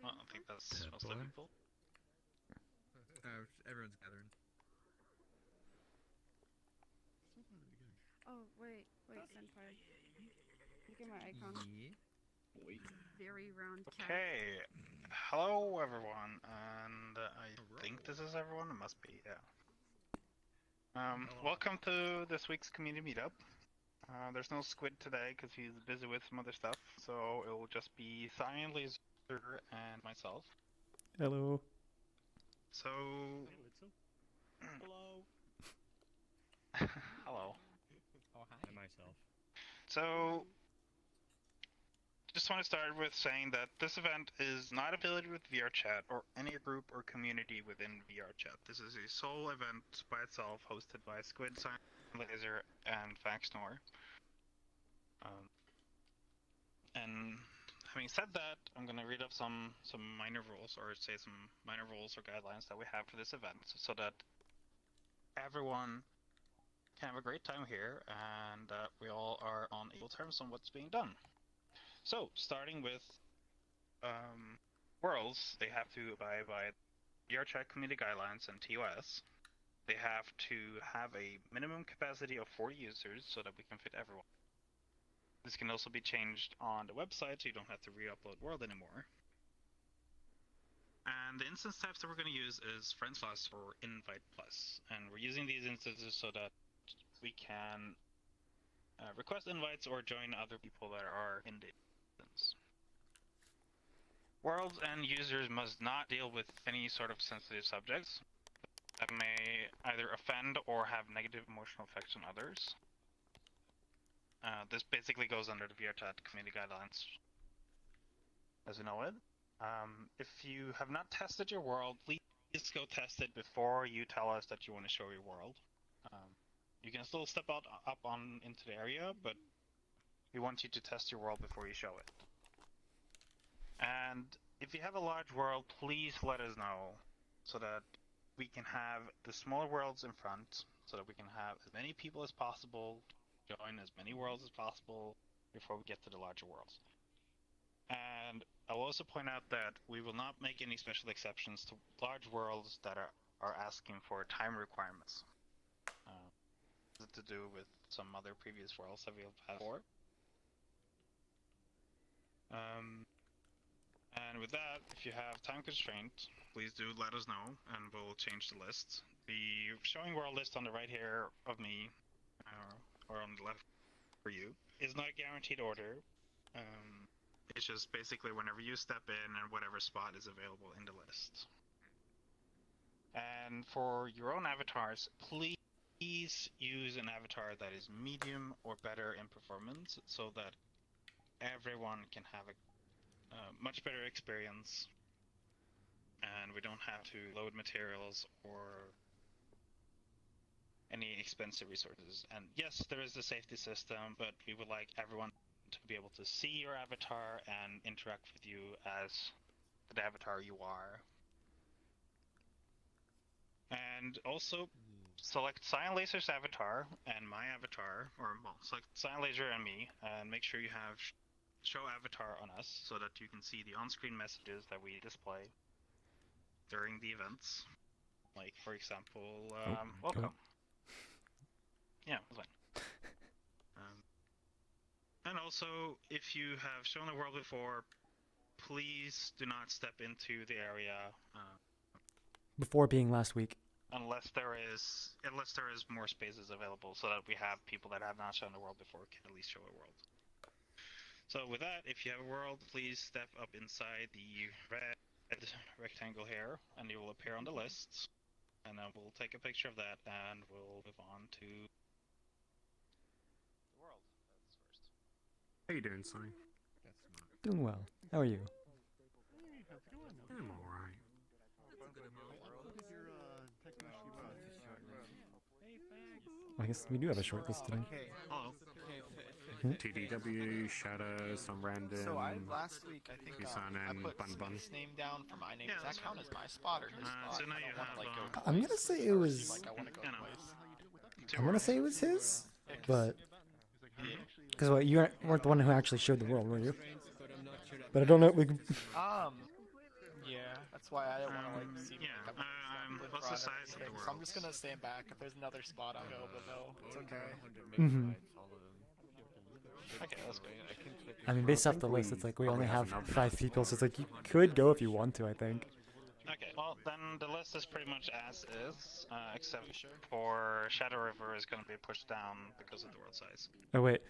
Well, I think that's most of the people. Everyone's gathering. Oh, wait, Senpai. Look at my icon. Yeah. Very round cat. Okay. Hello, everyone, and I think this is everyone. It must be, yeah. Welcome to this week's community meetup. There's no Squid today because he's busy with some other stuff, so it will just be CyanLaser and myself. Hello. So. Hello. Hello. Oh, hi. And myself. So, just want to start with saying that this event is not affiliated with VRChat or any group or community within VRChat. This is a sole event by itself, hosted by Squid, CyanLaser, and Faxnor. And having said that, I'm going to read up some minor rules, or say some minor rules or guidelines that we have for this event, so that everyone can have a great time here, and we all are on equal terms on what's being done. So, starting with worlds, they have to abide by VRChat community guidelines and TOS. They have to have a minimum capacity of 40 users so that we can fit everyone. This can also be changed on the website, so you don't have to re-upload world anymore. And the instance types that we're going to use is Friends Plus or Invite Plus. And we're using these instances so that we can request invites or join other people that are in the instance. Worlds and users must not deal with any sort of sensitive subjects that may either offend or have negative emotional effects on others. This basically goes under the VRChat community guidelines, as you know it. If you have not tested your world, please go test it before you tell us that you want to show your world. You can still step up into the area, but we want you to test your world before you show it. And if you have a large world, please let us know so that we can have the smaller worlds in front, so that we can have as many people as possible join as many worlds as possible before we get to the larger worlds. And I will also point out that we will not make any special exceptions to large worlds that are asking for time requirements. To do with some other previous worlds that we've had before. And with that, if you have time constraint, please do let us know, and we'll change the list. The showing world list on the right here of me, or on the left for you, is not a guaranteed order. It's just basically whenever you step in and whatever spot is available in the list. And for your own avatars, please use an avatar that is medium or better in performance so that everyone can have a much better experience and we don't have to load materials or any expensive resources. And yes, there is a safety system, but we would like everyone to be able to see your avatar and interact with you as the avatar you are. And also, select CyanLaser's avatar and my avatar, or well, select CyanLaser and me, and make sure you have show avatar on us so that you can see the on-screen messages that we display during the events. Like, for example, welcome. Yeah, that's fine. And also, if you have shown the world before, please do not step into the area before being last week. Unless there is more spaces available, so that we have people that have not shown the world before can at least show a world. So with that, if you have a world, please step up inside the red rectangle here, and you will appear on the list. And then we'll take a picture of that, and we'll move on to the world. That's first. How you doing, Sonny? Doing well. How are you? I'm alright. I guess we do have a short list today. Hello. TDW, Shadow, some random. So last week I think I put his name down for my name. Does that count as my spot or his spot? So now you have, I'm gonna say it was. I'm gonna say it was his, but because you weren't the one who actually showed the world, were you? But I don't know. That's why I don't want to like seem yeah, like I'm what's the size of the So I'm just gonna stand back. If there's another spot, I'll go. But no, it's okay. Okay, that's great. I mean, based off the list, it's like we only have 5 people, so it's like you could go if you want to, I think. Okay, well then the list is pretty much as is, except for Shadow River is going to be pushed down because of the world size. Oh, wait.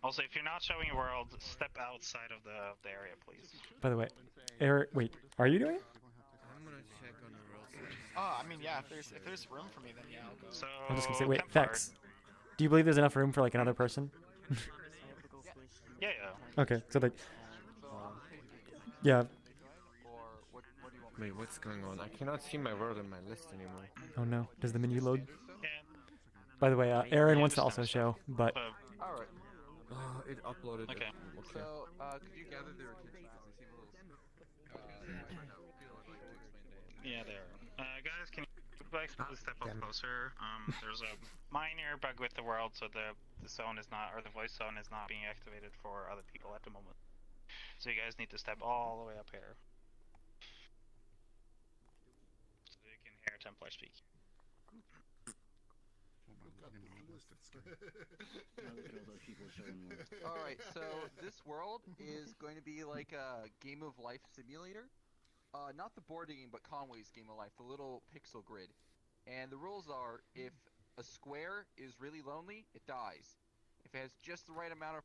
Also, if you're not showing a world, step outside of the area, please. By the way, Eric, wait, are you doing it? I'm gonna check on the world size. Oh, I mean, yeah. If there's room for me, then yeah, I'll go. So, I'm just gonna say, wait, Campfire. Vex. Do you believe there's enough room for like another person? Yeah, yeah. Okay, so like, yeah. Wait, what's going on? I cannot see my world on my list anymore. Oh no, does the menu load? Yeah. By the way, Aaron wants to also show, but Alright. Oh, it uploaded. Okay. Okay. So, could you gather their attention? Because they seem a little... Yeah, there. Guys, can you please step up closer? There's a minor bug with the world, so the zone is not, or the voice zone is not being activated for other people at the moment. So you guys need to step all the way up here. So you can hear Templar speak. Alright, so this world is going to be like a game of life simulator. Not the board game, but Conway's game of life, the little pixel grid. And the rules are, if a square is really lonely, it dies. If it has just the right amount of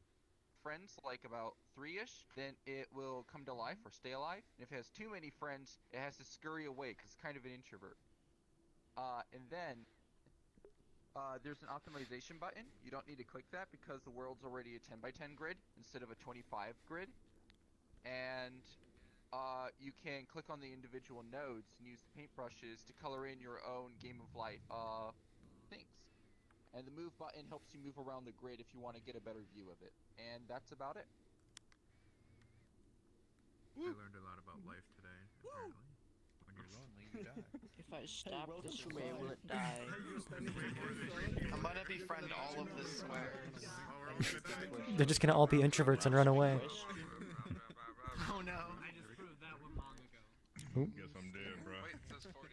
friends, like about 3-ish, then it will come to life or stay alive. And if it has too many friends, it has to scurry away because it's kind of an introvert. And then there's an optimization button. You don't need to click that because the world's already a 10x10 grid instead of a 25 grid. And you can click on the individual nodes and use the paintbrushes to color in your own game of life things. And the move button helps you move around the grid if you want to get a better view of it. And that's about it. I learned a lot about life today, apparently. When you're lonely, you die. If I stab the square, will it die? I'm gonna befriend all of the squares. they're just gonna all be introverts and run away. Oh no. I just proved that one long ago. Guess I'm dead, bro. Wait, it says 40.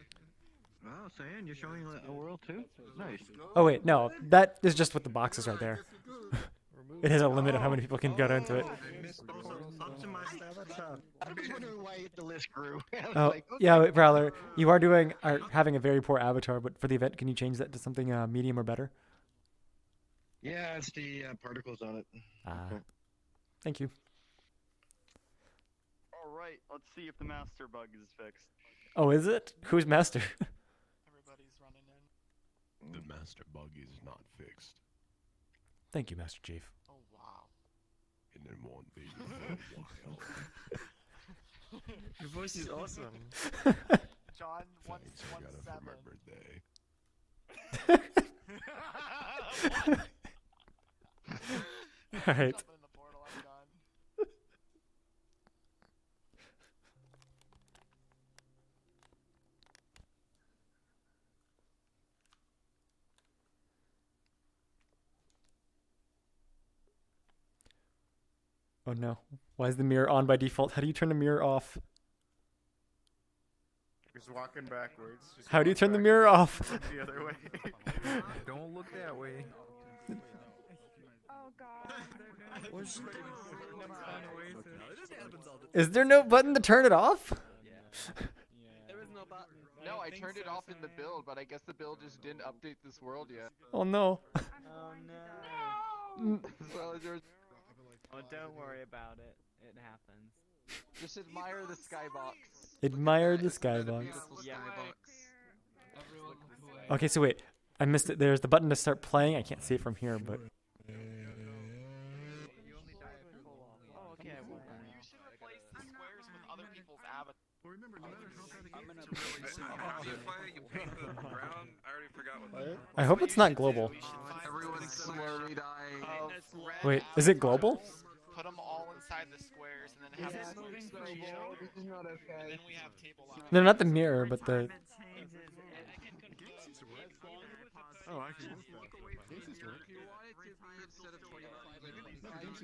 Wow, Cyan, you're showing a world too? Nice. Oh wait, no, that is just what the box is right there. It has a limit of how many people can get into it. I was wondering why the list grew. Oh, yeah, wait, Prowler, you are having a very poor avatar, but for the event, can you change that to something medium or better? Yeah, it's the particles on it. Thank you. Alright, let's see if the master bug is fixed. Oh, is it? Who's master? Everybody's running in. The master bug is not fixed. Thank you, Master Chief. Oh wow. And then won't be for a while. Your voice is awesome. John Thanks, I got it for my 117. birthday. Alright. Jump in the portal, I'm done. Oh no. Why is the mirror on by default? How do you turn the mirror off? Just walking backwards. How do you turn the mirror off? The other way. Don't look that way. Oh god. Is there no button to turn it off? There is no button. No, I turned it off in the build, but I guess the build just didn't update this world yet. Oh no. Oh no. So there's... Oh, don't worry about it. It happens. Just admire the skybox. Admire the skybox. Beautiful Yeah. skybox. Okay, so wait. I missed it. There's the button to start playing. I can't see it from here, but... Oh, okay. You should replace the squares with other people's avatars. Well, remember, no matter how bad the game is, you paint the ground. I already forgot what that. I hope it's not global. Everyone's slowly dying. Wait, is it global? Put them all inside the squares and then have Is it them moving for you? and then we have table lines. No, not the mirror, but the... Oh, I can move If you want it to be instead of 25, I think 10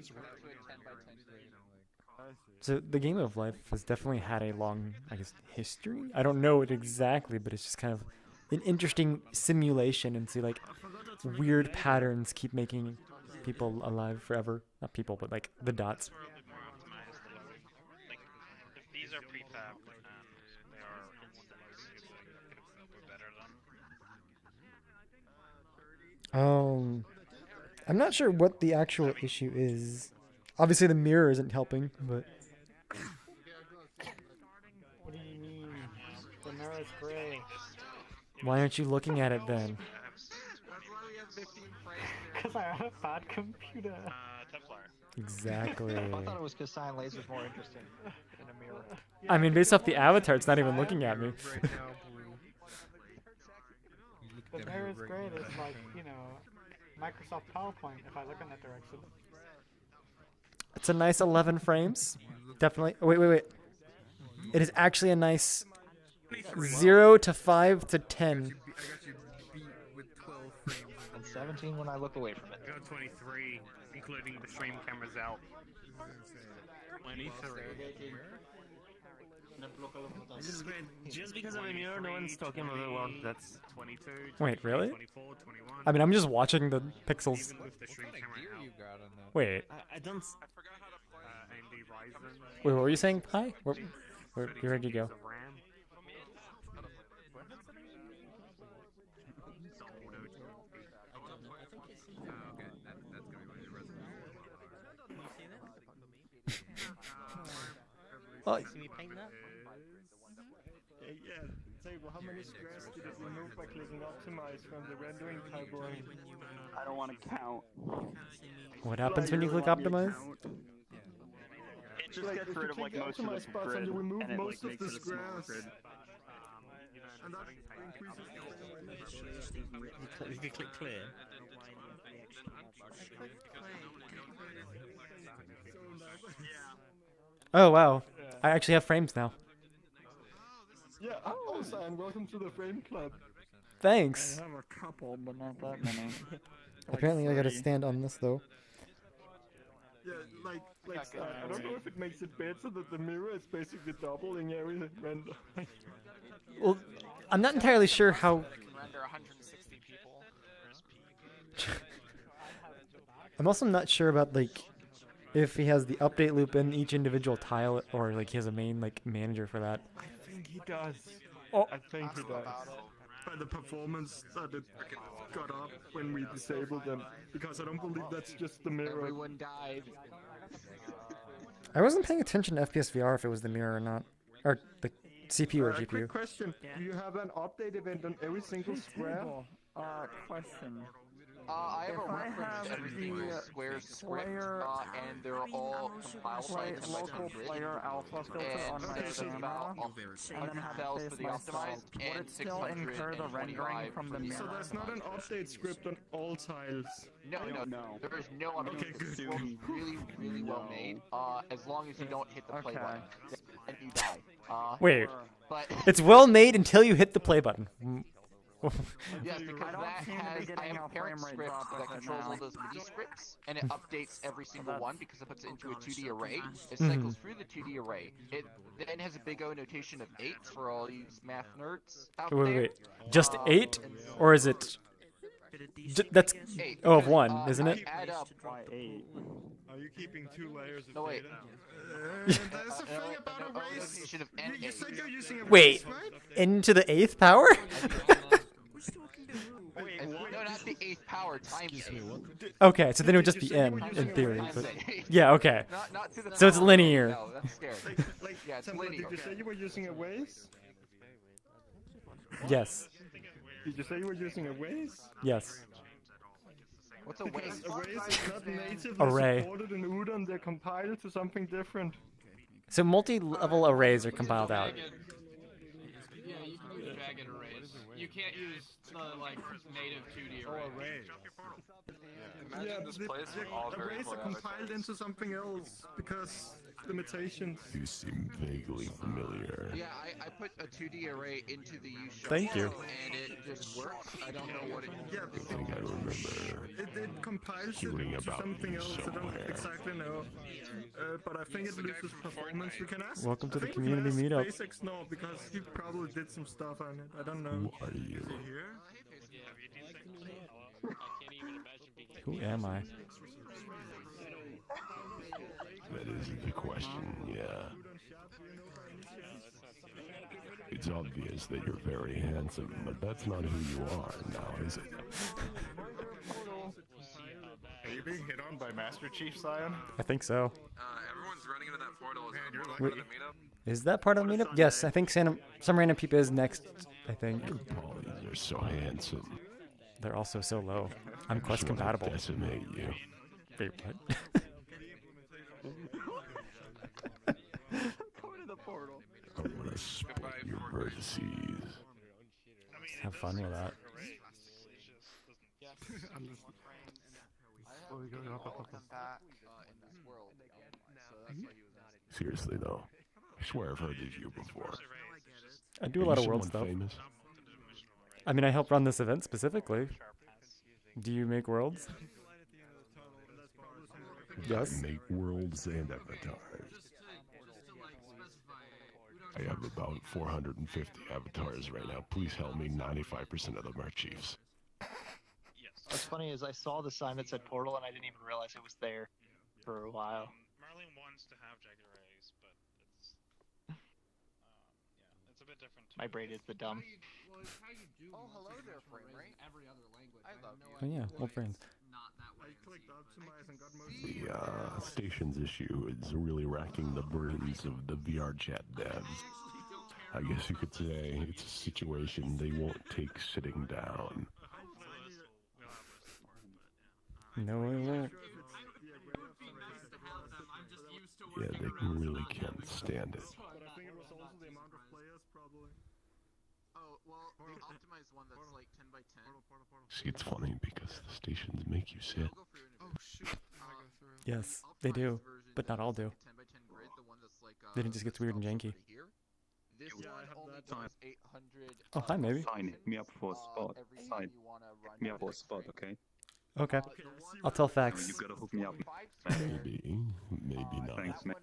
by 10 grid. So the game of life has definitely had a long, I guess, history. I don't know it exactly, but it's just kind of an interesting simulation and see like weird patterns keep making people alive forever. Not people, but like the dots. Like, if these are prefab and they are installed, we're better than. I'm not sure what the actual issue is. Obviously, the mirror isn't helping, but. What do you mean? The mirror is gray. Why aren't you looking at it then? Because I have a bad computer. Exactly. I thought it was because CyanLaser is more interesting in a mirror. I mean, based off the avatar, it's not even looking at me. The mirror is great. It's like, you know, Microsoft PowerPoint if I look in that direction. It's a nice 11 frames. Definitely. Oh, wait. It is actually a nice 0 to 5 to 10. And 17 when I look away from it. I got 23, including the stream cameras out. 23. Just because of a mirror, no one's talking about the world that's 22. Wait, really? 24, 21. I mean, I'm just watching the pixels. Wait. I don't. Wait, what were you saying? Hi? Where'd you go? Oh, see me paint that? Yeah. Say, well, how many squares did it remove by clicking optimize from the rendering pipeline? I don't want to count. What happens when you click optimize? It just gets rid of like most of the grid, and you remove and it most like of makes the it a smaller squares. grid. And that increases You can click clear. Oh, wow. I actually have frames now. Yeah, oh, Cyan, welcome to the frame club. Thanks. I have a couple, but not that many. Apparently, I gotta stand on this, though. Yeah, like I don't know if it makes it better that the mirror is basically doubling every render. Well, I'm not entirely sure how... Render 160 people. I'm also not sure about, like, if he has the update loop in each individual tile, or, like, he has a main, like, manager for that. I think he does. Oh. I think he does. By the performance that it got up when we disabled them. Because I don't believe that's just the mirror. Everyone died. I wasn't paying attention to FPS VR if it was the mirror or not. Or the CPU or GPU. Quick question. Do you have an update event on every single square? Question. I have If a I reference have to every the, single square script, player- and they're all compiled Play by local grid, player alpha filter on my and there's camera, about and then 100 have cells it for face the myself. optimized, Would and it still incur the rendering 625 from the for mirror? So there's not an update script on all tiles. No, there is no update. Okay, good. This world is really, really well made. As long as you don't hit the play Okay. button, and you die. Wait. But It's well made until you hit the play button. yes, because I don't that seem to be has I getting have a parent frame rate script drop that with it controls now. all those MIDI scripts, and it updates every single one because it puts it into a 2D array. It Mhm. cycles through the 2D array. It then has a big O notation of 8 for all you math nerds out there. Wait. Just 8? Or is it... that's... 8. Oh, of because, 1, isn't it? Add up. Why 8? Are you keeping 2 layers of No, wait. data? There's a thing about an O arrays. notation of You N8. said you're using arrays, Wait. right? Into the 8th power? No, not the 8th power times 8. Okay, so then it would just be n, in theory. But... Yeah, okay. Not to the So it's power. linear. No, that's scary. Yeah, it's Sample, linear. did you say you were using arrays? Yes. Did you say you were using arrays? Yes. What's a way? Because arrays is not natively Array. supported in Udon, they're compiled to something different. So multi-level arrays are compiled out. Yeah, you can use dragon arrays. You can't use the like native 2D array. Imagine this place with all very arrays are compiled into something else because limitations. You seem vaguely familiar. Yeah, I put a 2D array into the U show. Thank you. And it just works. I don't know what it Yeah, I think I remember it compiles it hearing into about something you else. I don't somewhere. exactly know. But I think it loses performance. We can ask. Welcome to I the think we can community ask meetup. SpaceX now because he probably did some stuff on it. I don't know. Who are you? Who am I? That is the question, yeah. It's obvious that you're very handsome, but that's not who you are now, is it? Are you being hit on by Master Chief, Cyan? I think so. Everyone's running into that portal. Is it Wait, part of the meetup? is that part of the meetup? Yes, I think some random people is next. I think Polys are so handsome. they're also so low. I'm quest Just wanna compatible. decimate you. Wait, what? Go to the portal. I want to split your vertices. Have fun with that. Seriously though, I swear I've heard of you before. I do a Are lot you of world someone stuff. famous? I mean, I help run this event specifically. Do you make worlds? Yes. I make worlds and avatars. I have about 450 avatars right now. Please help me. 95% of them are chiefs. What's funny is I saw the sign that said portal and I didn't even realize it was there for a while. Marlene wants to have jagged arrays, but it's it's a bit different. My brain is the dumb. Oh, hello there, frame rate. Every other language. I love you. Oh yeah, old friends. The station's issue is really racking the brains of the VRChat devs. I guess you could say it's a situation they won't take sitting down. No, it won't. Yeah, they really can't stand it. Oh, well, the optimized one that's like 10 by 10. See, it's funny because the stations make you sit. Oh, shoot. Yes, they do, but not all do. Then it just gets weird and janky. This one only does 800. Oh, hi, maybe. Sign me up for a spot. Sign me up for a spot, okay? Okay, I'll tell You facts. gotta hook me up. Maybe, maybe not. Thanks, man.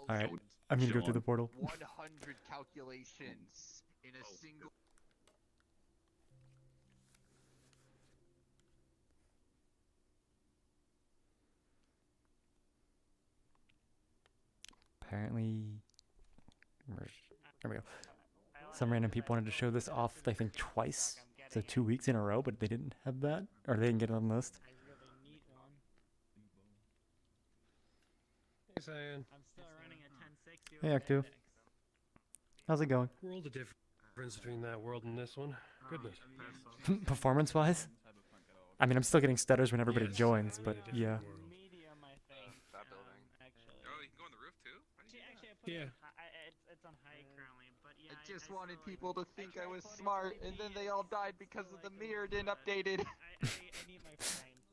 All right, I'm gonna go through the portal. 100 calculations in a single. Apparently, there we go. Some random people wanted to show this off, I think, twice. So 2 weeks in a row, but they didn't have that, or they didn't get it on the list. Hey, Cyan. Hey, Actu. How's it going? World of difference between that world and this one. Goodness. Performance-wise? I mean, I'm still getting stutters when everybody joins, but yeah. That building. Oh, you can go on the roof too? Yeah. It's on high currently, but yeah. I just wanted people to think I was smart, and then they all died because of the mirror didn't update it.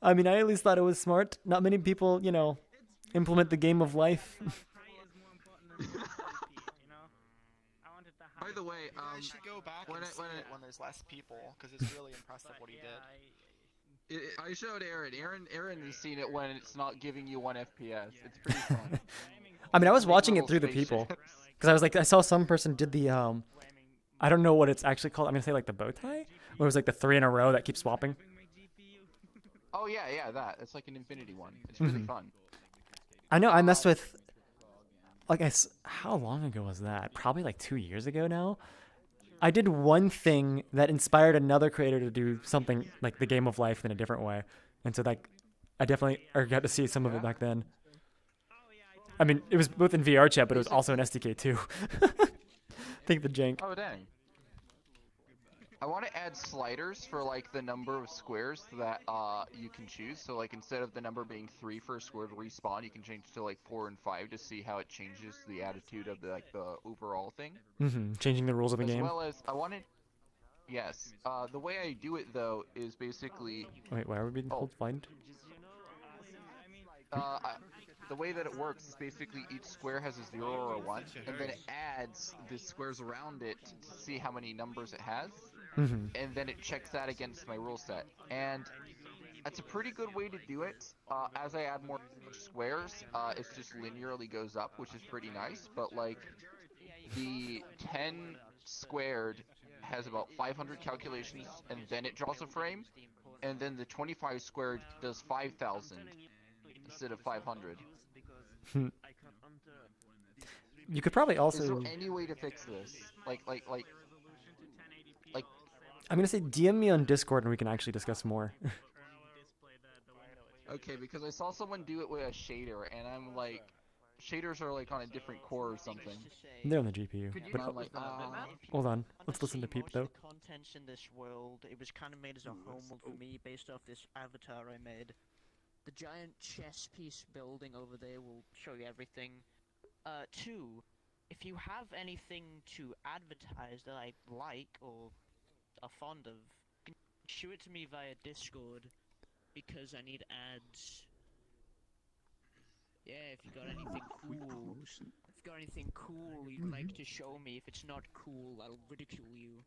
I mean, I at least thought it was smart. Not many people, you know, implement the game of life. By the way, I should go back and see it when there's less people, because it's really impressive what he did. I showed Aaron. Aaron has seen it when it's not giving you 1 FPS. It's pretty fun. I mean, I was watching it through the people. Because I was like, I saw some person did the, I don't know what it's actually called. I'm going to say like the bow tie? Where it was like the 3 in a row that keeps swapping. Oh, yeah, that. It's like an infinity one. It's really fun. I know, I messed with, like, how long ago was that? Probably like 2 years ago now. I did one thing that inspired another creator to do something like the game of life in a different way. And so like, I definitely got to see some of it back then. I mean, it was both in VRChat, but it was also in SDK too. Think the jank. Oh, dang. I want to add sliders for like the number of squares that you can choose. So like instead of the number being 3 for a square to respawn, you can change to like 4 and 5 to see how it changes the attitude of the overall thing. Changing the rules of the game. As well as I wanted Yes. The way I do it though is basically. Wait, why are we being told find? The way that it works is basically each square has a 0 or a 1, and then it adds the squares around it to see how many numbers it has, and then it checks that against my rule set. And that's a pretty good way to do it. As I add more squares, it just linearly goes up, which is pretty nice. But like the 10 squared has about 500 calculations, and then it draws a frame, and then the 25 squared does 5,000 instead of 500. You could probably also. Is there any way to fix this? Like. I'm gonna say DM me on Discord and we can actually discuss more. Okay, because I saw someone do it with a shader, and I'm like, shaders are like on a different core or something. They're on the GPU. But I'm like, hold on, let's listen to Peep though. The contents in this world, it was kind of made as a homeworld for me based off this avatar I made. The giant chess piece building over there will show you everything. 2, if you have anything to advertise that I like or are fond of, shoot it to me via Discord, because I need ads. Yeah, if you got anything cool. If you got anything cool you'd like to show me, if it's not cool, I'll ridicule you.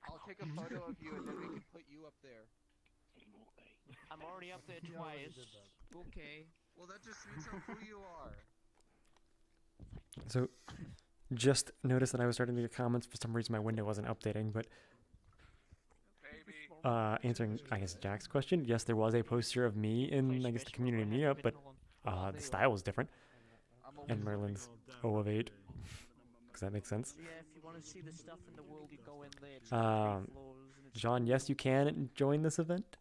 I'll take a photo of you and then we can put you up there. I'm already up there twice. Okay. Well, that just means how cool you are. So, just noticed that I was starting to get comments. For some reason, my window wasn't updating, but answering, I guess, Jack's question, yes, there was a poster of me in, I guess, the community meetup, but the style was different. And Merlin's O of 8. Does that make sense? Yeah, if you want to see the stuff in the world, you go in there. It's floors, John, yes, you can join this event.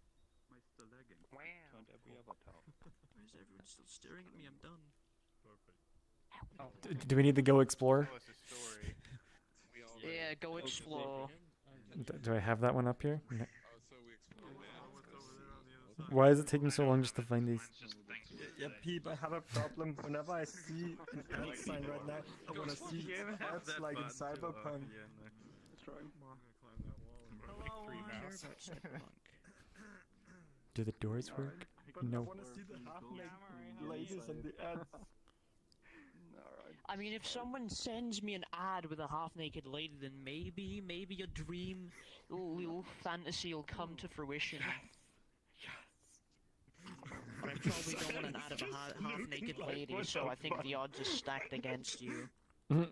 Wow. Why is everyone still staring at me? I'm done. Do we need to go explore? Yeah, go explore. Do I have that one up here? No. Why is it taking so long just to find these? Yeah, Peep, I have a problem. Whenever I see an ad sign right now, I want to see ads like in Cyberpunk. Do the doors work? No. I want to see the half-naked ladies and the ads. I mean, if someone sends me an ad with a half-naked lady, then maybe your dream, little fantasy will come to fruition. But I probably don't want an ad of a half-naked lady, so I think the odds are stacked against you. Yeah,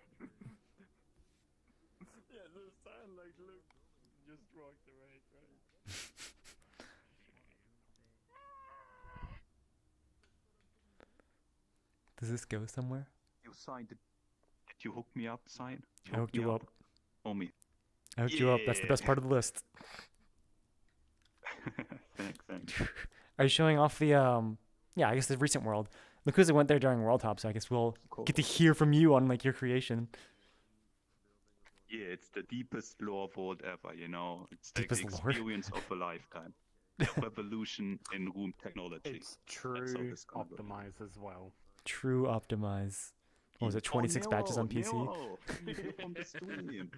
the sign like, look, just walked away, right? Does this go somewhere? You signed it. Did you hook me up, sign? I hooked you up. Or me? I hooked you up. That's the best part of the list. Thanks. Are you showing off the, yeah, I guess the recent world. Lakuza went there during World Top, so I guess we'll get to hear from you on, like, your creation. Yeah, it's the deepest lore world ever, you know? It's deepest like the lore? experience of a lifetime. Revolution in room technology. It's true optimize as well. True optimize. What was it, 26 batches on PC? No. On the stream.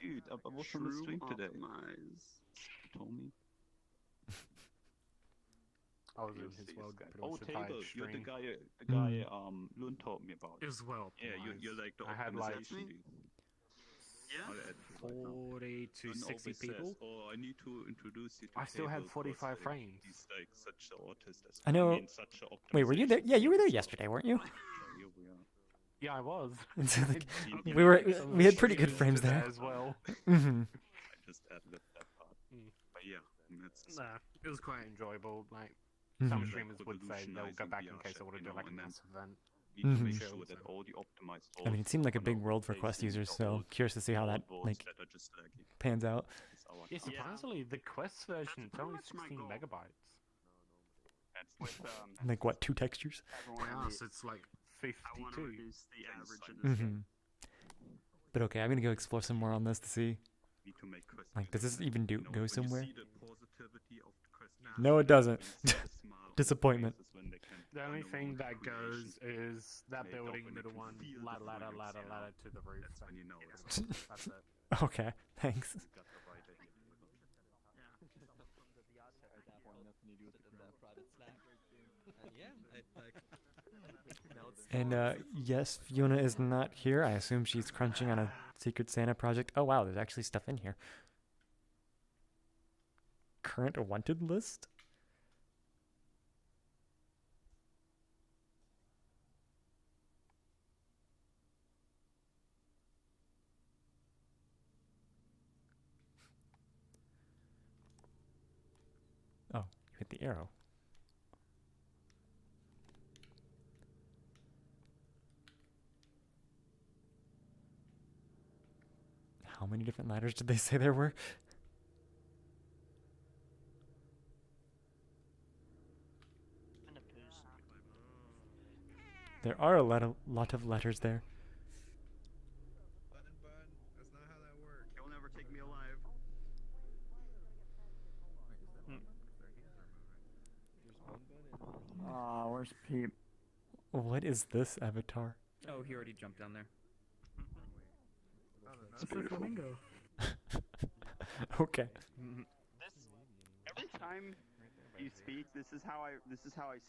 Dude, I was on the stream today. You told me. I was in his world pretty much the Table, entire you're the stream. guy Lund told me about. As well. Yeah, you're like the I had like optimization dude. 40 to 60 people. Oh, I need to introduce you to I still had Table 45 because, frames. He's like such an artist. I know. Such a Wait, were you there? Yeah, you were there yesterday, weren't you? Yeah, I was. So, like, we had pretty good frames there. As well. Mm-hmm. I just ad-libbed that part. But yeah, Nah, it was quite enjoyable. Like, Mhm. some streamers would say they'll go back in case I want to do like a massive event. Need to make Mhm. sure that all the optimized I mean, it seemed like a big world for Quest users, so curious to see how that, like, pans out. Yeah, surprisingly, the Quest version it's only 16 megabytes. Like, what, 2 textures? Wow, so it's like 52. Mm-hmm. But okay, I'm gonna go explore some more on this to see. Like, does this even go somewhere? No, it doesn't. Disappointment. The only thing that goes is that building, middle one, ladder to the roof. That's it. Okay, thanks. And yes, Fiona is not here. I assume she's crunching on a Secret Santa project. Oh wow, there's actually stuff in here. Current wanted list? Oh, you hit the arrow. How many different ladders did they say there were? There are a lot of letters there. That's not how that works. You'll never take me alive. Where's Peep? What is this avatar? Oh, he already jumped down there. It's a flamingo. Okay. Every time you speak, this is how I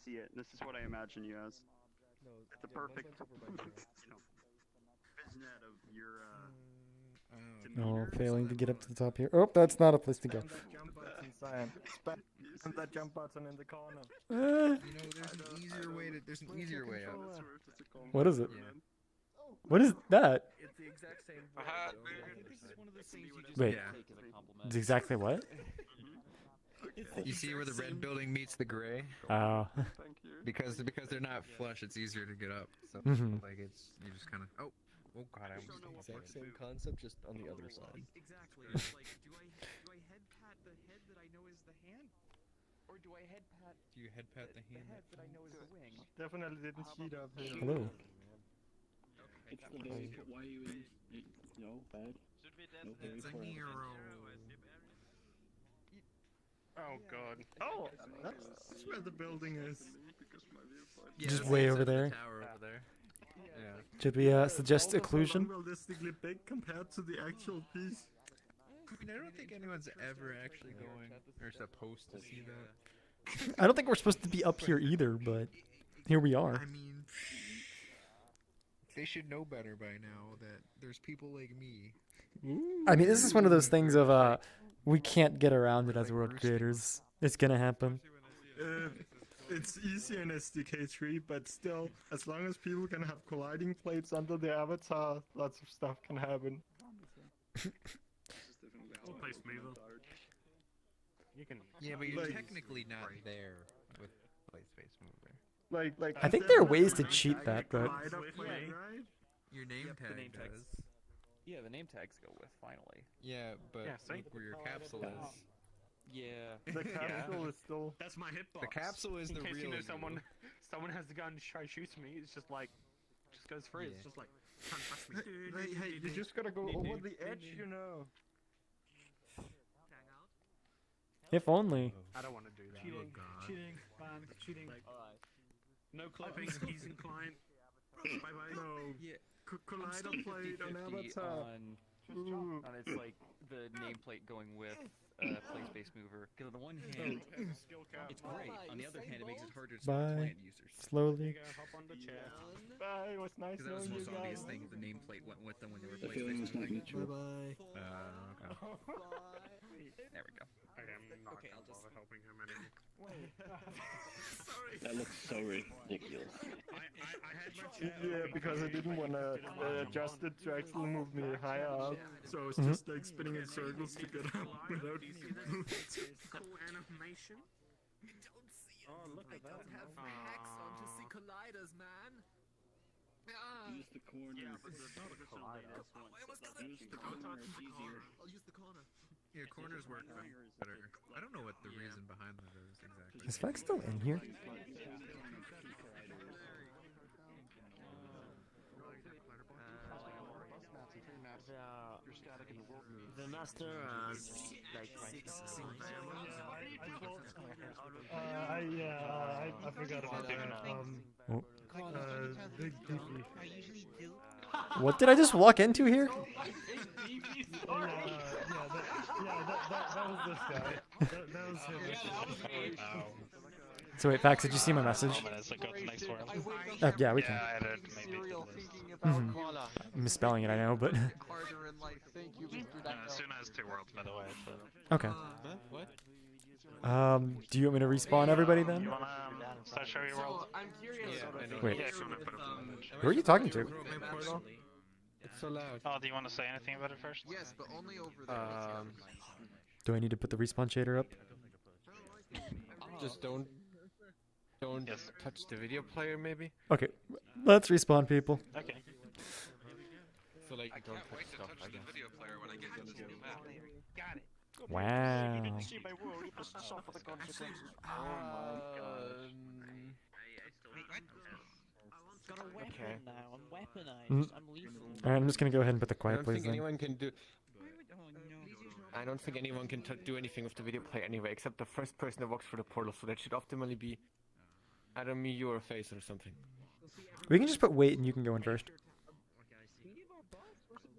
see it. This is what I imagine you as. It's a perfect vignette of your Oh, failing to get up to the top here. Oh, that's not a place to go. Spam that jump button in the corner. You know, there's an easier way out. What is it? What is that? It's the exact same. Wait, it's exactly what? You see where the red building meets the gray? Oh. Because they're not flush, it's easier to get up. So like you just kind of oh god, I almost exact same concept, just on the other side. Exactly. It's like, do I head pat the head that I know is the hand, or do I head pat? Do you head pat the hand that I know is the wing? Definitely didn't heat up here. Hello. It's the very why you in no bad. No It's a hero. Oh god. Oh, that's where the building is. Just way over there. Tower over there. Yeah. Should we suggest occlusion? Unrealistically big compared to the actual piece. I mean, I don't think anyone's ever actually going or supposed to see that. I don't think we're supposed to be up here either, but here we are. I mean, they should know better by now that there's people like me. I mean, this is one of those things of we can't get around it as world creators. It's gonna happen. It's easier in SDK3, but still, as long as people can have colliding plates under their avatar, lots of stuff can happen. Yeah, but you're technically not there with Play Space Mover. Like I think there are ways to cheat that, but Your name tag the name tags. does. Yeah, the name tags go with finally. Yeah, but look where your capsule is. Yeah. The capsule is still. That's my hitbox. The capsule is the In case real you know you. someone has the gun to try shoots me. It's just like, just goes free. It's just like, can't touch me. Hey, you just gotta go over the edge, you know. if only. I don't want to do that. Cheating, cheating, banned, cheating. No clipping. He's inclined. Bye bye. No. Yeah. Collider plate on 50-50 avatar. on it's like the nameplate going with Play Space Mover. Because on the one hand, it's great. On the other hand, it makes it harder to spot Bye. plant users. Slowly. Hop on the chair. Bye, it was nice Because that was the knowing most you obvious guys. thing. The nameplate went with them when they were The Play feeling Space was not Mover. mutual. Okay. There we go. I am not Okay, I'll gonna just- bother helping him anymore. That looks so ridiculous. I had my chair. Yeah, because I didn't want to adjust it to actually move me higher up. So it's just like spinning in circles to get up without. Cool animation. Oh, look at that. Hacks on to see colliders, man. Use the corner. It's not a collider. Use the corner. It's easier. I'll use the corner. Yeah, corners work better. I don't know what the reason behind that is exactly. Is Vex still in here? The master has like 6 I forgot about that. Big deeply. What did I just walk into here? So wait, Fax, did you see my message? Yeah, we can. Yeah, I added maybe to the list. I'm misspelling it, I know, but. Suna has 2 worlds, by the way. So. Okay. What? Do you want me to respawn everybody then? You wanna start showing your world? I'm curious. Wait. Yeah, if you wanna put up the image. Who are you talking to? It's so loud. Oh, do you want to say anything about it first? Yes, but only over there. Do I need to put the respawn shader up? Just don't touch the video player, maybe. Okay, let's respawn people. Okay. So like, don't touch stuff, I guess. Got it. Wow. You didn't see my world, you must suffer the consequences. Oh my gosh. Got a weapon now, I'm weaponized, I'm lethal. Alright, I'm just gonna go ahead and put the I quiet don't plays think in. anyone can do. I don't think anyone can do anything with the video player anyway, except the first person that walks through the portal. So that should optimally be either me, you, or Face or something. We can just put wait and you can go in first.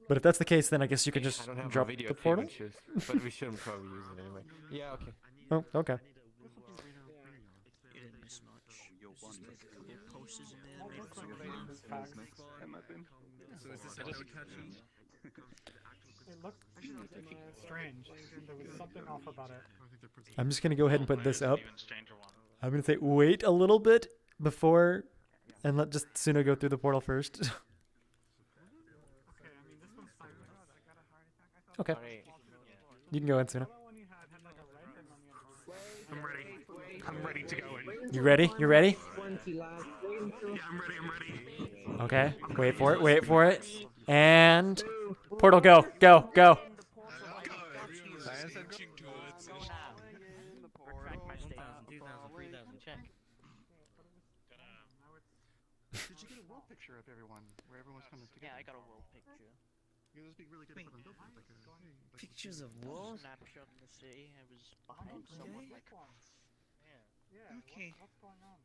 But if that's the case, then I guess you could just I don't have drop a video the to portal? even choose, but we shouldn't probably use it anyway. Yeah, okay. Oh, okay. You didn't miss much. Your posters in there, maybe It looked strange. There was something off about it. I'm just gonna go ahead and put this up. I'm gonna say wait a little bit before, and let just Suna go through the portal first. Okay. You can go in, Suna. I'm ready. I'm ready to go in. You ready? You ready? Yeah, I'm ready. I'm ready. Okay. Wait for it. Wait for it. And portal go. Go. Go. Did you get a world picture of everyone, where everyone's coming together? Yeah, I got a world picture. It would be really good for them. Pictures of what? Snapshot in the city. I was behind someone like. Yeah. Okay. What's going on?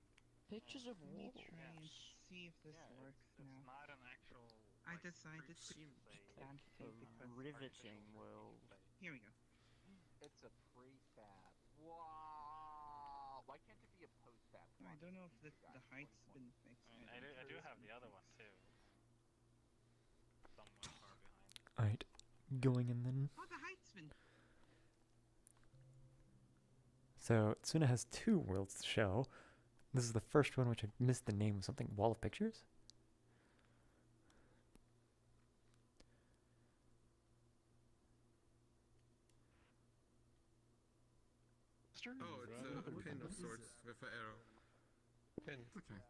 Pictures of Let me walls. try and see if this works now. Not an actual. I decided to Seems plan to a because riveting world. here we go. It's a prefab. Wow. Why can't it be a postfab? I don't know if the height's been fixed. I do have the other one too. Somewhat far behind. Alright. Going in then. Oh, the height's been. So Suna has 2 worlds to show. This is the first one, which I missed the name of something. Wall of Pictures? Oh, it's a pin of sorts with an arrow. Pin. Okay.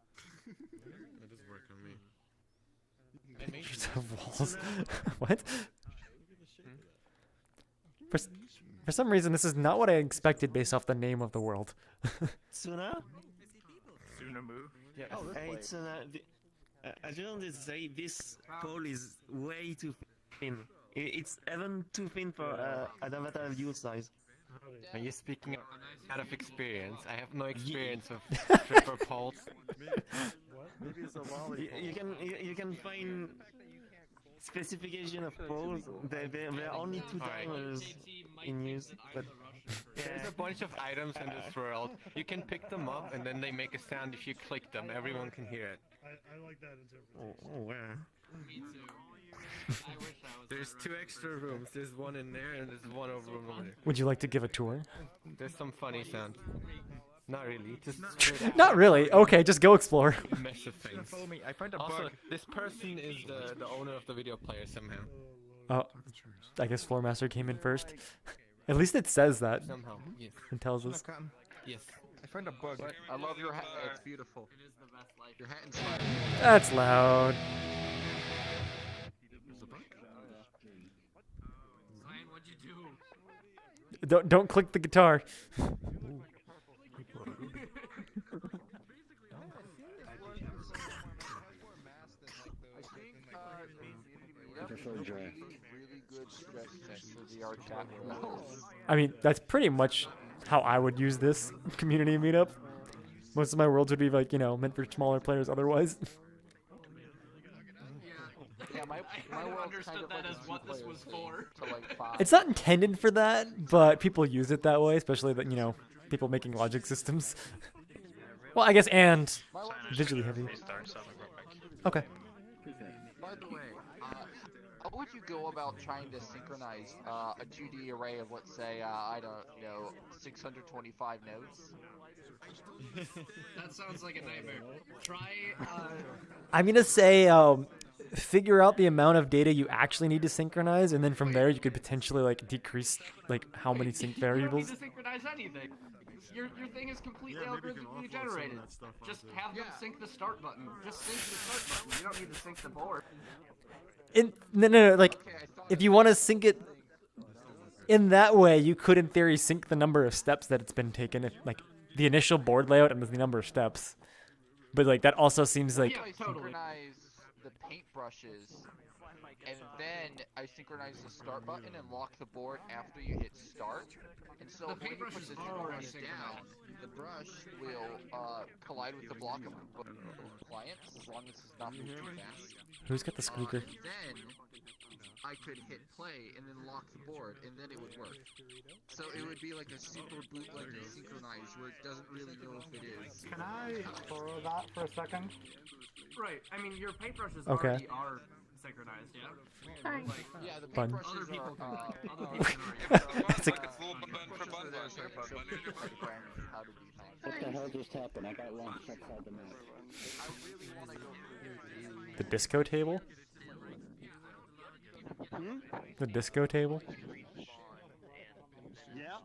That does work on me. Pictures of walls. What? For some reason, this is not what I expected based off the name of the world. Suna? Sunamu. Yeah. It's I just want to say this pole is way too thin. It's even too thin for an avatar of your size. Are you speaking out of experience? I have no experience with stripper poles. Maybe it's a lolly. You can find specification of poles. There are only 2 timers in use, but There's a bunch of items in this world. You can pick them up and then they make a sound if you click them. Everyone can hear it. I like that interpretation. oh wow. Me too. There's 2 extra rooms. There's one in there and there's one over room over there. Would you like to give a tour? There's some funny sounds. Not really. Just Not really. Okay, just go explore. mesh of things. Follow me. I found a Also, bug. this person is the owner of the video player somehow. Oh, I guess Floormaster came in first. At least it says that. Somehow, yes. It tells us. Yes. I found a bug. I love your hat. It's beautiful. It is the best life. Your hat and sweater. That's loud. Ryan, what'd you do? Don't click the guitar. Really good stress test for VRChat worlds. I mean, that's pretty much how I would use this community meetup. Most of my worlds would be like, you know, meant for smaller players otherwise. Yeah, my world understood kind of that like as what this was for. To like 5. It's not intended for that, but people use it that way, especially that, you know, people making logic systems. Well, I guess and My wife is visually gonna heavy. restart, so real quick. Okay. By the way, how would you go about trying to synchronize a 2D array of, let's say, I don't know, 625 nodes? That sounds like a nightmare. Try. I'm gonna say figure out the amount of data you actually need to synchronize, and then from there you could potentially like decrease like how many sync variables. You don't need to synchronize anything. Your thing is completely algorithmically generated. Just have them sync the start button. Just sync the start button. You don't need to sync the board. No, like if you want to sync it in that way, you could in theory sync the number of steps that it's been taken, if like the initial board layout and the number of steps. But like that also seems like I synchronize the paintbrushes, and then I synchronize the start button and lock the board after you hit start. And so when you put the paintbrush down, the brush will collide with the block of clients as long as it's not moving too fast. Who's got the squeaker? And then I could hit play and then lock the board, and then it would work. So it would be like a super bootleg synchronized where it doesn't really know if it is. Can I borrow that for a second? Right. I mean, your paintbrushes Okay. already are synchronized, yeah? Sorry. Like, Yeah, the Fun. paintbrushes other people can. are, Other people can It's like- What the hell just happened? I got launched outside the map. the disco table. The disco table. Yeah.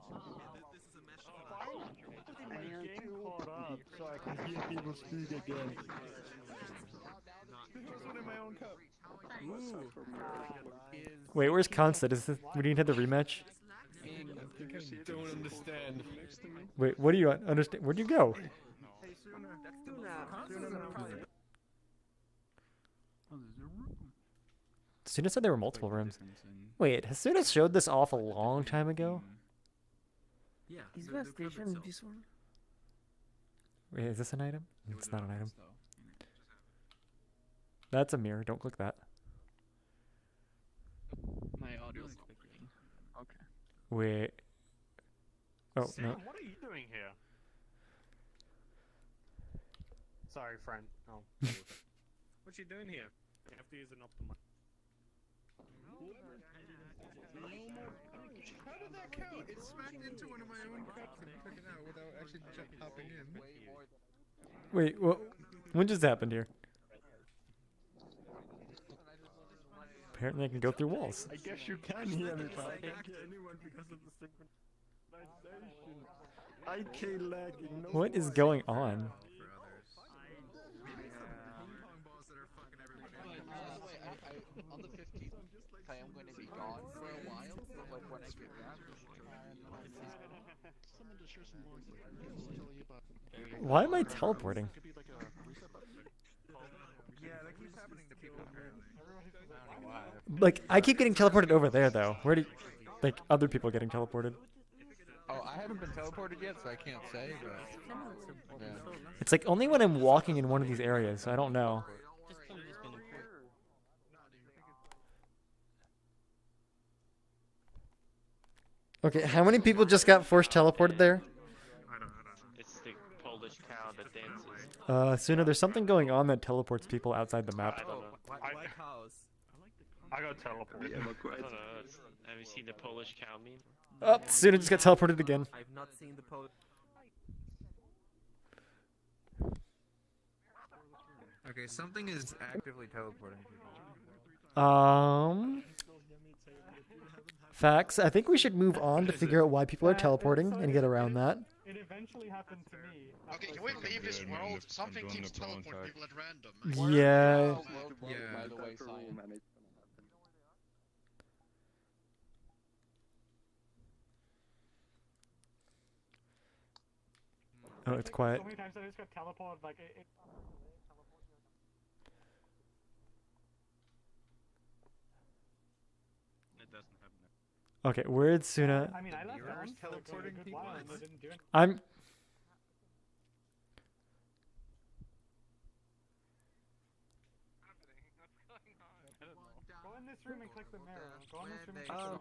I game caught up so I can hear people speak again. Wait, where's Constance? Is this, we didn't have the rematch? I don't understand. Wait, what do you understand? Where'd you go? Suna said there were multiple rooms. Wait, has Suna showed this off a long time ago? Yeah. Is there a station in this one? Wait, is this an item? It's not an item. That's a mirror. Don't click that. My audio's clicking. Okay. Wait. Oh, Sam, no. what are you doing here? Sorry, friend. Oh. What you doing here? You have to use an optimizer. How did that count? It smacked into one of my own cups and took it out without actually hopping in. Wait, what just happened here? Apparently I can go through walls. I guess you can hear me, but I can't hear anyone because of the synchronization. IK lagging. No What is more. going on? On the 15th, I am going to be gone for a while, but like when I get back, Someone to share some more information, tell you about. Why am I teleporting? Yeah, that keeps happening to people apparently. I don't know why. Like, I keep getting teleported over there, though. Where do like, other people getting teleported? Oh, I haven't been teleported yet, so I can't say, but... Yeah. It's like only when I'm walking in one of these areas, so I don't know. Okay, how many people just got forced teleported there? It's the Polish cow that dances. Suna, there's something going on that teleports people outside the map. I don't know. I like cows. I got teleported. I don't know. Have you seen the Polish cow meme? Oh, Suna just got teleported again. I've not seen the Polish. Okay, something is actively teleporting people. Facts. I think we should move on to figure out why people are teleporting and get around that. It eventually happened to me. Okay, can we leave this world? Something keeps teleporting people at random. Yeah. by the way, Cyan. Oh, it's quiet. So many times I just got teleported, like it doesn't happen. Okay, where'd Suna? I mean, I left You're them teleporting for a good people? while and they didn't do anything. I'm. Go in this room and click the mirror. Go in this room and click the mirror.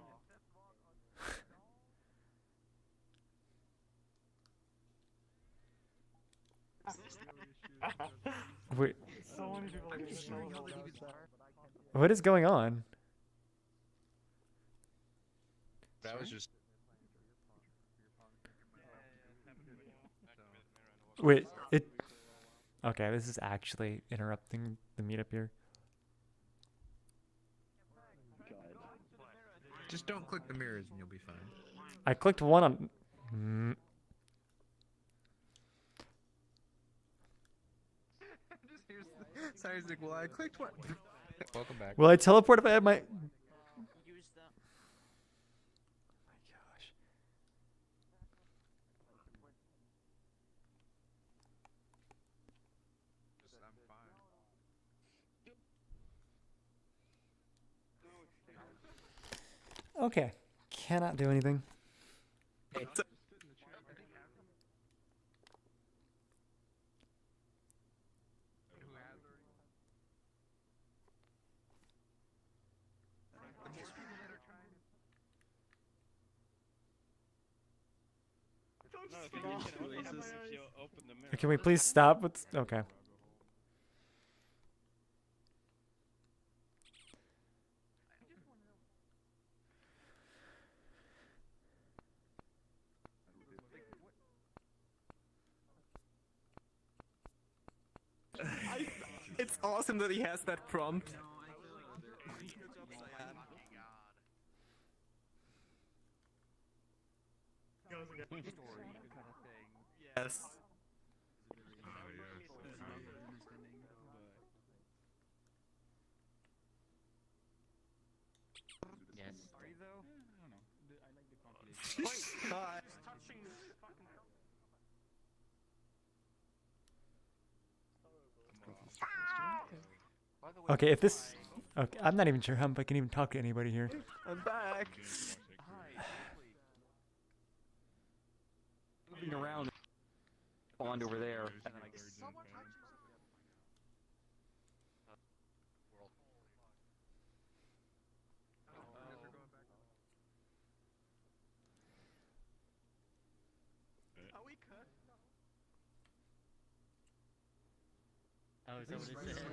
Wait, So many people are getting teleported outside. what is going on? That was just. Wait, it. Okay, this is actually interrupting the meetup here. Just don't click the mirrors and you'll be fine. I clicked one on. Sorry, Nick. Well, I clicked what? Welcome back. Will I teleport if I have my? Okay, cannot do anything. Can we please stop? What's okay? It's awesome that he has that prompt. Yes. Yes. Are you though? I don't know. I like the confidence. Hi. Okay, if this. Okay, I'm not even sure how I can even talk to anybody here. I'm back. Moving around. Spawned over there. And then I guess. Oh, is that what it said?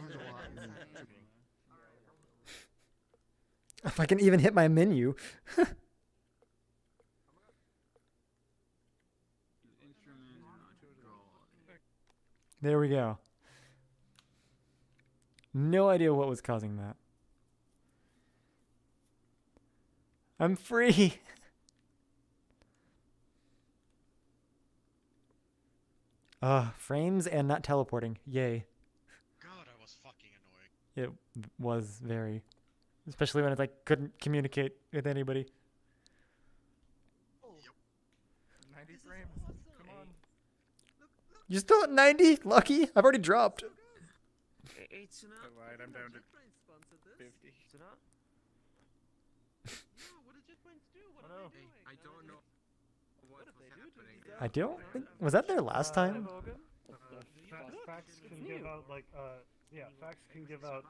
If I can even hit my menu. There we go. No idea what was causing that. I'm free. Frames and not teleporting. Yay. God, I was fucking annoying. It was very. Especially when I couldn't communicate with anybody. 90 frames. Come on. You're still at 90? Lucky? I've already dropped. It's not. I lied, I'm down to 50. It's not. What did JetBrains do? What are they doing? I don't know. What did they do to these I don't think. Was that there last time? Fax can give out Fax can give out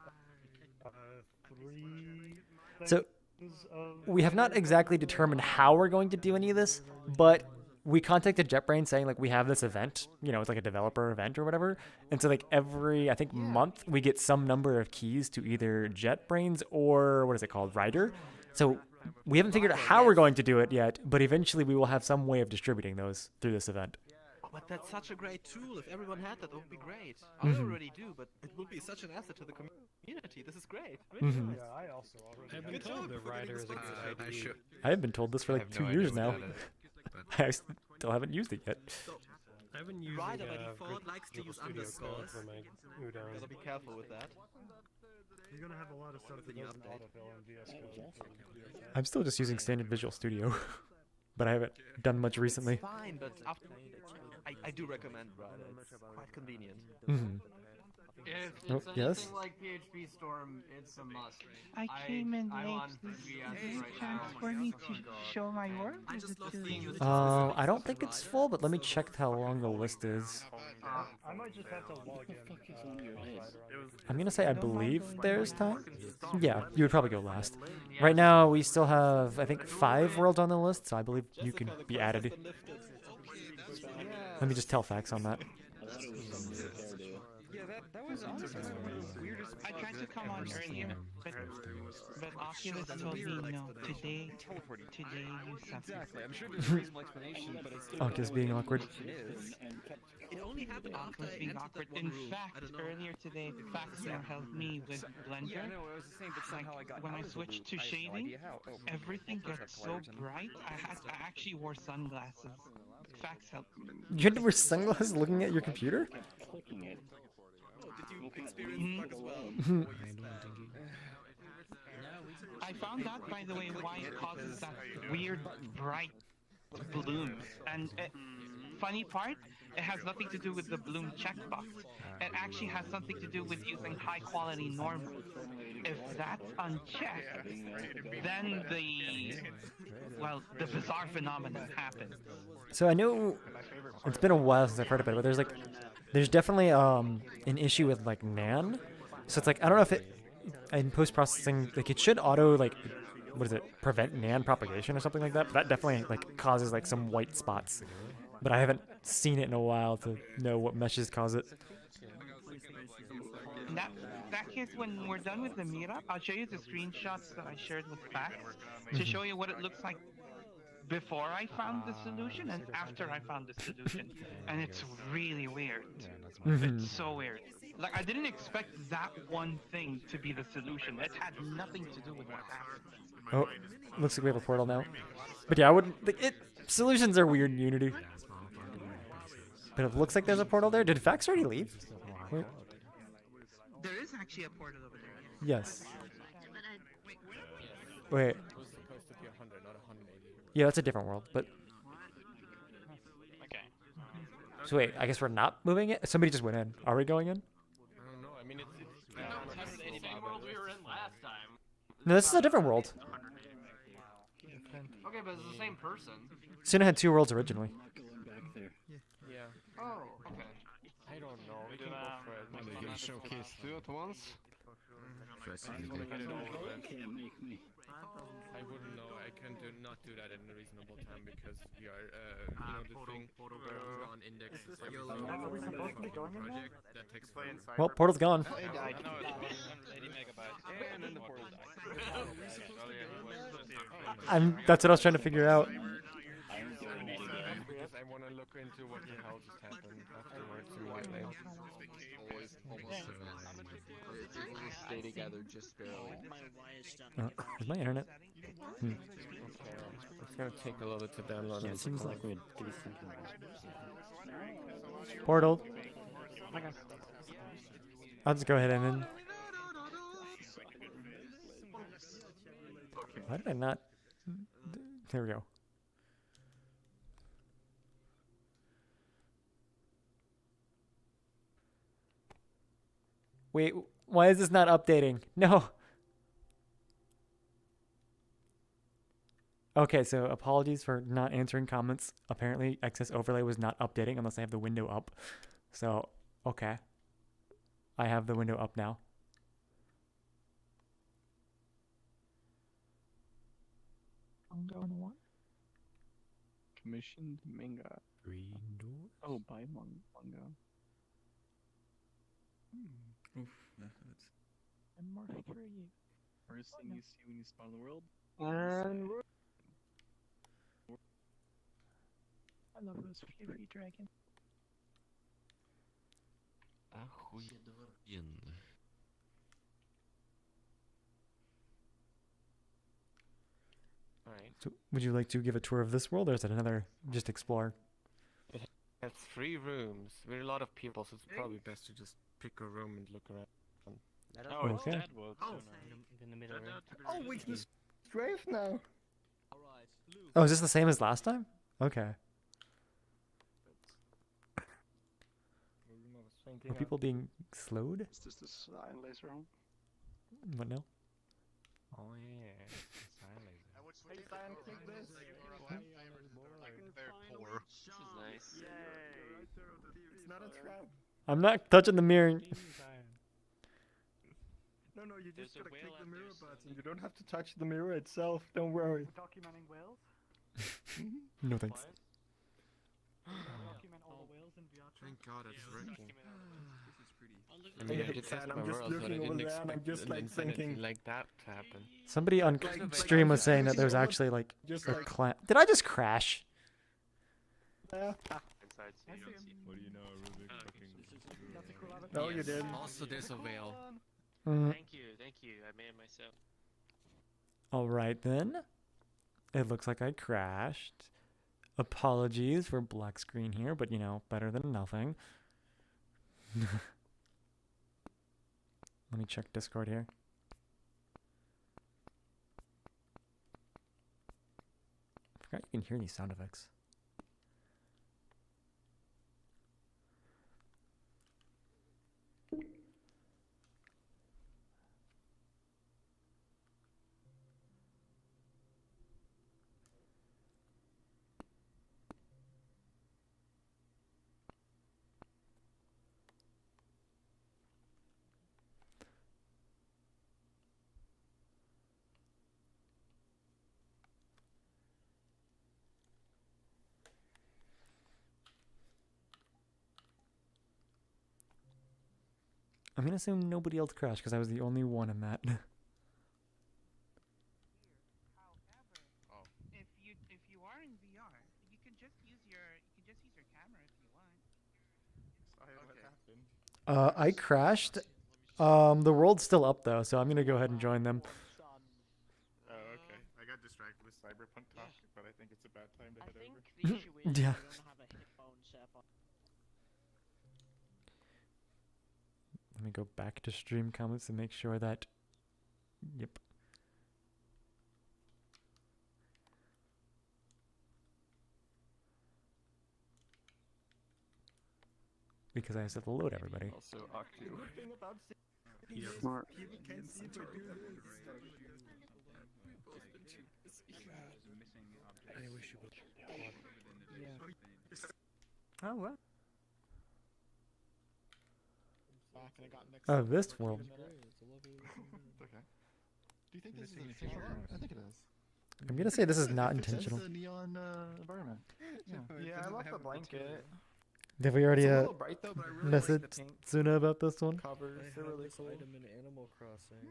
3 So, things of we have not exactly determined how we're going to do any of this, but we contacted JetBrains saying we have this event, it's like a developer event or whatever, and so every month we get some number of keys to either JetBrains or what is it called, Rider. So we haven't figured out how we're going to do it yet, but eventually we will have some way of distributing those through this event. Oh, but that's such a great tool. If everyone had that, it would be great. I already do, but it would be such an asset to the community. This is great. Really nice. Yeah, I also already. I've been told the rider is a good idea. I have been told this for 2 years now. I still haven't used it yet. I've been using Rider by default likes to use Studio Code underscores. for my Udon. Gotta be careful with that. You're gonna have a lot of stuff that doesn't autofill in VS Code. I'm still just using standard Visual Studio, but I haven't done much recently. It's fine, but after I do recommend Rider. It's quite convenient. If Oh, it's yes? anything like PHP Storm, it's a must. I came in I'm late. on This VS is right chance now. for me to show my work. Is it too late? I don't think it's full, but let me check how long the list is. I might just have to log in. I'm gonna say I believe there's time. Yeah, you would probably go last. Right now we still have, I think, 5 worlds on the list, so I believe you can be added. Let me just tell Fax on that. was awesome. I tried to come on earlier, but Oculus told me no. Today you suffer. Exactly. I'm sure there's a reasonable explanation, but I still Oculus being awkward. It only happened after Oculus I being entered awkward. that one In room. fact, I don't know. earlier today, Faxner helped me with Blender. Yeah, no, I was just saying, but somehow I got When out I of the switched loop. to I have no shading, idea how. Oh, everything first gets got so players and- bright. I actually wore sunglasses. Fax helped. You had to wear sunglasses looking at your computer? Oh, did you experience the bug as well? I found out, by the way, why it causes that weird bright blooms. And funny part, it has nothing to do with the bloom checkbox. It actually has something to do with using high quality normal. If that's unchecked, then the bizarre phenomenon happens. So I know it's been a while since I've heard about it, but there's definitely an issue with like NAN. So it's like I don't know if it in post processing like it should auto like what is it prevent NAN propagation or something like that. But that definitely like causes like some white spots. But I haven't seen it in a while to know what meshes cause it. In that case, when we're done with the meetup, I'll show you the screenshots that I shared with Fax to show you what it looks like before I found the solution and after I found the solution. And it's really weird. It's so weird. Like, I didn't expect that one thing to be the solution. It had nothing to do with what happened. Oh, looks like we have a portal now. But yeah, I wouldn't. Solutions are weird in Unity. But it looks like there's a portal there. Did Fax already leave? Wait. There is actually a portal over there. Yes. Wait. Yeah, that's a different world, but... Okay. So wait, I guess we're not moving it? Somebody just went in. Are we going in? I don't know. I mean, it's That's the same world we were in last time. No, this is a different world. Okay, but it's the same person. Suna had 2 worlds originally. Yeah. Oh, okay. I don't know. We can go for it. Maybe you can showcase 2 at once. I wouldn't know. I can not do that in a reasonable time because we are, the thing on indexes project that takes Well, portal's gone. No, it's 80 megabytes. And then the portal died. That's what I was trying to figure out. Because I want to look into what the hell just happened afterwards immediately. It's able to stay together just barely. Is my internet? Okay, it's gonna take a little bit to download. Yeah, it seems like we're Portal. I'll just go ahead and then... Why did I not... There we go. Wait, why is this not updating? No! Okay, so apologies for not answering comments. Apparently, Excess Overlay was not updating unless I have the window up. So, okay. I have the window up now. Manga one. Commissioned manga. Green door. Oh, buy manga. Oof, that hurts. And more for you. First thing you see when you spawn the world. And I love those free dragon. Alright. So, would you like to give a tour of this world, or is it another just explore? It has 3 rooms. We're a lot of people, so it's probably best to just pick a room and look around. Oh, it's Okay. that world. In the middle room. Oh, we can strafe now. Oh, is this the same as last time? Okay. Are people being slowed? Is this the CyanLaser home? What now? Oh yeah, CyanLaser. Hey, Cyan, take this. This is nice. It's not a trap. I'm not touching the mirror. No, you just gotta click the mirror button. You don't have to touch the mirror itself. Don't worry. Documenting whales? No thanks. Document all the whales in VRChat. Thank God it's working. I mean, I did test my I'm just world, but I looking over didn't there and I'm expect just an like insanity thinking. like that to happen. Somebody on stream was saying that there's actually like a clan. Did I just crash? Inside, so you don't see. What do you know, Rubik? No, you didn't. Also, there's a veil. Thank you. I made it myself. All right then. It looks like I crashed. Apologies for black screen here, but you know, better than nothing. Let me check Discord here. I forgot you can hear these sound effects. I'm gonna assume nobody else crashed because I was the only one in that. If you are in VR, you can just use your camera if you want. Sorry, what happened? I crashed. The world's still up though, so I'm gonna go ahead and join them. Oh, okay. I got distracted with Cyberpunk talk, but I think it's a bad time to head over. The issue is Yeah. I don't have a headphone set up. Let me go back to stream comments and make sure that. Yep. Because I have to load everybody. Also, Octu. Smart. I wish you would. Oh, what? Oh, this world. Okay. Do you think this is intentional? I think it is. I'm gonna say this is not intentional. It's a neon environment. Yeah, I love the blanket. Did we already It's a little bright though, but I really message like the pink Suna about this one? covers. They're really this cool. item in Animal Crossing.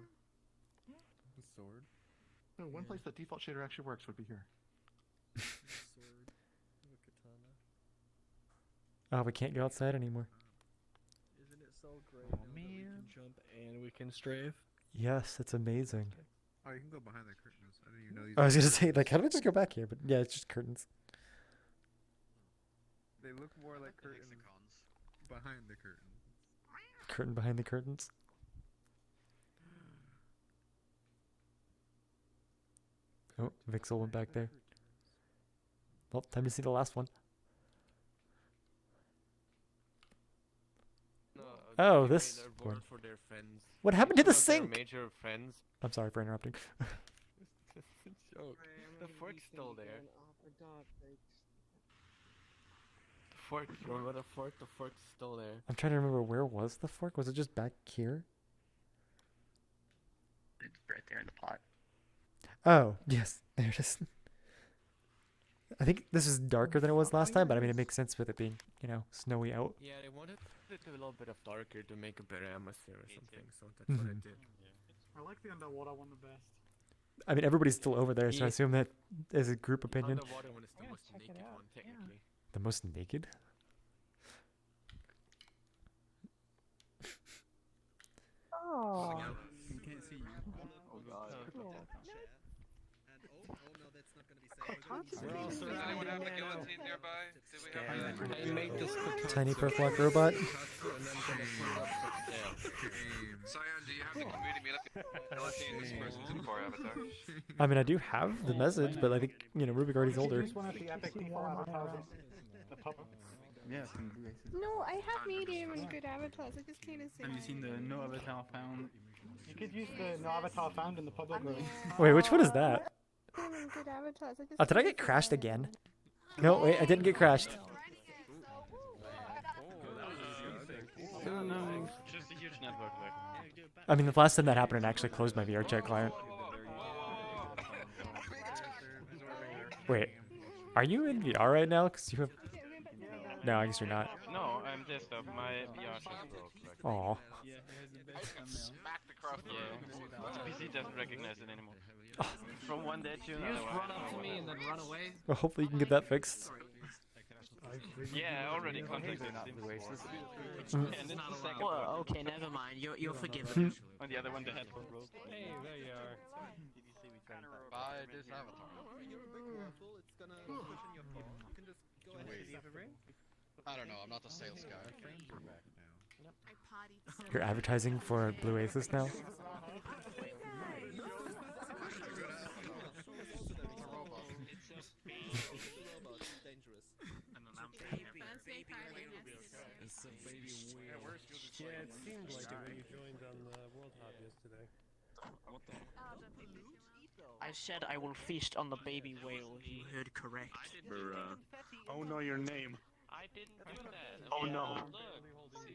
The sword. No, one place the default shader actually works would be here. Sword. The katana. Oh, we can't go outside anymore. Isn't it so great now that we can jump and we can strafe? Yes, it's amazing. Oh, you can go behind the curtains. I didn't even know these. I was gonna say, like, how do I just go back here? But yeah, it's just curtains. They look more like curtains behind the curtain. Curtain behind the curtains. Oh, Vixel went back there. Well, time to see the last one. Oh, this one. For their friends. What happened to the Some of their sink? Major friends. I'm sorry for interrupting. Joke. The fork's still there. The fork. You remember the fork? The fork's still there. I'm trying to remember, where was the fork? Was it just back here? It's right there in the pot. Oh, yes. There it is. I think this is darker than it was last time, but I mean, it makes sense with it being, you know, snowy out. Yeah, they wanted it to be a little bit of darker to make a better atmosphere or something, so that's what I Mhm. did. I like the underwater one the best. I mean, everybody's still over there, so I Yeah. assume that is a group opinion. Underwater one is the most naked one, technically. The most naked? Oh. You can't see you. Oh god. Anyone have a guillotine nearby? Do we have I made this Tiny Perflock robot. Cyan, do you have the community meetup guillotine this person's in for avatar? I mean, I do have the message, but I think, you know, Rubik already's older. Just one of the epic default avatars. The puppet. Yeah. No, I have medium and good avatars. I just can't say. Have you seen the no avatar found? You could use the no avatar found in the public room. Wait, which one is that? Medium and good avatars. I just Oh, did I get crashed again? No, wait, I didn't get crashed. No, no, just a huge network lag. I mean, the last time that happened, it actually closed my VRChat client. Wait, are you in VR right now? Because you have... No, I guess you're not. No, I'm the messed up. My VRChat broke. Aw. I just got smacked across the room. Yeah. PC doesn't recognize it anymore. From one day to You another. just run up to me and then run away? Well, hopefully you can get that fixed. Yeah, I already contacted him. And it's the second Well, one. okay, never mind. You're forgiven. On the other one, the headphone broke. Hey, there you are. Buy this avatar. I don't know, I'm not the sales guy. You're advertising for Blue Aces now? Yeah, it seemed like it when you joined on the World Hub yesterday. What the? I said I will feast on the baby whale. You heard correct. Oh no, your name. I didn't do that. Oh no. Look.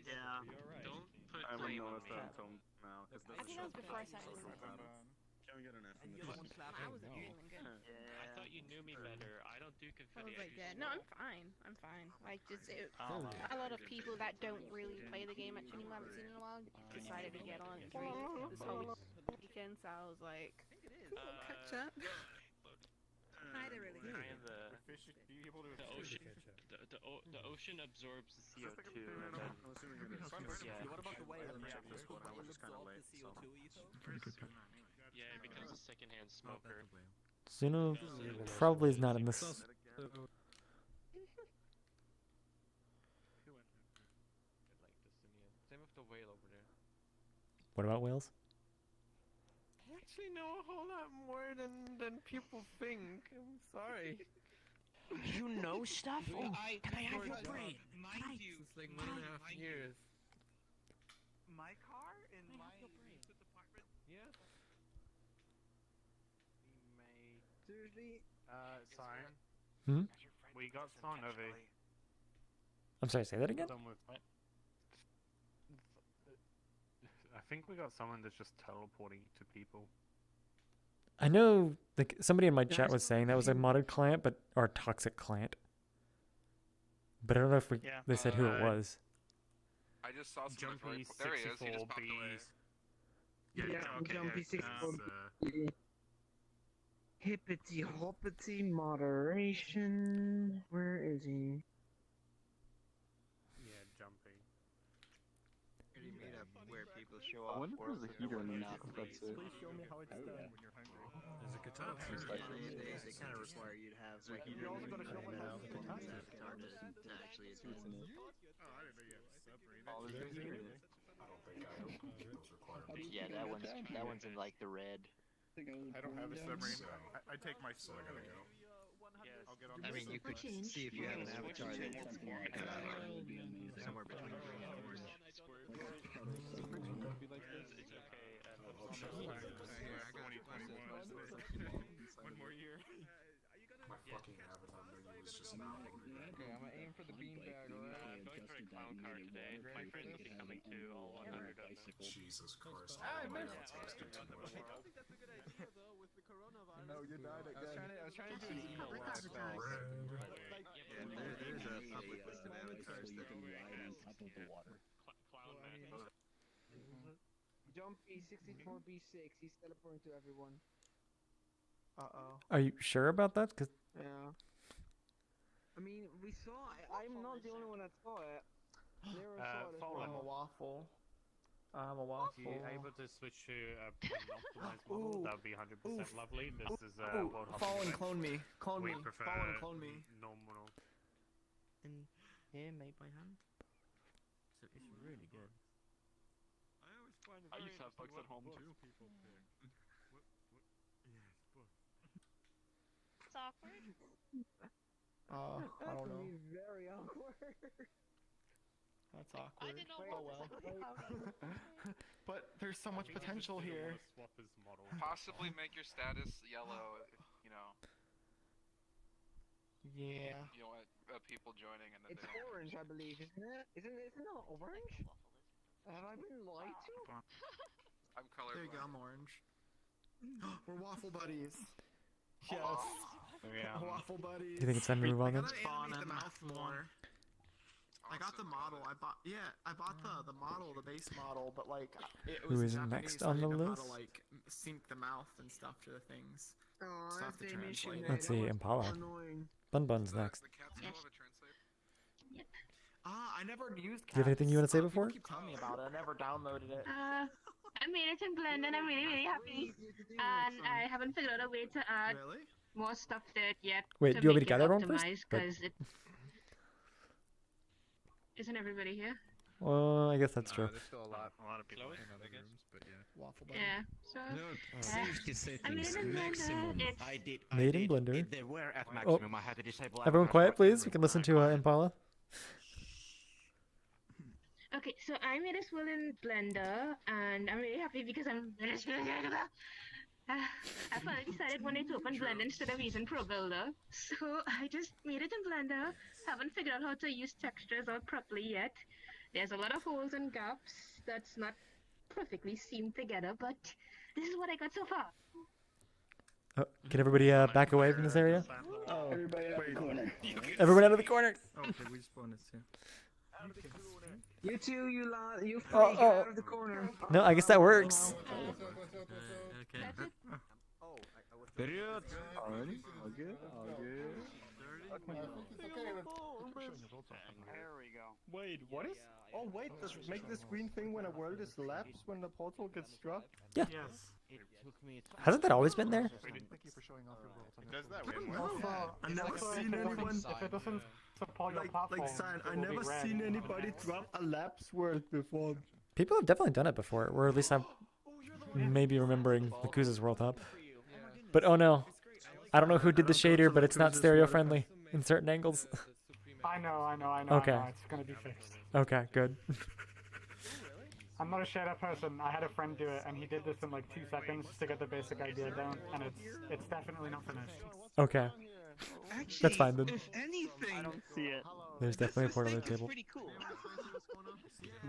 Yeah. Don't put I blame wouldn't on notice me. that until now. I think that was before I started listening. Can we get an F in this? I wasn't feeling good. I thought you knew me better. I don't do I confetti. was like, yeah, no, I'm fine. I'm fine. Like, just Oh. a lot of people that don't really play the game much anymore, haven't seen it in a while, decided to get on it this whole weekend. So I was like, catch up. Hi there, really. The ocean absorbs the CO2 and then. Yeah. What about the whale? Yeah, it becomes a secondhand smoker. Zuno probably is not in this. Same with the whale over there. What about whales? I actually know a whole lot more than people think. I'm sorry. You know stuff? Yeah, Can I have your brain? Mind you, it's like 1.5 years. My car in my recent apartment? Yeah. Seriously? Cyan? Hmm? We got someone over. I'm sorry, say that again? I think we got someone that's just teleporting to people. I know like somebody in my chat was saying that was a modded client, but or toxic client. But I don't know if they said who it was. I just saw some. There he is. He just popped away. Jumpy 64B. Hippity hoppity moderation. Where is he? Yeah, Jumpy. Meetup where people show I off. wonder if there's a heater in the map. That's it. Please show me how it's done. There's a guitar. They kind of require you to have a heater in the avatar to actually attend. Oh, there's a heater. Yeah, that one's in like the red. I don't have a submarine. I take my still I gotta go. I mean, you could see if you have an avatar that's somewhere between green and orange. One more year. My fucking avatar menu is just not working. Okay, I'm gonna aim for the beanbag, alright? I'm going for a clown car today. My friends will be coming too, all 100 of them. Jesus Christ. I missed No, you died again. I was trying to do an emo There's a public list of avatars that can ride on top of the water. Clown man. Jumpy 64B6. He's teleporting to everyone. Are you sure about that? 'Cause Yeah. I mean, we saw it. I'm not the only one that saw it. Nero saw it as well. I'm a waffle. I'm a waffle. If you're able to switch to an optimized model, that would be 100% lovely. This is World Hub. Follow and clone me. Clone We me. prefer Follow and clone me. normal. And here, made by hand. So it's really good. I used to have bugs at home too. It's awkward. I don't know. Very awkward. That's awkward. I didn't know Oh well. But there's so much potential here. Swap his model. Possibly make your status yellow. You know. Yeah. You know what? People joining and then It's they don't. orange, I believe, isn't it? Isn't it orange? Have I been lied to? I'm colorblind. There you go, I'm orange. We're waffle buddies. Yes. Yeah. Waffle buddies. do you think it's time to move on then? Spawn the mouth more. I got the model. I bought the model, the base model, but like it Who was is in Japanese, next so I on the didn't know how list? to like sync the mouth and stuff to the things. Oh, So I have to translate. Let's see, Impala. Bun Bun's next. I never used. Do you have anything you want to say People before? keep telling me about it. I never downloaded it. I made it in Blend and I'm really happy. And I haven't figured out a way to add more stuff to it yet. Wait, do you want me to gather everyone first? Because it isn't everybody here. Well, I guess that's true. There's still a lot of people in other rooms, but yeah. Waffle Yeah. So. Safety I made settings it in maximum. Blender. I did. Made in Blender. They were at Oh. maximum. I had to disable. Everyone quiet, please. We can listen to Impala. Okay, so I made this world in Blender, and I'm really happy because I finally decided one day to open Blender instead of using ProBuilder. So I just made it in Blender. Haven't figured out how to use textures out properly yet. There's a lot of holes and gaps that's not perfectly seamed together, but this is what I got so far. Oh, can everybody back away from this area? Oh, everybody out of the corner. Everyone out of the corner. Okay, we spawned it too. You two, you lot, you freak, Oh, get out of the corner. No, I guess that works. Okay. Period. Alrighty. All good. There we go. Wait, what is? Oh wait, does it make this green thing when a world is lapsed when the portal gets struck? Yeah. Yes. Hasn't that always been there? Thank you for showing off your world. It does that way. I've never seen anyone. If it doesn't support your platform, Like Cyan, it I will be never red. seen anybody drop a lapse world before. People have definitely done it before, or at least I'm maybe remembering Yakuza's World Hub. But oh no, I don't know who did the shader, but it's not stereo friendly in certain angles. I know. Okay. I know. It's gonna be fixed. Okay, good. I'm not a shader person. I had a friend do it, and he did this in like 2 seconds to get the basic idea down, and it's definitely not finished. Okay. That's fine then. If anything, I don't see it. There's definitely a port on the table. Cool.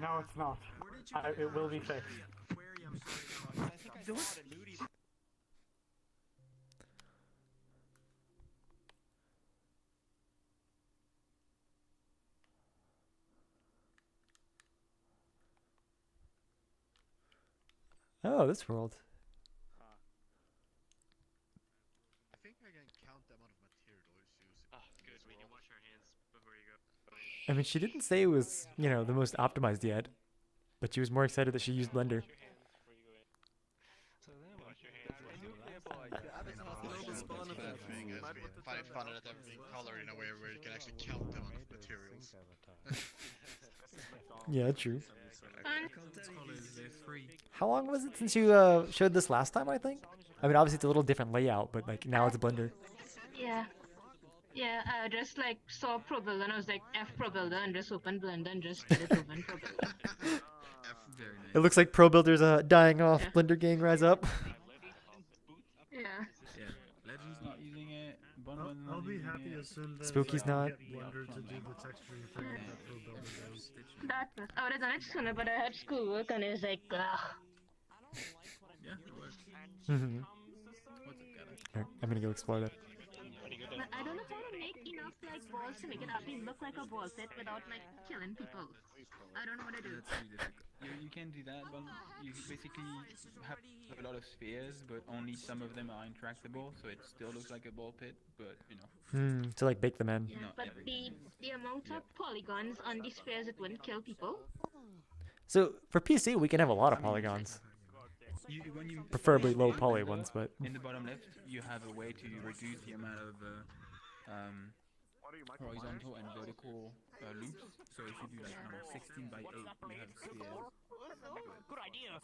No, it's not. It will be fixed. Oh, this world. I think I can count the amount of materials used. Ah, good. We can wash our hands before you go. I mean, she didn't say it was, you know, the most optimized yet, but she was more excited that she used Blender. Find fun at everything colored in a way where you can actually count the amount of materials. Yeah, true. Fun. How long was it since you showed this last time, I think? I mean, obviously it's a little different layout, but like now it's Blender. Yeah. Yeah, I just like saw ProBuilder and I was like F ProBuilder and just opened Blender and just did it open ProBuilder. It looks like Pro Builder's dying off. Yeah. Blender gang rise up. Yeah. Legend's not using it. I'll be happy as soon as Spooky's not. Blender to do the texture thing that Pro Builder does. That was, I would have done it sooner, but I had schoolwork and it was like, ugh. Yeah, it works. Alright, I'm gonna go explore that. But I don't know how to make enough like balls to make it actually look like a ball pit without like killing people. I don't know what to do. You can do that, but you basically have a lot of spheres, but only some of them are intractable, so it still looks like a ball pit, but you know. To like bake them in. Yeah, but the amount of polygons on these spheres, it wouldn't kill people. So for PC, we can have a lot of polygons. Preferably low poly ones, but. In the bottom left, you have a way to reduce the amount of horizontal and vertical loops. So if you do like 16 by 8, you have spheres. Good idea.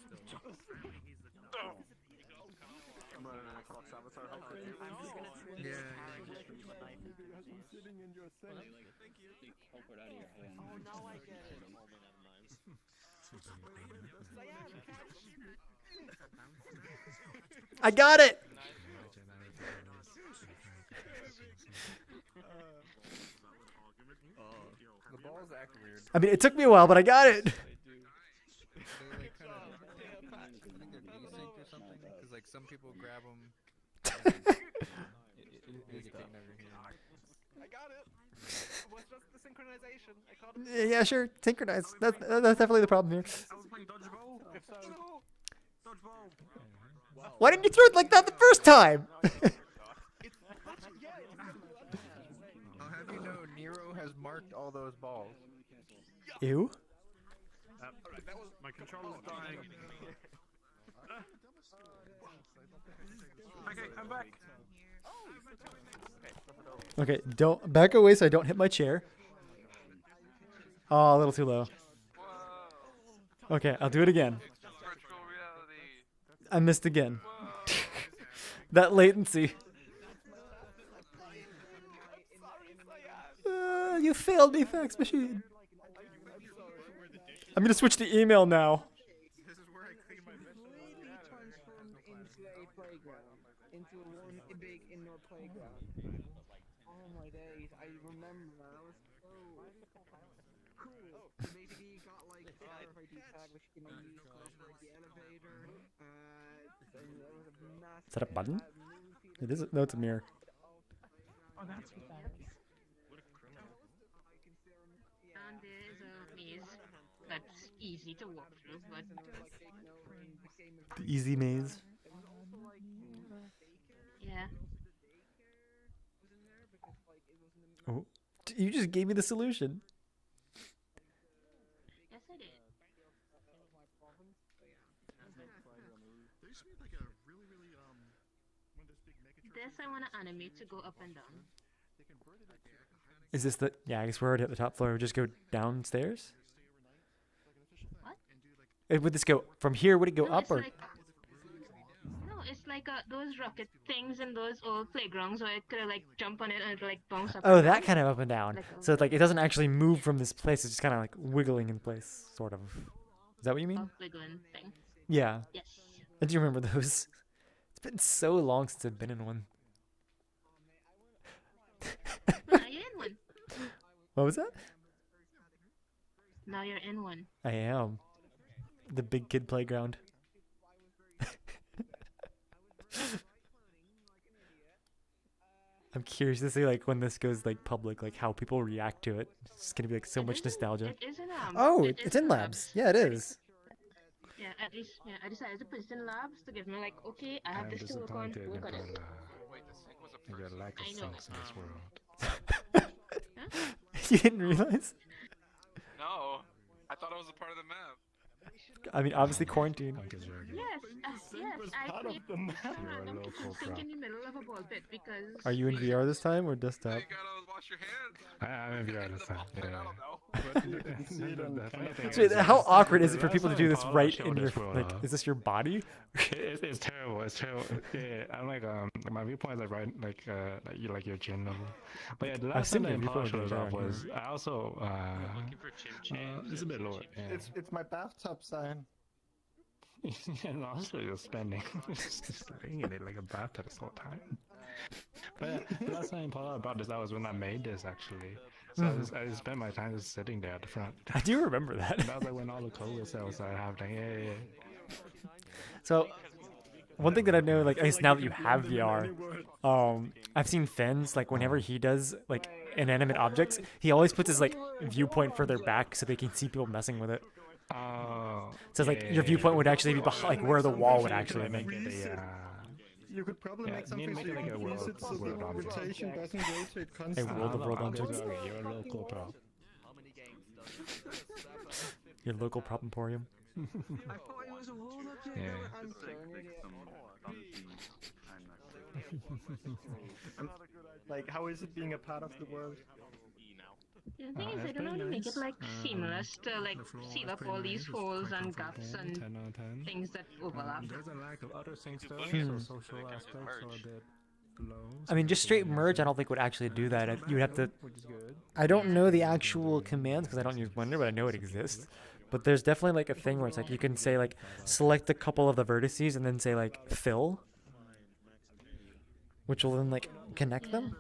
I got it! The balls act weird. I mean, it took me a while, but I got it! Because like some people grab them. I got it. It was just the synchronization. I caught it. Yeah, sure. Synchronize. That's definitely the problem here. I was playing dodgeball. If so, dodgeball. Why didn't you throw it like that the first time? I'll have you know, Nero has marked all those balls. Ew. My controller's dying. Okay, I'm back. Okay, don't back away so I don't hit my chair. Oh, a little too low. Okay, I'll do it again. I missed again. That latency. You failed me, fax machine. I'm gonna switch to email now. Into one big indoor playground. Oh my days, I remember that. That was so cool. So basically you got like the RFID tag which you can use to operate the elevator. And there was a massive Is that a button? It is. No, it's a mirror. Oh, that's what that is. And there is a maze that's easy to walk through, but The easy maze. yeah. Oh, you just gave me the solution. Yes, I did. This I want to animate to go up and down. Is this the? Yeah, I guess we're already at the top floor. We just go downstairs. What? Would this go from here? Would it go No, up it's or? like, no, it's like those rocket things in those old playgrounds where it could like jump on it and it like bounce up. Oh, and that down. kind of up and down. Like So it's like it doesn't actually move from this place. It's just kind of like wiggling in place, sort of. Is that what you mean? a wiggling thing. Yeah. Yes. I do remember those. It's been so long since I've been in one. Now you're in one. What was that? Now you're in one. I am. The big kid playground. I'm curious to see like when this goes like public, like how people react to it. It's gonna be like so much nostalgia. It is in Oh, it it's is in labs. Yeah, it is. Yeah, at least I decided to put it in labs to give me like, okay, I have this to work on. Work on it. Your lack of I know. sense in this world. You didn't realize? No, I thought it was a part of the map. I mean, obviously quarantine. Yes, yes, I played some random kitchen sink in the middle of a ball pit because. Are you in VR this time or desktop? I'm in VR this time. Yeah. So how awkward is it for people to do this right in your like? Is this your body? It's terrible. It's terrible. Yeah, I'm like my viewpoint is like right like your chin level. But yeah, the last time the Impala showed up was I also it's a bit lower. Yeah. It's my bathtub sign. And also you're spending just laying in it like a bathtub this whole time. But yeah, the last time Impala about this, that was when I made this actually. So I just spent my time just sitting there at the front. I do remember that. And that was like when all the COVID sales started happening. Yeah. So, one thing that I know, like, I guess now that you have VR, I've seen Fens, like, whenever he does, like, inanimate objects, he always puts his, like, viewpoint further back so they can see people messing with it. So it's like, your viewpoint would actually be behind, like, where the wall would actually be. You could probably make something so you like can a freeze it so the world object. rotation doesn't rotate A constantly. world of world objects. You're a local pro. Your local prop emporium. I thought it was a world object. Yeah. I'm Like, how is it being a part of the world? The thing is, I don't want to make it like seamless to like seal up all these holes and gaps and things that overlap. There's a lack of other things though, so social aspects are a bit low. I mean, just straight merge, I don't think would actually do that. You would have to. Which is good. I don't know the actual commands because I don't use Blender, but I know it exists. But there's definitely like a thing where it's like you can say like select a couple of the vertices and then say like fill, which will then like connect them.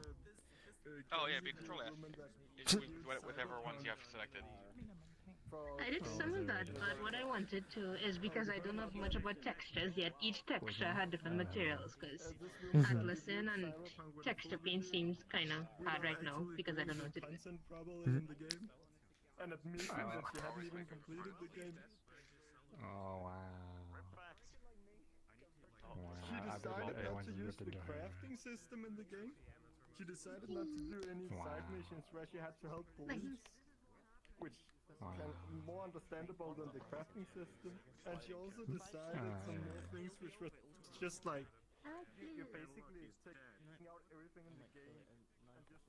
Oh yeah, be Control F. Whichever ones you have selected. I did some of that, but what I wanted to is because I don't know much about textures yet. Each texture had different materials, because Atlassian and texture paint seems kind of hard right now because I don't know what to do. Consent probably in the game. And it means that you haven't even completed the game. Oh wow. She decided not to use the crafting system in the game. She decided not to do any side missions where she had to help police, which is more understandable than the crafting system. And she also decided some more things which were just like, you're basically taking out everything in the game and just...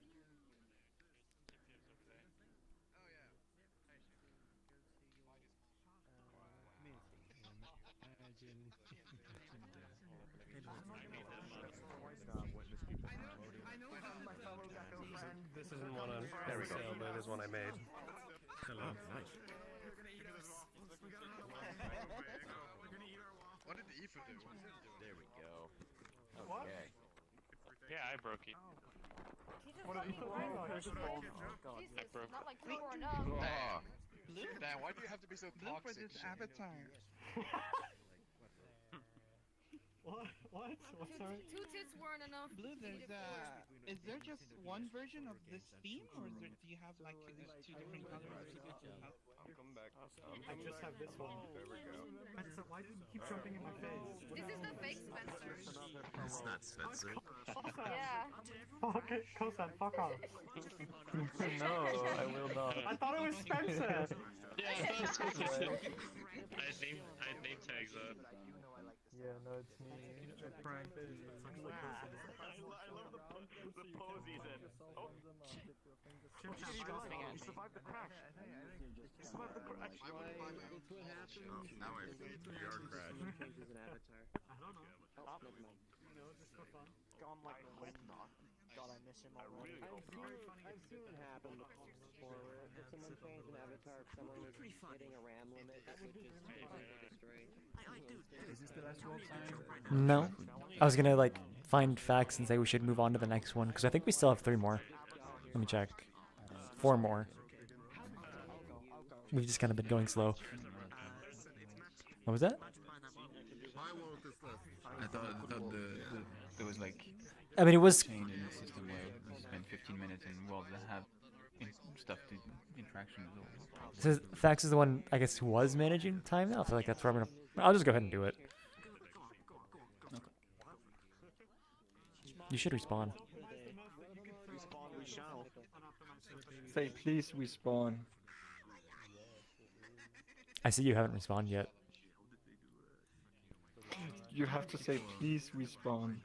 This isn't one on sale, but it is one I made. Hello. Nice. What did the Aoife do? There we go. What? Okay. Yeah, I broke it. What are you doing? I broke Not like it. four enough. Dan, why do you have to be so toxic? For this avatar. What? What's sorry? Two tits weren't enough. Blue, there's is there just one version of this theme, or is there, do you have like two different colors? I'm coming back. I just have this one. There we go. So why do you keep jumping in my face? This is the fake Spencer. It's not Spencer. Yeah. Okay, Kosan, fuck off. No, I will not. I thought it was Spencer. Yeah, that's Spencer. I name tags that. Yeah, no, it's me. Prank. The pose he's in. Oh. You survived the crash. You survived the crash. Now I played VR crash. I don't know. Oh, never mind. No, just for fun. Gone like the wind. God, I miss him already. I've seen it happen before. If someone changed an avatar, if someone was hitting a RAM limit, that would just destroy. Is this the last world time? No. I was gonna like find facts and say we should move on to the next one because I think we still have 3 more. Let me check. 4 more. We've just kind of been going slow. What was that? I thought there was like. I mean, it was. Chain in the system where you spend 15 minutes in worlds that have stuff to interaction with all. So Fax is the one I guess who was managing time now. I feel like that's where I'm gonna. I'll just go ahead and do it. You should respawn. Say please respawn. I see you haven't respawned yet. You have to say please respawn.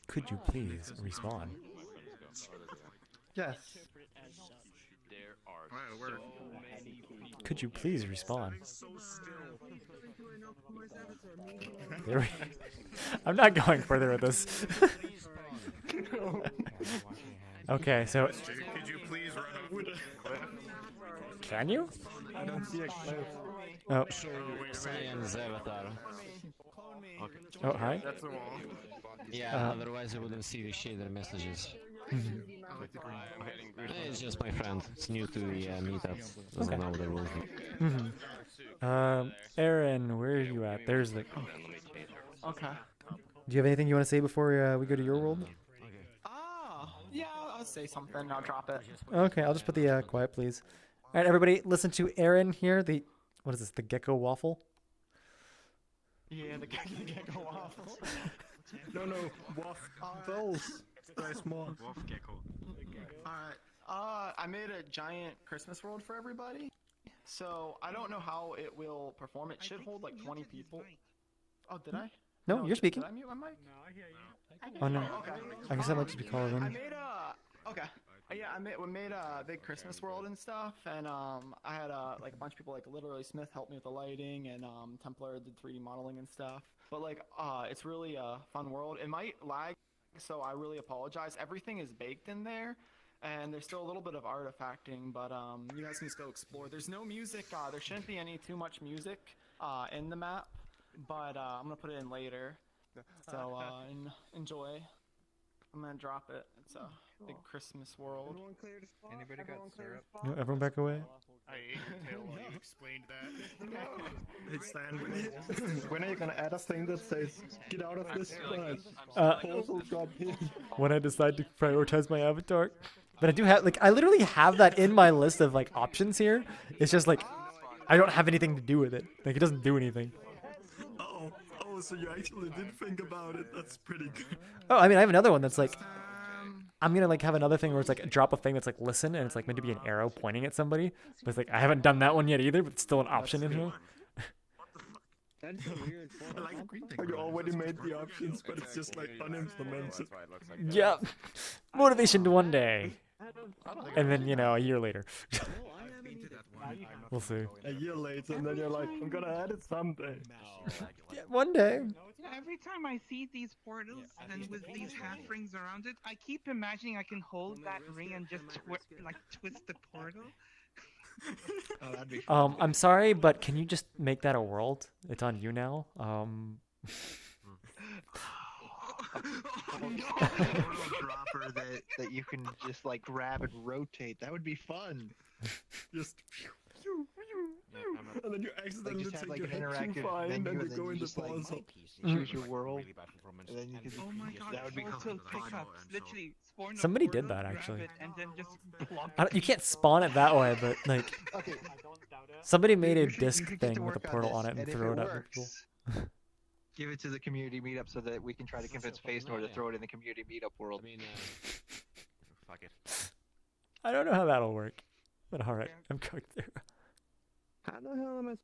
Could you please respawn? Yes. There are so many people. Could you please respawn? There we I'm not going further with this. Okay, so. Could you please run off the cliff? Can you? I don't see a cliff. Oh. Cyan's avatar. Okay. Oh, hi. That's the wall. Yeah, otherwise I wouldn't see the shader messages. It's just my friend. It's new to the meetup. Doesn't know the rules. Aaron, where are you at? There's the. Okay. Do you have anything you want to say before we go to your world? Yeah, I'll say something. I'll drop it. Okay, I'll just put the quiet, please. All right, everybody, listen to Aaron here. The what is this? The gecko waffle. Yeah, the gecko waffle. No, waffles. Very small. Wolf gecko. Alright. I made a giant Christmas world for everybody. So I don't know how it will perform. It should hold like 20 people. Oh, did I? No, you're speaking. Did I mute my mic? No, I hear you. Oh no. Okay. I guess I might just be calling I in. made okay. Yeah, we made a big Christmas world and stuff, and I had like a bunch of people, like literally Smith helped me with the lighting, and Templar did 3D modeling and stuff. But like, it's really a fun world. It might lag, so I really apologize. Everything is baked in there, and there's still a little bit of artifacting, but you guys can just go explore. There's no music. There shouldn't be any too much music in the map, but I'm gonna put it in later. So enjoy. I'm gonna drop it. It's Big Christmas world. Everyone clear the spot? Anybody got Everyone clear the syrup? spot? No, everyone back away. I ate your tail while you explained that. Hey Stan, when are you gonna add a thing that says, get out of this spot? Portal got hit. When I decide to prioritize my avatar. But I do have, like, I literally have that in my list of, like, options here. It's just, like, I don't have anything to do with it. Like, it doesn't do anything. Oh, so you actually did think about it. That's pretty good. Oh, I mean, I have another one that's, like, I'm gonna, like, have another thing where it's, like, drop a thing that's, like, listen, and it's, like, meant to be an arrow pointing at somebody. But it's, like, I haven't done that one yet either, but it's still an option in here. That's a weird form. Like you already made the options, but it's just, like, unimplemented. Yeah. Motivation to one day. And then, you know, a year later. We'll see. A year later, and then you're like, I'm gonna add it someday. Yeah, one day. You know, every time I see these portals and with these half rings around it, I keep imagining I can hold that ring and just twist the portal. Oh, that'd be fun. I'm sorry, but can you just make that a world? It's on you now. Dropper that you can just like grab and rotate. That would be fun. Just. Yeah, and then you accidentally just have, take like, your an head too interactive far, and then menu, you and go then in you the just, like, puzzle. choose your world, and then you can. Oh my god, that would be portal pickups. Literally, spawn a Somebody did portal, that, grab actually. it, and then just plop I don't, you can't spawn it that way, but, like, Okay. somebody made a You should disc get thing to with a work on portal this, on it and if throw it at people. works, give it to the community meetup so that we can try to convince FaceNor to throw it in the community meetup world. Fuck it. I don't know how that'll work. But alright, I'm cooked there. How the hell am I?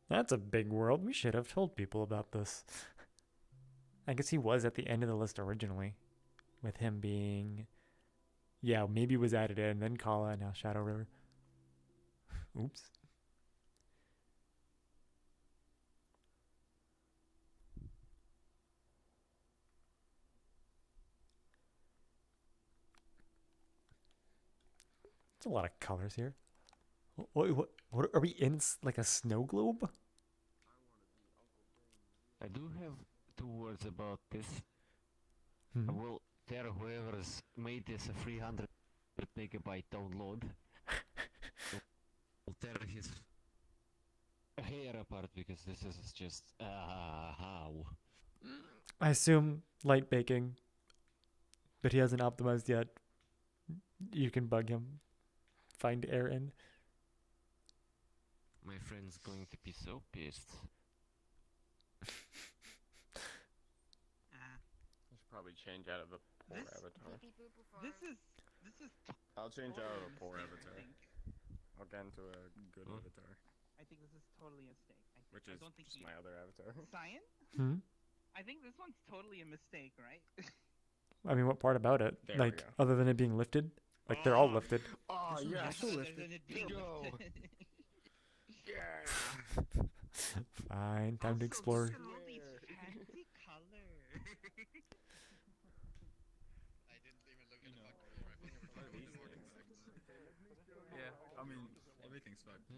That's a big world. We should have told people about this. I guess he was at the end of the list originally. With him being... Yeah, maybe was added in, then Kala, and now Shadow River. Oops. It's a lot of colors here. What are we in, like a snow globe? I do have 2 words about this. Hmm. I will tear whoever's made this a 300 megabyte download. I'll tear his hair apart because this is just how. I assume light baking, but he hasn't optimized yet. You can bug him. Find air in. My friend's going to be so pissed. I should probably change out of the poor avatar. This is. I'll change out of a poor avatar. I'll get into a good avatar. I think this is totally a mistake. Which I is don't think just my other avatar. Cyan? Hmm? I think this one's totally a mistake, right? I mean, what part about it? There we Like, go. other than it being lifted? Like, they're all lifted. Oh, yeah, so Other lifted. than it being Go. lifted. Fine, time to explore. Look at all these fancy colors. Yeah, I mean, everything's fucked.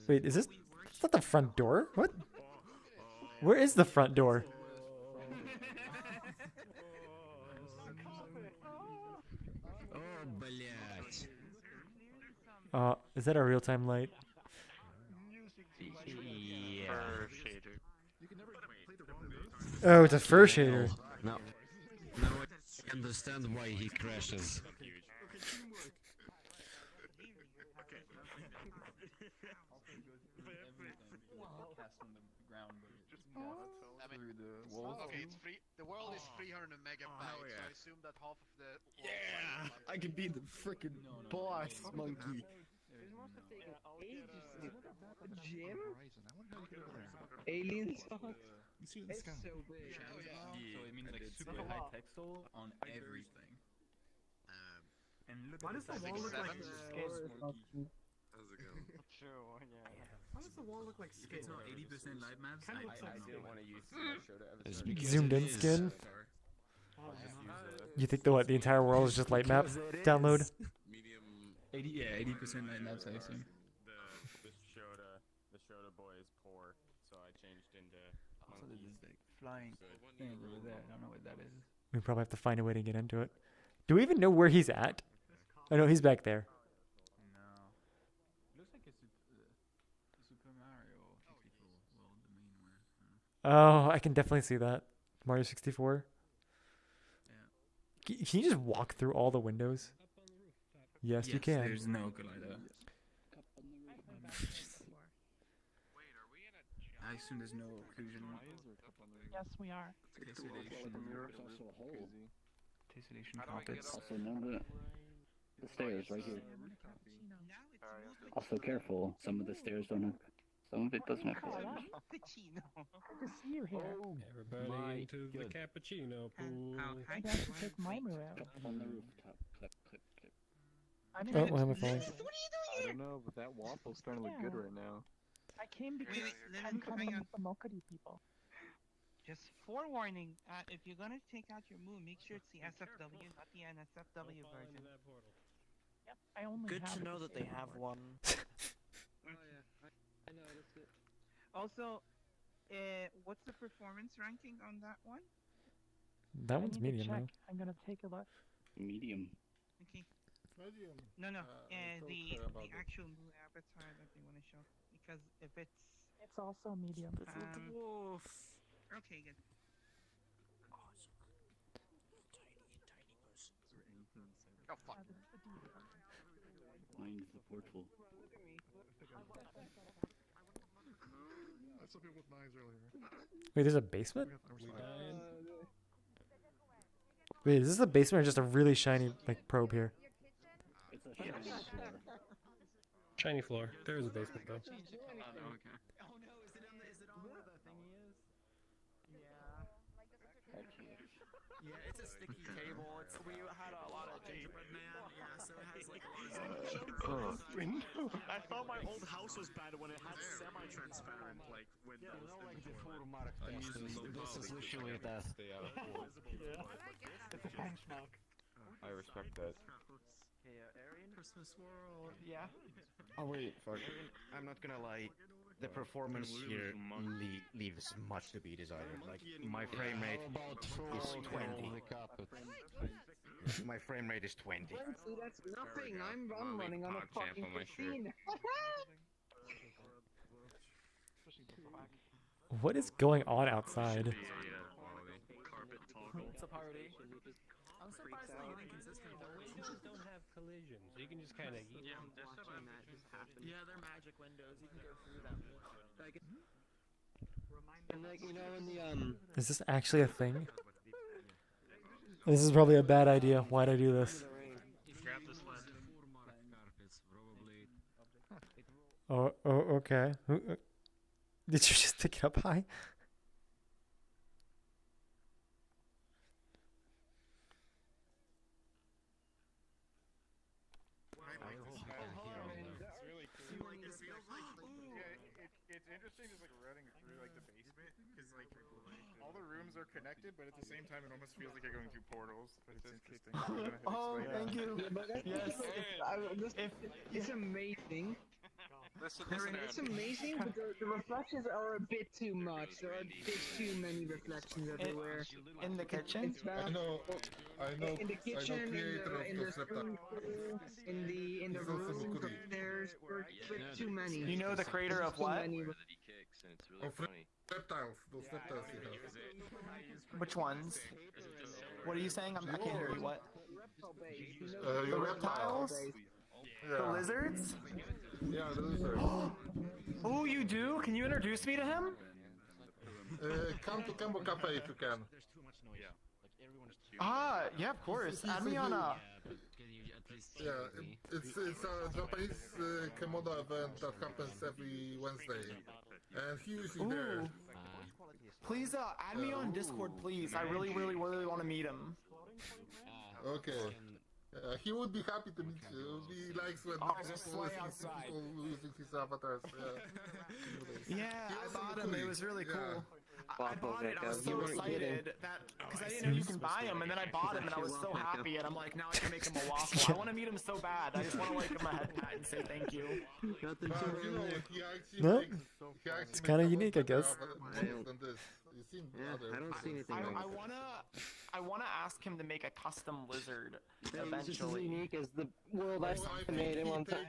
Wait, is this... Is that the front door? What? Where is the front door? Oh, блять. Is that a real-time light? Yeah. Oh, it's a fur shader. Now I understand why he crashes. Okay, it's free. The world is 300 megabytes, so I assume that half of the. Yeah, I can be the freaking boss monkey. Gym? Alien socks? It's so big. So it means like super high texel on everything. And look Why at does the wall look like skid? How's it going? True, yeah. Why does the wall look like skid? It's not 80% light maps. Kinda looks like I didn't want to use my shoulder avatar. It's because Zoomed it in is. skin? I'll just use You think the entire world is just light map download? medium. 80% light maps, I assume. flying thing over there. I don't know what that is. We probably have to find a way to get into it. Do we even know where he's at? I know he's back there. No. Looks like it's Super Mario 64 world, the main one. Oh, I can definitely see that. Mario 64. Yeah. Can you just walk through all the windows? Yes, you can. There's no glider. I assume there's no occlusion. Yes, we are. Tessellation carpets. Also, remember the stairs right here. Also, careful. Some of the stairs don't have. Some of it doesn't have stairs. Good to see you here. Everybody into the cappuccino pool. I got to take my mirror out. On the rooftop. Clip, clip, clip. Oh, why am I falling? I don't know, but that waffle's starting to look good right now. I came because I'm coming with the Mokadi people. Just forewarning, if you're gonna take out your move, make sure it's the SFW, not the NSFW version. Yep, I only Good have to it know that they saved. have one. I noticed it. Also, what's the performance ranking on that one? That I one's need to medium check. now. I'm gonna take a look. Medium. Okay. Medium. No, we the don't care about actual move avatar that they want to show, because if it's It's also medium. dwarf. Okay, good. Oh fuck. Mine's the portal. I saw people with knives earlier. Wait, there's a basement? We dying? Wait, is this a basement or just a really shiny like probe here? It's a shiny floor. Shiny floor. There is a basement though. Oh no, is it on where the thingy is? Yeah, it's a sticky table. We had a lot of gingerbread man. Yeah, so it has like a lot of window. I thought my old house was bad when it had semi-transparent like windows. You know, like before Mark this is literally the stay out of court. It's a benchmark. I respect that. Hey, Arian? Christmas world. Yeah. Oh wait, fuck. I'm not gonna lie. The performance here leaves much to be desired. Like, my frame rate is 20. My frame rate is 20. See, that's nothing. I'm running on a fucking 15. What is going on outside? It's a party. I'm surprised how inconsistent the Windows don't have collisions. You can just kind of. Yeah, they're magic windows. You can go through them. And like, you know, in the Is this actually a thing? This is probably a bad idea. Why'd I do this? Grab the sled. Oh, okay. Did you just pick it up high? It's interesting just like running through like the basement because like all the rooms are connected, but at the same time it almost feels like you're going through portals. It's interesting. Oh, thank you. Yes. It's amazing. Listen, It's amazing, but the reflections are a bit too much. There are a bit too many reflections everywhere. In the kitchen? I know. In the kitchen, in the swimming pool, in the rooms upstairs, there are a bit too many. You know the creator of Too what? many Reptiles. Those reptiles you have. Which ones? What are you saying? I can't hear you. What? The reptiles? The lizards? Yeah, the lizards. Oh, you do? Can you introduce me to him? Come to Cambo Cafe if you can. Ah, yeah, of course. Add me on Yeah, it's a Japanese Komodo event that happens every Wednesday, and he usually there. Please, add me on Discord, please. I really want to meet him. Okay. He would be happy to meet you. He likes when people using his avatars. Yeah, I bought him. It was really cool. I bought it. I was so excited that because I didn't know you can buy him, and then I bought him, and I was so happy. And I'm like, now I can make him a waffle. I want to meet him so bad. I just want to like give him a head pat and say thank you. No, it's kind of unique, I guess. I don't see anything wrong I with wanna ask him to make a custom lizard It's just as eventually. unique as the world I made in one time.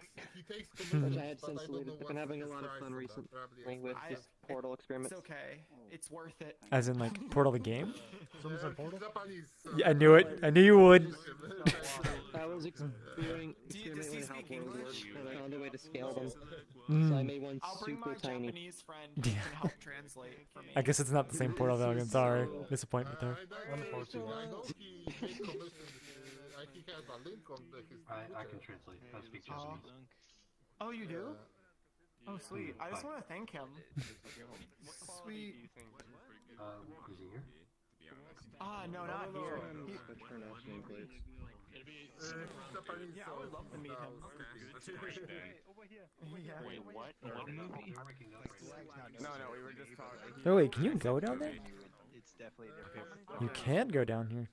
Which I had since deleted. I've been having a lot of fun recently with this Portal experiment. It's okay. It's worth it. As in, like, Portal the game? Someone said Portal? Yeah, I knew it. I knew you would. I was experimenting with how Portals work, and I found a way to scale them. Mm. So I made one I'll bring my super tiny. Japanese friend who can help translate for me. I guess it's not the same Portal though. I'm sorry. Disappointment there. I can translate. I speak Japanese. Oh, you do? Oh, sweet. I just want to thank him. Sweet. Is he here? Ah, no, not here. Yeah, I would love to meet him. Yeah. Wait, what? What movie? No, we were just talking. Oh wait, can you go down there? It's definitely a different. You can go down here.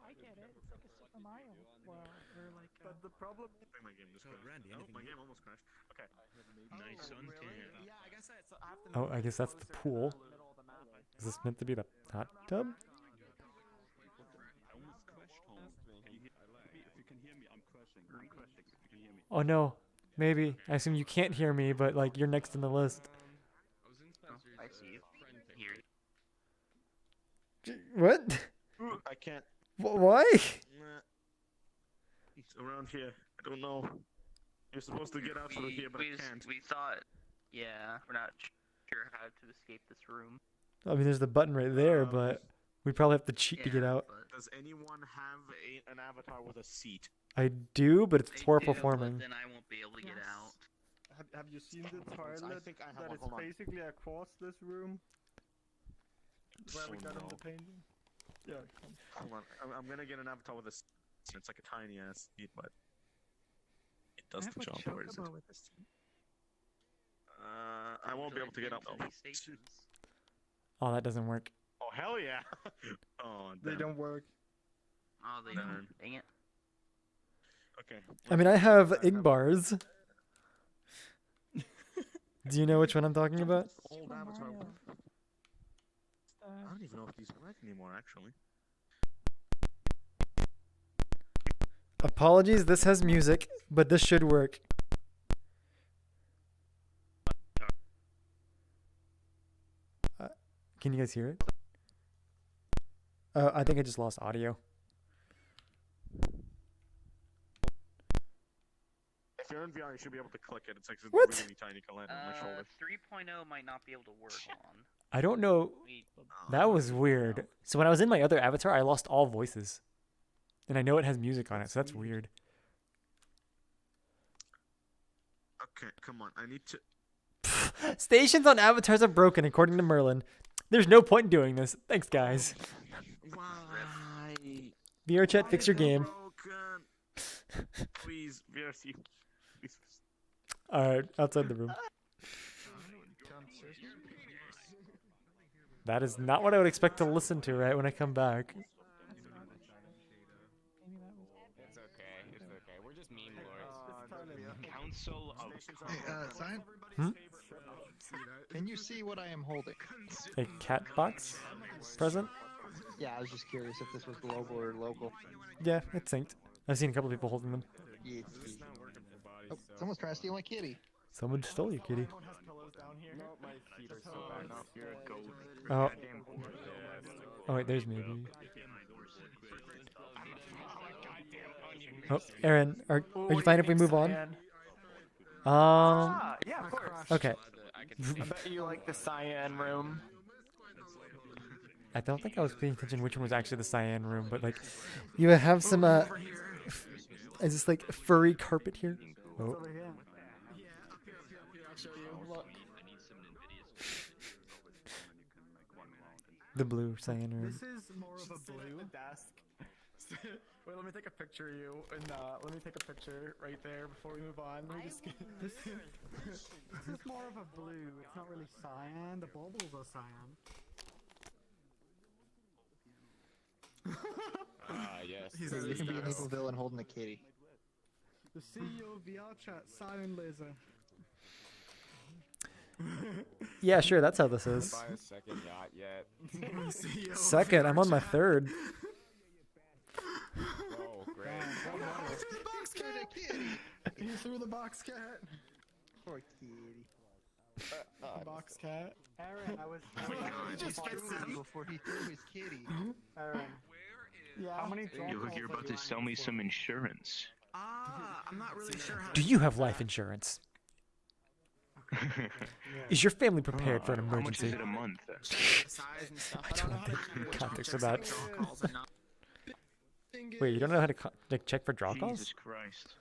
I get it. It's like a Super Mario world, or like. But the problem. My game just crashed. Oh, my game almost crashed. Okay. Nice on Yeah, I guess I have to. Oh, I guess that's the pool. Is this meant to be the hot tub? Oh no, maybe. I assume you can't hear me, but like you're next in the list. I see you. Here. What? I can't. Why? It's around here. I don't know. You're supposed to get out of here, but I can't. We thought. Yeah, we're not sure how to escape this room. I mean, there's the button right there, but we probably have to cheat to get out. Does anyone have an avatar with a seat? I do, but it's poor performing. Then I won't be able to get out. Have you seen the toilet think I have that one. is Hold on. basically across this room? Where we got in the painting? Yeah. Hold on. I'm gonna get an avatar with a seat. It's like a tiny ass seat, but it does the job. Where is it? I won't be able to get out though. Oh, that doesn't work. Oh hell yeah! Oh, They don't work. Oh, they don't. Dang it. Okay. I mean, I have Igbars. Do you know which one I'm talking about? Old avatar. I don't even know if these work anymore, actually. Apologies, this has music, but this should work. Can you guys hear it? I think I just lost audio. If you're in VR, you should be able to click it. It's like a What? really tiny calendar on my shoulder. 3.0 might not be able to work on. I don't know. That was weird. So when I was in my other avatar, I lost all voices. And I know it has music on it, so that's weird. Okay, come on. I need to. Stations on avatars are broken, according to Merlin. There's no point in doing this. Thanks, guys. Why? VRChat, fix your game. Please, VRC. Please. Alright, outside the room. That is not what I would expect to listen to right when I come back. It's okay. It's okay. We're just meme lords. Council of. Hey, Cyan? Hmm? Can you see what I am holding? A cat box present? Yeah, I was just curious if this was global or local. Yeah, it's synced. I've seen a couple people holding them. Yeah. Oh, someone's trying to steal my kitty. Someone stole your kitty. No, my feet are so bad now. You're a goat. Oh. Oh wait, there's maybe. Oh, Aaron, are you fine if we move on? Yeah, of course. Okay. I bet you like the cyan room. I don't think I was paying attention which one was actually the cyan room, but like, you have some is this like furry carpet here? Oh. The blue cyan room. This is more of a blue desk. Wait, let me take a picture of you, and let me take a picture right there before we move on. Let me just This is more of a blue. It's not really cyan. The bubbles are cyan. Yes. You can be an evil villain holding a kitty. The CEO of VRChat, CyanLaser. Yeah, sure, that's how this is. Buy a second yacht yet? Second, I'm on my third. Oh, great. He threw the box cat. Poor kitty. Box cat. Aaron, I was. Before he threw his kitty. Aaron. Yeah. How many draw calls You're have about you to sell me some insurance. I'm not really sure how Do you have life insurance? Is your family prepared for an How much is emergency? it a month? size and stuff. I don't know how to do Context objects of that. like draw calls and not. Wait, you don't know how to like check for draw calls? Jesus Christ.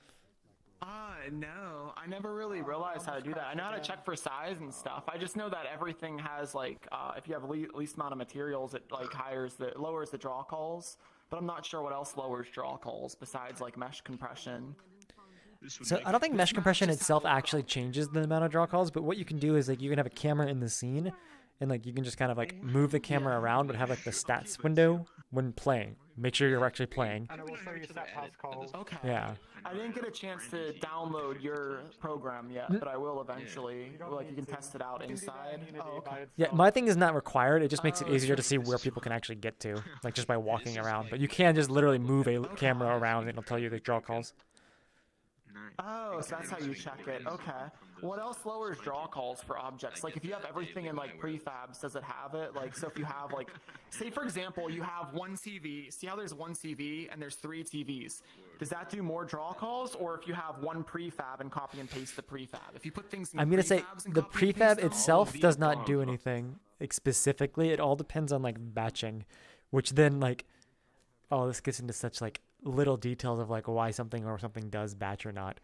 No, I never really realized how to do that. I know how to check for size and stuff. I just know that everything has like, if you have least amount of materials, it like lowers the draw calls. But I'm not sure what else lowers draw calls besides like mesh compression. So I don't think mesh compression itself actually changes the amount of draw calls, but what you can do is like you can have a camera in the scene, and like you can just kind of like move the camera around, but have like the stats window when playing. Make sure you're actually playing. And it will show you stat pass calls. Okay. Yeah. I didn't get a chance to download your program yet, but I will eventually. Like you can test it out inside. Oh, okay. Yeah, my thing is not required. It just makes it easier to see where people can actually get to, like just by walking around. But you can just literally move a camera around, and it'll tell you the draw calls. Oh, so that's how you check it. Okay. What else lowers draw calls for objects? Like if you have everything in like prefabs, does it have it? Like so if you have like, say for example, you have one TV. See how there's one TV and there's 3 TVs. Does that do more draw calls, or if you have one prefab and copy and paste the prefab? If you put things in I'm gonna say prefabs and the copy and paste prefab them- itself does not do anything like specifically. It all depends on like batching, which then like, oh, this gets into such like little details of like why something or something does batch or not.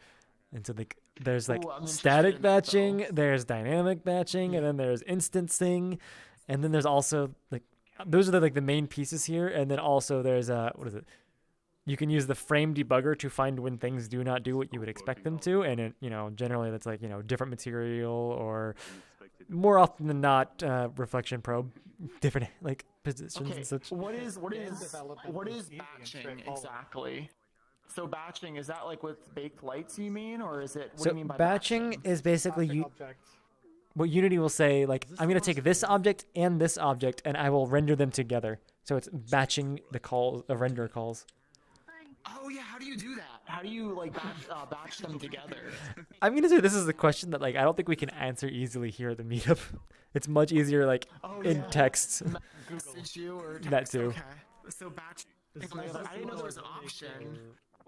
And so like there's like Ooh, I'm interested static in that, batching, there's dynamic batching, and then there's instancing, and then there's also like those are like the main pieces here, and then also there's what is it? You can use the frame debugger to find when things do not do what you would expect them to, and it, generally that's like different material or more often than not reflection probe, different like positions Okay. and such. What is batching exactly? So batching, is that like with baked lights you mean, or is it? What do So you mean by batching is basically what Unity will say, like, I'm going to take this object and this object, and I will render them together. So it's batching the calls, render calls. Oh yeah, how do you do that? How do you like batch them together? I'm going to say this is a question that like I don't think we can answer easily here at the meetup. It's much easier like in text. Message you or text? That too. Okay. So batch. I didn't know there was an option.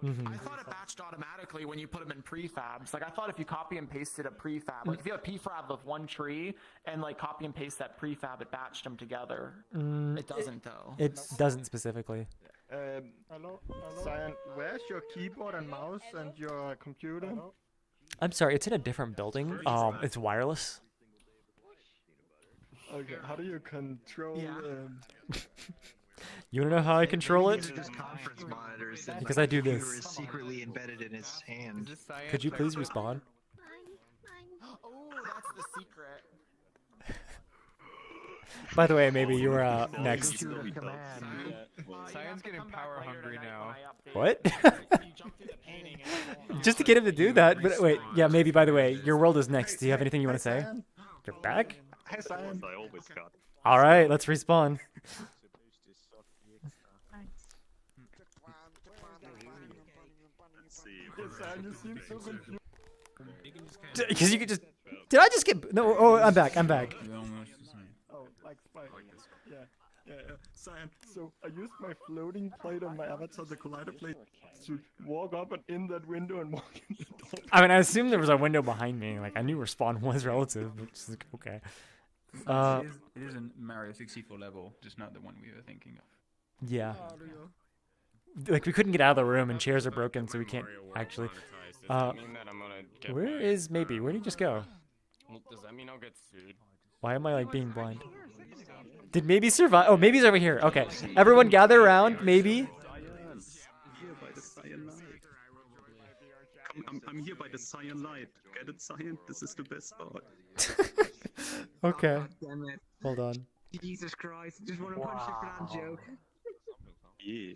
Mhm. I thought it batched automatically when you put them in prefabs. Like I thought if you copy and pasted a prefab, like if you have a prefab of one tree and like copy and paste that prefab, it batched them together. It doesn't though. It doesn't specifically. Hello, Cyan, where's your keyboard and mouse and your computer? I'm sorry, it's in a different building. It's wireless. Okay, how do you control? You wanna know how I control it? Just conference monitors. and Because my I do computer this. is secretly embedded in his hand. Could you please respawn? Oh, that's the secret. By the way, maybe you were next. Cyan's getting power hungry now. What? Just to get him to do that. But wait, yeah, maybe. By the way, your world is next. Do you have anything you want to say? You're back. Hey, Cyan. I always got. All right, let's respawn. Cyan, you seem so confused. Because you could just. Did I just get? No. Oh, I'm back. I'm back. Oh, like Spike. Yeah. Cyan, so I used my floating plate on my avatar, the collider plate, to walk up and in that window and walk in the door. I mean, I assumed there was a window behind me. Like I knew respawn was relative, which is like, okay. It is a Mario 64 level, just not the one we were thinking of. Yeah. Like we couldn't get out of the room and chairs are broken, so we can't actually. Where is maybe? Where did he just go? Does that mean I'll get sued? Why am I like being blind? Did maybe survive? Oh, maybe's over here. Okay, everyone gather around. Maybe. I'm here by the cyan light. Get it, cyan? This is the best spot. Okay. Damn it. Hold on. Jesus Christ, just want to punch it for that joke. Yeah.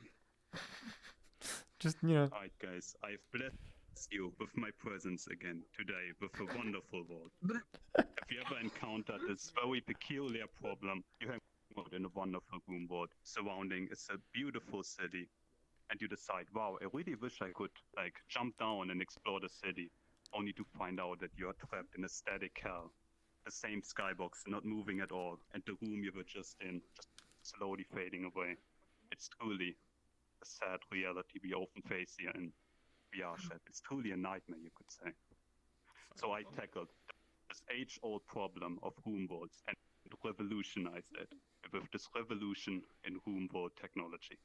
Just Alright, guys. I've blessed bless you with my presence again today with a wonderful world. Have you ever encountered this very peculiar problem? You hang out in a wonderful room world surrounding is a beautiful city, and you decide, wow, I really wish I could like jump down and explore the city, only to find out that you're trapped in a static hell, the same skybox, not moving at all, and the room you were just in, just slowly fading away. It's truly a sad reality we often face here in VRChat. It's truly a nightmare, you could say. So I tackled this age-old problem of room worlds and revolutionized it with this revolution in room world technology.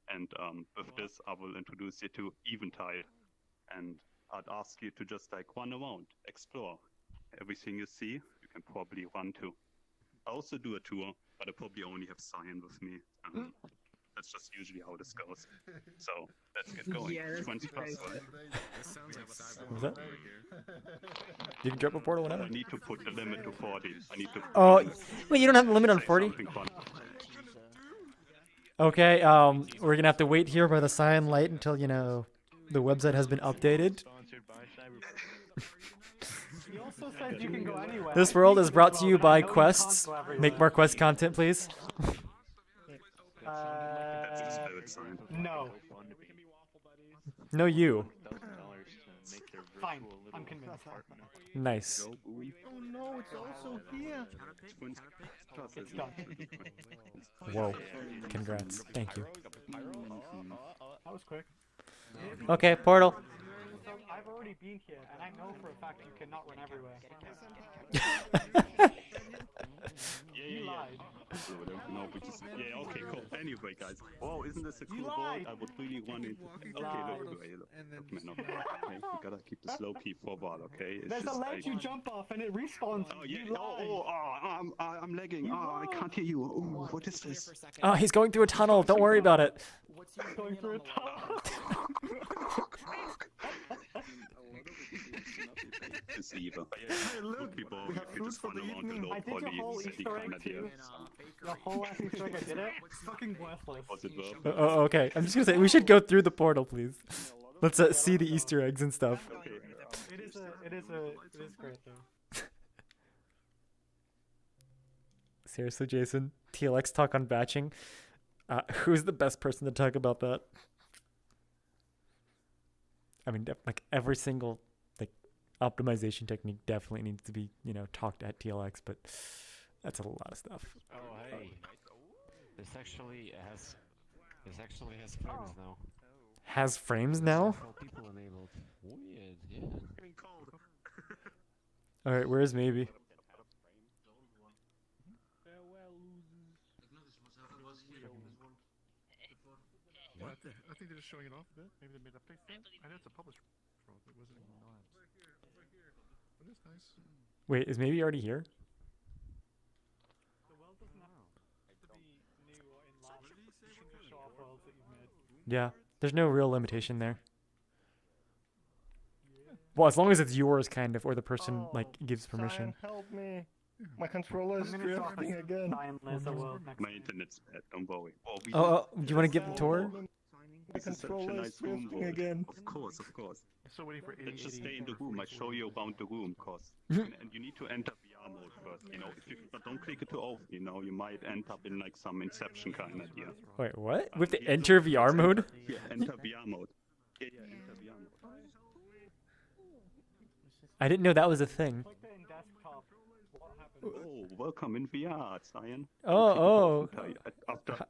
And with this, I will introduce you to Eventide, and I'd ask you to just like run around, explore. Everything you see, you can probably run to. I also do a tour, but I probably only have Cyan with me. That's just usually how this goes. So let's get going. Yeah, that's 20 plus, right? What was that? You can drop a portal whenever. I need to put the limit to 40. I need to. Oh, wait, you don't have the limit on 40? Okay, we're gonna have to wait here by the Cyan light until, you know, the website has been updated. He also said you can go anywhere. This world is brought to you by Quests. Make more Quest content, please. No. No, you. Fine, I'm convinced. Nice. Oh no, it's also here. It's done. Whoa. Congrats. Thank you. That was quick. Okay, portal. So I've already been here, and I know for a fact you cannot run everywhere. You lied. No, we just, yeah, okay, cool. Anyway, guys. Whoa, isn't this a cool world? I would really want it. Okay, look, man, okay. We gotta keep the slow peep for a while, okay? It's There's just a ledge like... you jump off and it respawns. Oh, yeah, You lied. I'm lagging. I can't hear you. Oh, what is this? Oh, he's going through a tunnel. Don't worry about it. Going through a tunnel. Deceiver. Hey, look, people, we have food for the evening. I did your whole Easter egg too. The whole ass Easter egg, I did it. It's fucking worthless. Was it worth? Oh, okay. I'm just gonna say, we should go through the portal, please. Let's see the Easter eggs and stuff. It is great though. Seriously, Jason? TLX talk on batching? Who's the best person to talk about that? I mean, like every single like optimization technique definitely needs to be, you know, talked at TLX, but that's a lot of stuff. Oh hey, this actually has frames now. Has frames now? People enabled. Weird, yeah. All right, where's maybe? I think they're just showing it off a bit. Maybe they made updates there. I know it's a published world. It wasn't even labs. But it's nice. Wait, is maybe already here? The world doesn't have to be new or in labs. You can just show off worlds that you've made. Yeah, there's no real limitation there. Well, as long as it's yours, kind of, or the person like gives permission. Cyan, help me. My controller is drifting again. My internet's bad, don't worry. Oh, do you want to give the tour? My controller is drifting again. Of course, of course. So waiting for Let's just stay in the room. I show you around the room, cause and you need to enter VR mode first. You know, if you but don't click it too often. You know, you might end up in like some Inception kind of idea. Wait, what? We have to enter VR mode? Yeah, enter VR mode. Yeah, enter VR mode. I didn't know that was a thing. Oh, welcome in VR, Cyan. Oh.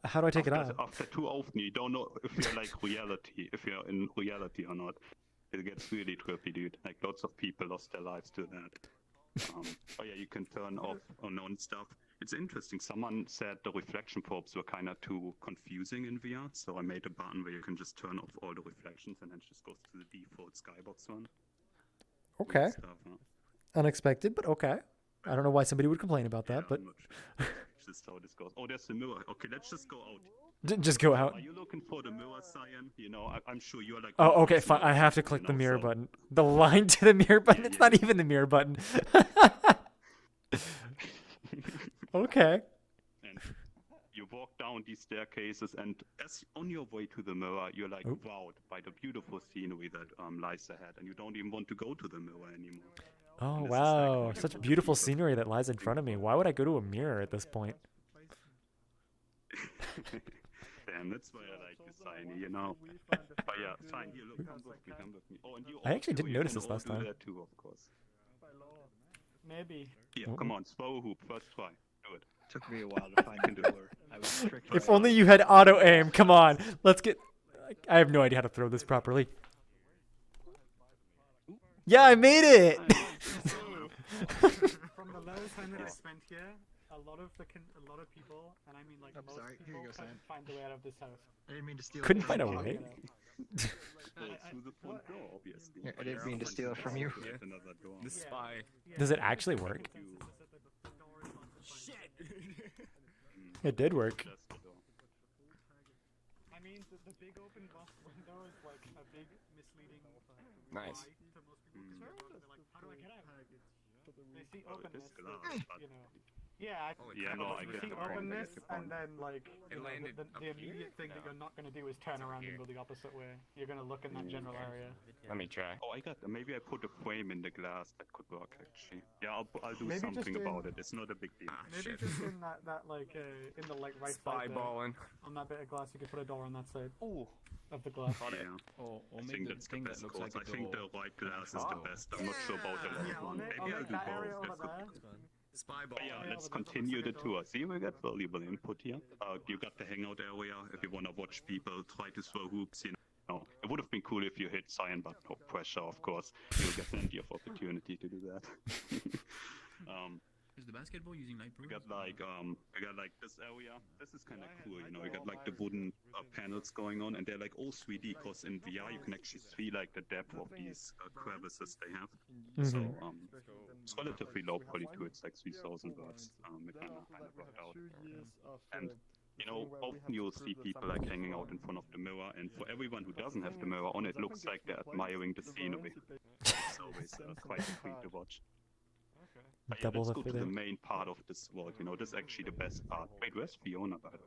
How do I take it off? off? After too often, you don't know if you're like reality, if you're in reality or not. It gets really trippy, dude. Like lots of people lost their lives to that. Oh yeah, you can turn off unknown stuff. It's interesting. Someone said the reflection probes were kind of too confusing in VR, so I made a button where you can just turn off all the reflections and then it just goes to the default skybox one. Okay. Stuff, huh? Unexpected, but okay. I don't know why somebody would complain about that, but... Just how this goes. Oh, there's the mirror. Okay, let's just go out. Just go out. Are you looking for the mirror, Cyan? You know, I'm sure you're like... Oh, okay, fine. I have to click the mirror button. The line to the mirror button? It's not even the mirror button. Okay. And you walk down these staircases, and as on your way to the mirror, you're like wowed by the beautiful scenery that lies ahead, and you don't even want to go to the mirror anymore. Oh wow, such beautiful scenery that lies in front of me. Why would I go to a mirror at this point? Damn, that's why I like the Cyan, you know. But yeah, Cyan, here, look, come with me, come with me. Oh, and you I actually also, didn't you notice can this all last do time. that too, of course. Maybe. Yeah, come on, throw a hoop, first try. Do it. Took me a while to find the door. I was tricked. If only you had auto aim. Come on, let's get. I have no idea how to throw this properly. Yeah, I made it. From the little time that I spent here, a lot of people, and I mean like most people, couldn't find the way out of this house. I didn't mean to steal. Couldn't find a way. Through the front door, obviously. Yeah, I didn't mean to steal it from you. Another door. The spy. Does it actually work? It did work. I mean, the big open glass window is like a big misleading. Nice. To most people, because they're like, how do I get out? They see openness, you know. Yeah, I get see the point, openness, I get the point. and then like It landed the up here? immediate thing that you're not gonna do is turn around and go the opposite way. You're gonna look in that general area. Let me try. Oh, I got. Maybe I put a frame in the glass. That could work actually. Yeah, I'll do Maybe something just about it. It's not a big deal. Maybe just in that like in the like right side there, Spyballing. on that bit of glass, you could put a door on that side. Of the glass. Yeah. Or I make think the that's the thing best that looks course. like a I think door. the white glass is the best. I'm not sure about the left one. Maybe I'll do that area both. over there. Spyball. Yeah, let's continue the tour. See, we got valuable input here. You got the hangout area. If you wanna watch people try to throw hoops, you know, it would have been cool if you hit Cyan, but no pressure, of course. You'll get plenty of opportunity to do that. Is the basketball using light We got like this area. This is kind of cool, you know. You got like the wooden panels going on, and they're like all 3D. Cause in VR you can actually see like the depth of these crevices they have. So it's relatively low poly too. It's like 3,000 words. It kind of worked out. And you know, often you'll see people like hanging out in front of the mirror, and for everyone who doesn't have the mirror on, it looks like they're admiring the scenery. It's always quite a treat to watch. But yeah, let's go to the main part of this world, you know, this is actually the best part. Wait, where's Fiona, by the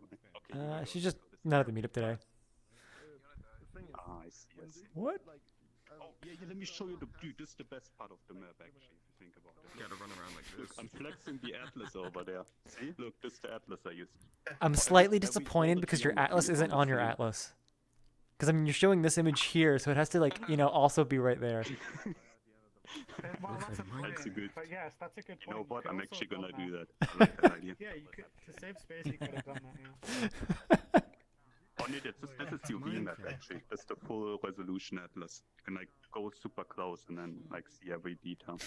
way? Okay, She's just not at the meetup today. Ah, I see, I see. What? Oh, yeah, let me show you this is the best part of the map, actually, if you think about it. You gotta run around like Look, this. I'm flexing the Atlas over there. See? Look, this is the Atlas I used. I'm slightly disappointed because your Atlas isn't on your Atlas. Because I mean, you're showing this image here, so it has to like, you know, also be right there. Well, That's a good. But yes, that's a good point. You know what? I'm actually gonna do that. that. I like that idea. Yeah, you could to save space. You could have done that. Yeah. Oh, no, this is UV map actually. That's the full resolution Atlas. You can like go super close and then like see every detail.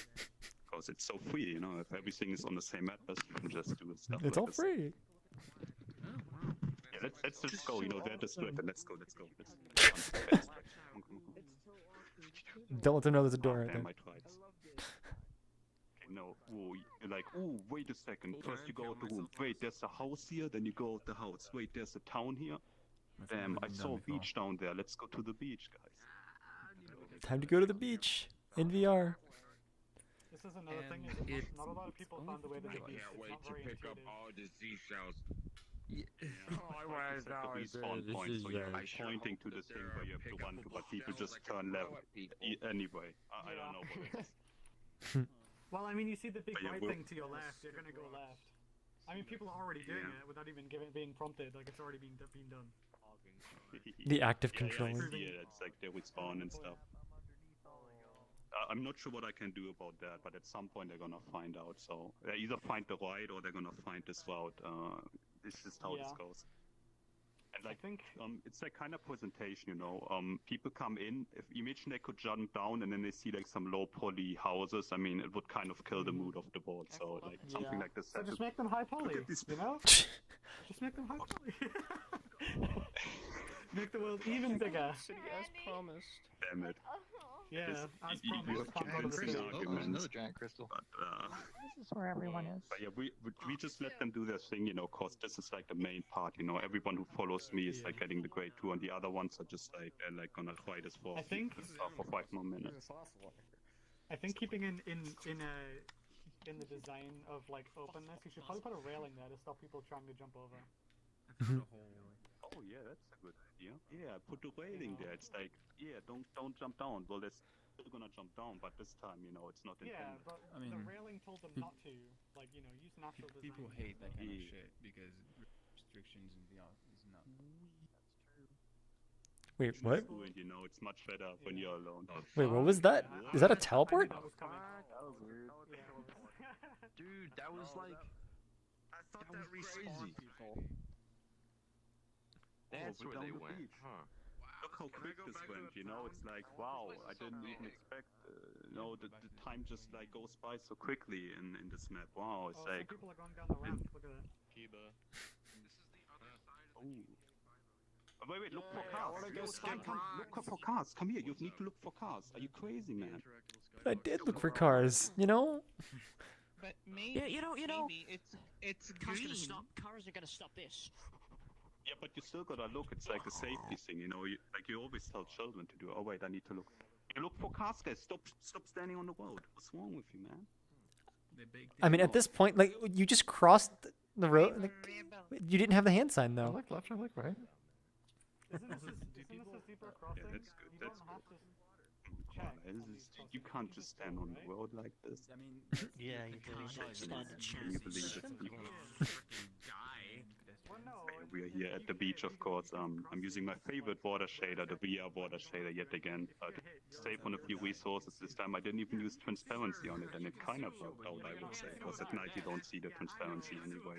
Because it's so free, you know. If everything is on the same Atlas, you can just do stuff. It's like all this. free. Yeah, let's just go. You know, they're distracted. Let's go. Let's go. Don't let them know there's a door right Damn, there. I tried. Okay, no. Ooh, you're like, ooh, wait a second. First you go out the room. Wait, there's a house here. Then you go out the house. Wait, there's a town here. Damn, I saw a beach down there. Let's go to the beach, guys. Time to go to the beach in VR. This is another thing. Is not a lot of people found the way to the beach. It's not very intuitive. all the seashells. Oh, I It's like the respawn point, so you're pointing to the thing where you have to run to, but people just turn left anyway. I don't know what it is. Well, I mean, you see the big But yeah, white we'll- thing to your left. You're gonna go left. I mean, people are already doing it without even being prompted. Like it's already being done. The active Yeah, controlling. I see it. It's like they respawn and stuff. I'm not sure what I can do about that, but at some point they're gonna find out. So they either find the right or they're gonna find this route. This is how this goes. And like, it's like kind of presentation, you know. People come in. If imagine they could jump down and then they see like some low poly houses. I mean, it would kind of kill the mood of the board. So like something like this. So just make them high poly, you know? Just make them high poly. Make the world even bigger. City as promised. Damn it. Yeah, This- as you promised. have convincing arguments. Another giant crystal. But, This is where everyone is. But yeah, we just let them do their thing, you know, cause this is like the main part, you know. Everyone who follows me is like getting the grade 2, and the other ones are just like they're like gonna try this for I think- for 5 more minutes. I think keeping in the design of like openness, you should probably put a railing there to stop people trying to jump over. Mhm. Oh yeah, that's a good idea. Yeah, put the railing there. It's like, yeah, don't jump down. Well, they're still gonna jump down, but this time, you know, it's not Yeah, intended. but I mean, the railing told them not to. Like, you know, use natural design. People hate that kind of Yeah. shit because restrictions in VR is not. Wait, It's what? true, and you know, it's much better when you're alone. Wait, what was that? Is that a teleport? That was coming. That was weird. Dude, that was like. I thought that respawned people. That's we're where they down the went, beach. huh? Look how quick this went, you know, it's like, wow, I didn't even expect, no, the time just like goes by so quickly in this map. Wow, it's Oh, like, some people are going down the ramp. Look at that. oh. Wait, look for cars. Look for cars. Come here, you need to look for cars. Are you crazy, man? I did look for cars, you know? But maybe, you know, maybe it's Cars green. are gonna stop this. Yeah, but you still gotta look. It's like a safety thing, you know. You always tell children to do. Oh wait, I need to look. You look for cars, guys. Stop standing on the road. What's wrong with you, man? I mean, at this point, like, you just crossed the road. Like, you didn't have the hand sign, though. I look left, I look right. Isn't this a zebra crossing? Yeah, that's good. You That's don't good. have to Wow, you can't just stand on the road like this. I mean, Yeah, you can't stand a Can you believe it? Well, no, We are here at the beach, of course. I'm using my favorite water shader, the VR water shader, yet again. To save on a few resources this time. I didn't even use transparency on it, and it kind of worked out, I would say. Because at night you don't see the transparency anyway.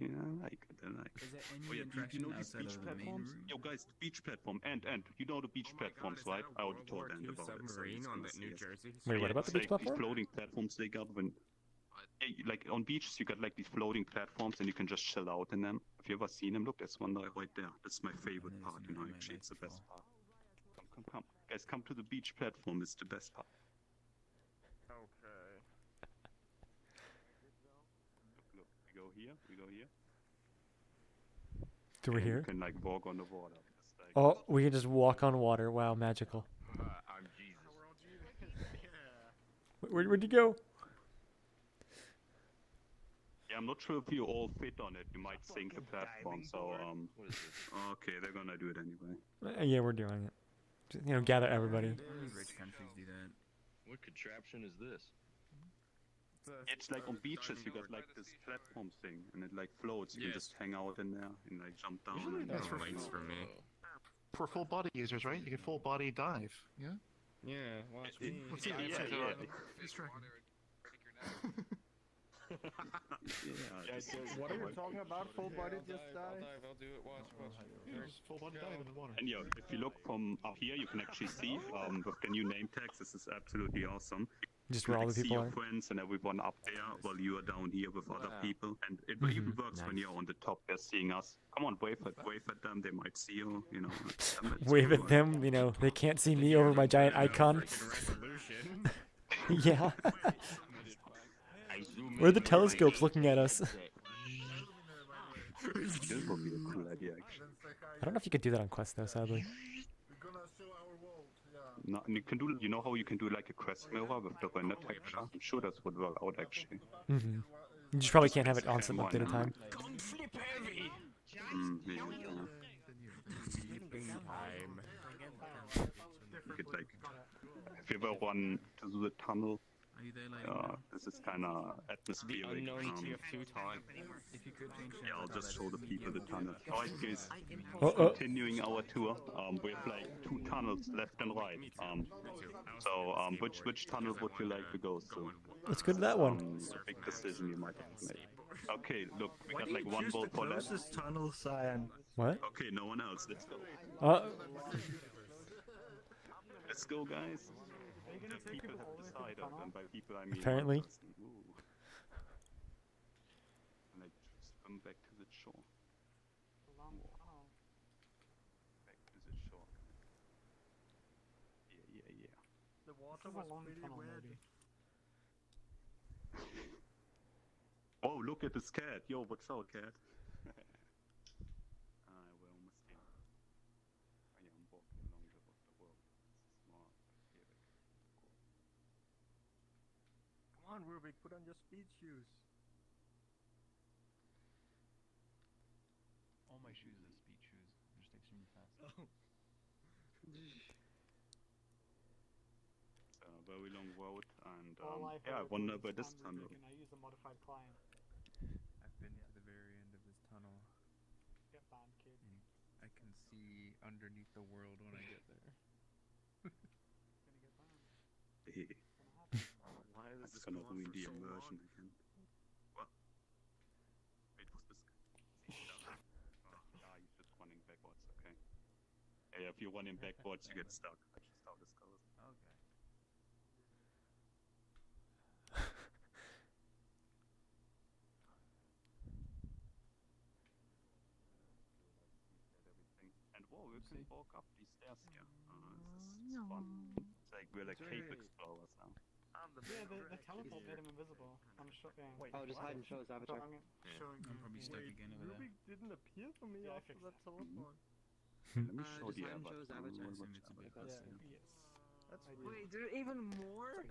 Yeah, I like it. I like it. Is there Oh any yeah, do you know these attraction beach outside of the main platforms? room? Yo guys, the beach platform, and you know the beach platforms, right? I already told Ant about it. So he's gonna see it. Wait, what about the beach These platform? floating platforms they got when, like on beaches you got like these floating platforms and you can just chill out in them. Have you ever seen them? Look, there's one right there. That's my favorite part, you know, actually it's the best part. Come. Guys, come to the beach platform, it's the best part. Okay. Look, we go here. Do we And hear? You can like walk on the water. It's like, Oh, we can just walk on water. Wow, magical. I'm Jesus. Where'd you go? Yeah, I'm not sure if you all fit on it. You might sink the platform. So okay, they're gonna do it anyway. Yeah, we're doing it. Just, you know, gather everybody. Only rich countries do that. What contraption is this? It's like on beaches you got like this platform thing, and it like floats. You can just hang out in there and like jump down. Usually And that's for me. For full body users, right? You can full body dive. Yeah. Yeah, watch me. What's it? What are you talking about? Full body just dive? I'll do it. Watch. Just full body dive in the water. And yeah, if you look from up here, you can actually see with the new name tags. This is absolutely awesome. Just You where can, all like, the see people your are. friends and everyone up there while you are down here with other people, and it even works when you're on the top. They're seeing us. Come on, wave at them. They might see you. You know. Wave at them, you know, they can't see me over my giant icon. Yeah. Where are the telescopes looking at us? This would be a cool idea, actually. I don't know if you could do that on Quest though, sadly. No, and you can do. You know how you can do like a quest mirror with the render texture? I'm sure that would work out actually. Mm-hmm. You just probably can't have it on some updated time. You could like, if you ever run to the tunnel, Are you there, this is kind of atmospheric. Yeah, I'll just show the people the tunnel. Alright guys, continuing our tour, we have like 2 tunnels left and right. Which tunnel would you like to go to? Let's go to that one. A big decision you might have to make. Okay, look, we got like 1 vote for left. Tunnel, Cyan. What? Okay, no one else, let's go. Let's go, guys. The people have decided, and by people I mean apparently. one person. Ooh. Like, swim back to the shore. Back to the shore. Yeah. The water was pretty wet. Oh, look at this cat. Yo, what's up, cat? We're almost here. I am walking along the world. Smart. Come on, Rubik, put on your speed shoes. All my shoes are speed shoes. They're just extremely fast. Oh. It's a very long road, and All I've yeah, I heard wonder was where this I'm tunnel. Rubik and I use a modified client. I've been to the very end of this tunnel. Get banned, kid. And I can see underneath the world when I get there. Why is this gonna ruin the immersion again? What? Wait, what's this? Yeah, you're just running backwards, okay. Hey, if you're running backwards, you get stuck. That's just how this goes. Okay. And whoa, we can walk up these stairs here. This is fun. It's like we're like cave explorers now. Yeah, the teleport made him invisible. I'm sure. Yeah. Wait, oh, just hide and show his avatar. Showing I'm probably stuck again over there. Rubik didn't appear for me after that teleport. Let me show the just hide and show his avatar. avatar. Yes. That's Wait, there are even more?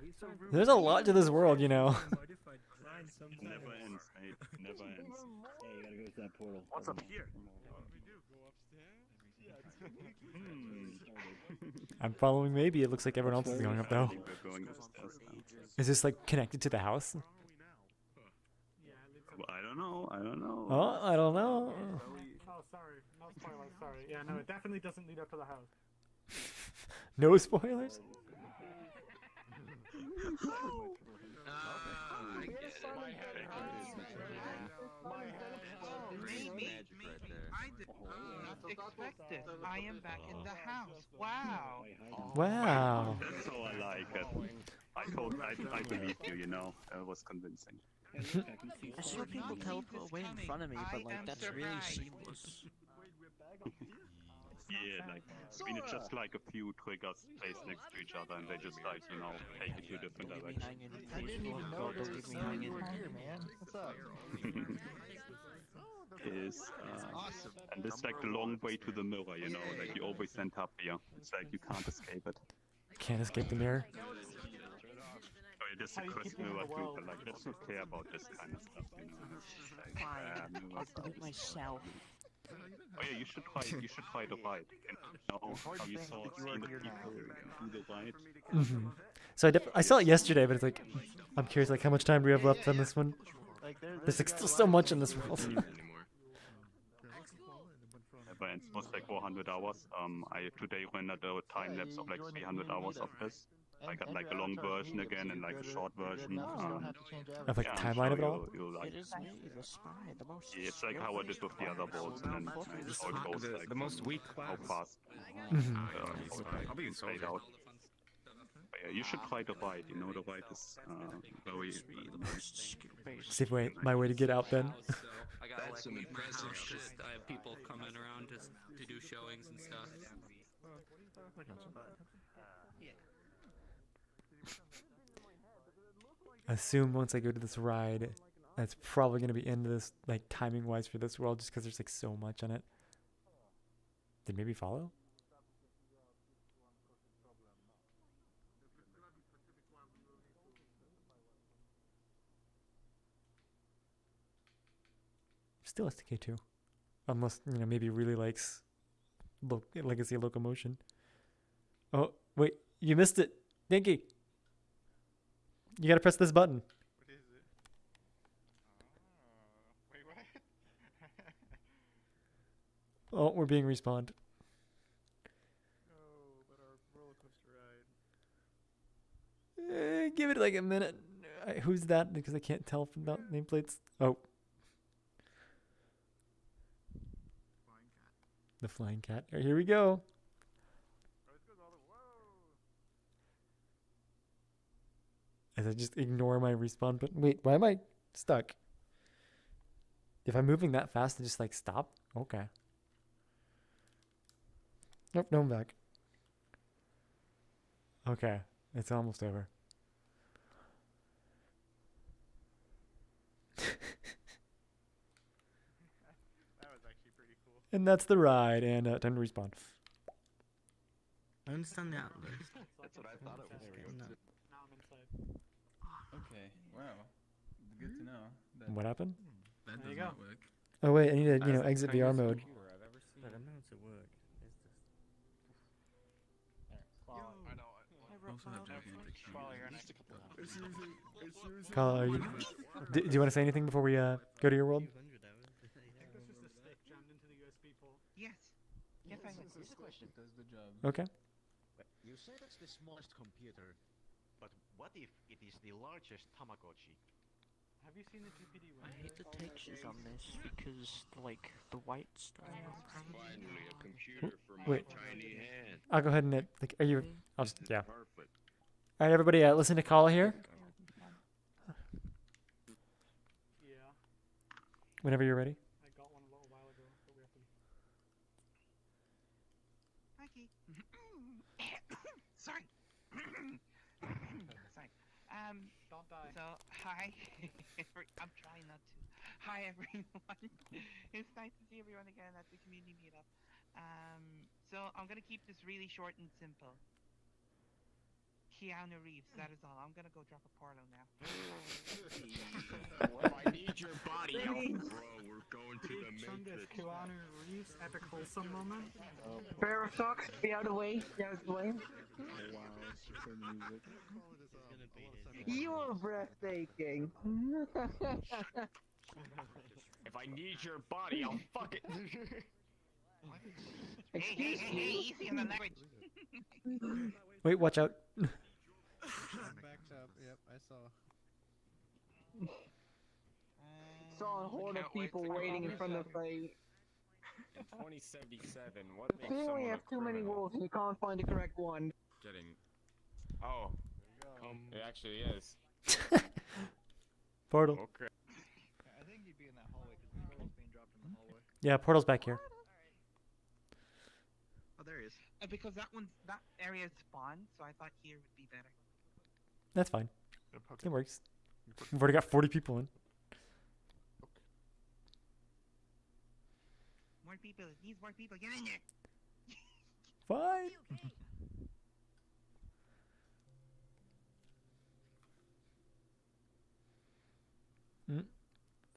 There's a lot to this world, you know. It never ends, mate. It never ends. Hey, you gotta go to that portal. What's up here? I'm following maybe. It looks like everyone else is going up though. I think we're going upstairs now. Is this like connected to the house? Well, I don't know. I don't know. Oh, I don't know. Oh, sorry. No spoilers. Sorry. Yeah, no, it definitely doesn't lead up to the house. No spoilers. Maybe I did not expect this. I am back in the house. Wow. Wow. That's how I like it. I believe you, you know. It was convincing. I saw people teleport away in front of me, but like that's really seamless. Yeah, like, I mean, it's just like a few triggers placed next to each other, and they just like, you know, take you to different directions. I didn't even notice you were here, man. What's up? And it's like the long way to the mirror, you know, like you always end up here. It's like you can't escape it. Can't escape the mirror. Oh, it is a Chris mirror too, but like, let's not care about this kind of stuff, you know. It's like, Fine, I'll do it myself. Oh yeah, you should try the ride. You know, how you saw the people do the ride. So I saw it yesterday, but it's like, I'm curious, like how much time do we have left on this one? There's like still so much in this world. But it's most like 400 hours. I today rendered a time lapse of like 300 hours of this. I got like a long version again and like a short version. Of like the timeline of it all? It is me, the spy, the most. Yeah, it's like how I did with the other worlds, and then how it goes, like the most weak how fast. I'll be in played out. But yeah, you should try the ride. You know, the ride is very nice. See if my way to get out then. I got like some impressive shit. I have people coming around to do showings and stuff. I assume once I go to this ride, that's probably gonna be into this like timing wise for this world, just because there's like so much on it. Did maybe follow? Still STK2, unless you know maybe really likes Legacy of Locomotion. Oh wait, you missed it, Dinky. You gotta press this button. What is it? Wait, what? Oh, we're being respawned. Oh, but our roller coaster ride. Give it like a minute. Who's that? Because I can't tell from the nameplates. Oh. The flying cat. Here we go. As I just ignore my respawn button. Wait, why am I stuck? If I'm moving that fast, I just like stop? Okay. Nope, no, I'm back. Okay, it's almost over. That was actually pretty cool. And that's the ride, and time to respawn. I understand the outlet. That's what I thought it was. Now I'm inside. Okay, Wow. Good to know. That What happened? That There does you not go. work. Oh wait, I need to That's the exit VR tiniest mode. computer I've ever seen. I don't know how to work. Is this? I know. Also have gigantic It's using Kyle, are you? Do you want to say anything before we go to your world? Yes. Yes, I This does the job. Okay. You say that's the smallest computer, but what if it is the largest Tamagotchi? Have you seen the GPD I hate the textures on this because the white stuff. Finally, a computer for my Wait. tiny hand. I'll go ahead and are you? I'll just yeah. Perfect. All right, everybody, listen to Kala here. Yeah. Whenever you're ready. I got one a little while ago, but we have to. Mikey. Sorry. Sorry. Don't die. So, hi. I'm trying not to. Hi, everyone. It's nice to see everyone again at the community meetup. So I'm gonna keep this really short and simple. Keanu Reeves, that is all. I'm gonna go drop a porno now. I need your body. Bro, we're going to the Matrix. Keanu Reeves epic wholesome moment. Pair of socks, be out of the way. Be out of the way. You are breathtaking. If I need your body, I'll fuck it. Excuse hey, me. easy on the language. Wait, watch out. Backed up. Yep, I saw. Saw a horde of people waiting in front of a. In 2077, what I makes think we someone have a too many criminal? rules and you can't find the correct one. Getting. Oh. It actually is. Portal. Okay. I think you'd be in that hallway because the portal's being dropped in the hallway. Yeah, portal's back here. Oh, there he is. Because that area is spawned, so I thought here would be better. That's fine. It works. We've already got 40 people in. More people. It needs more people. Get in there. Fine.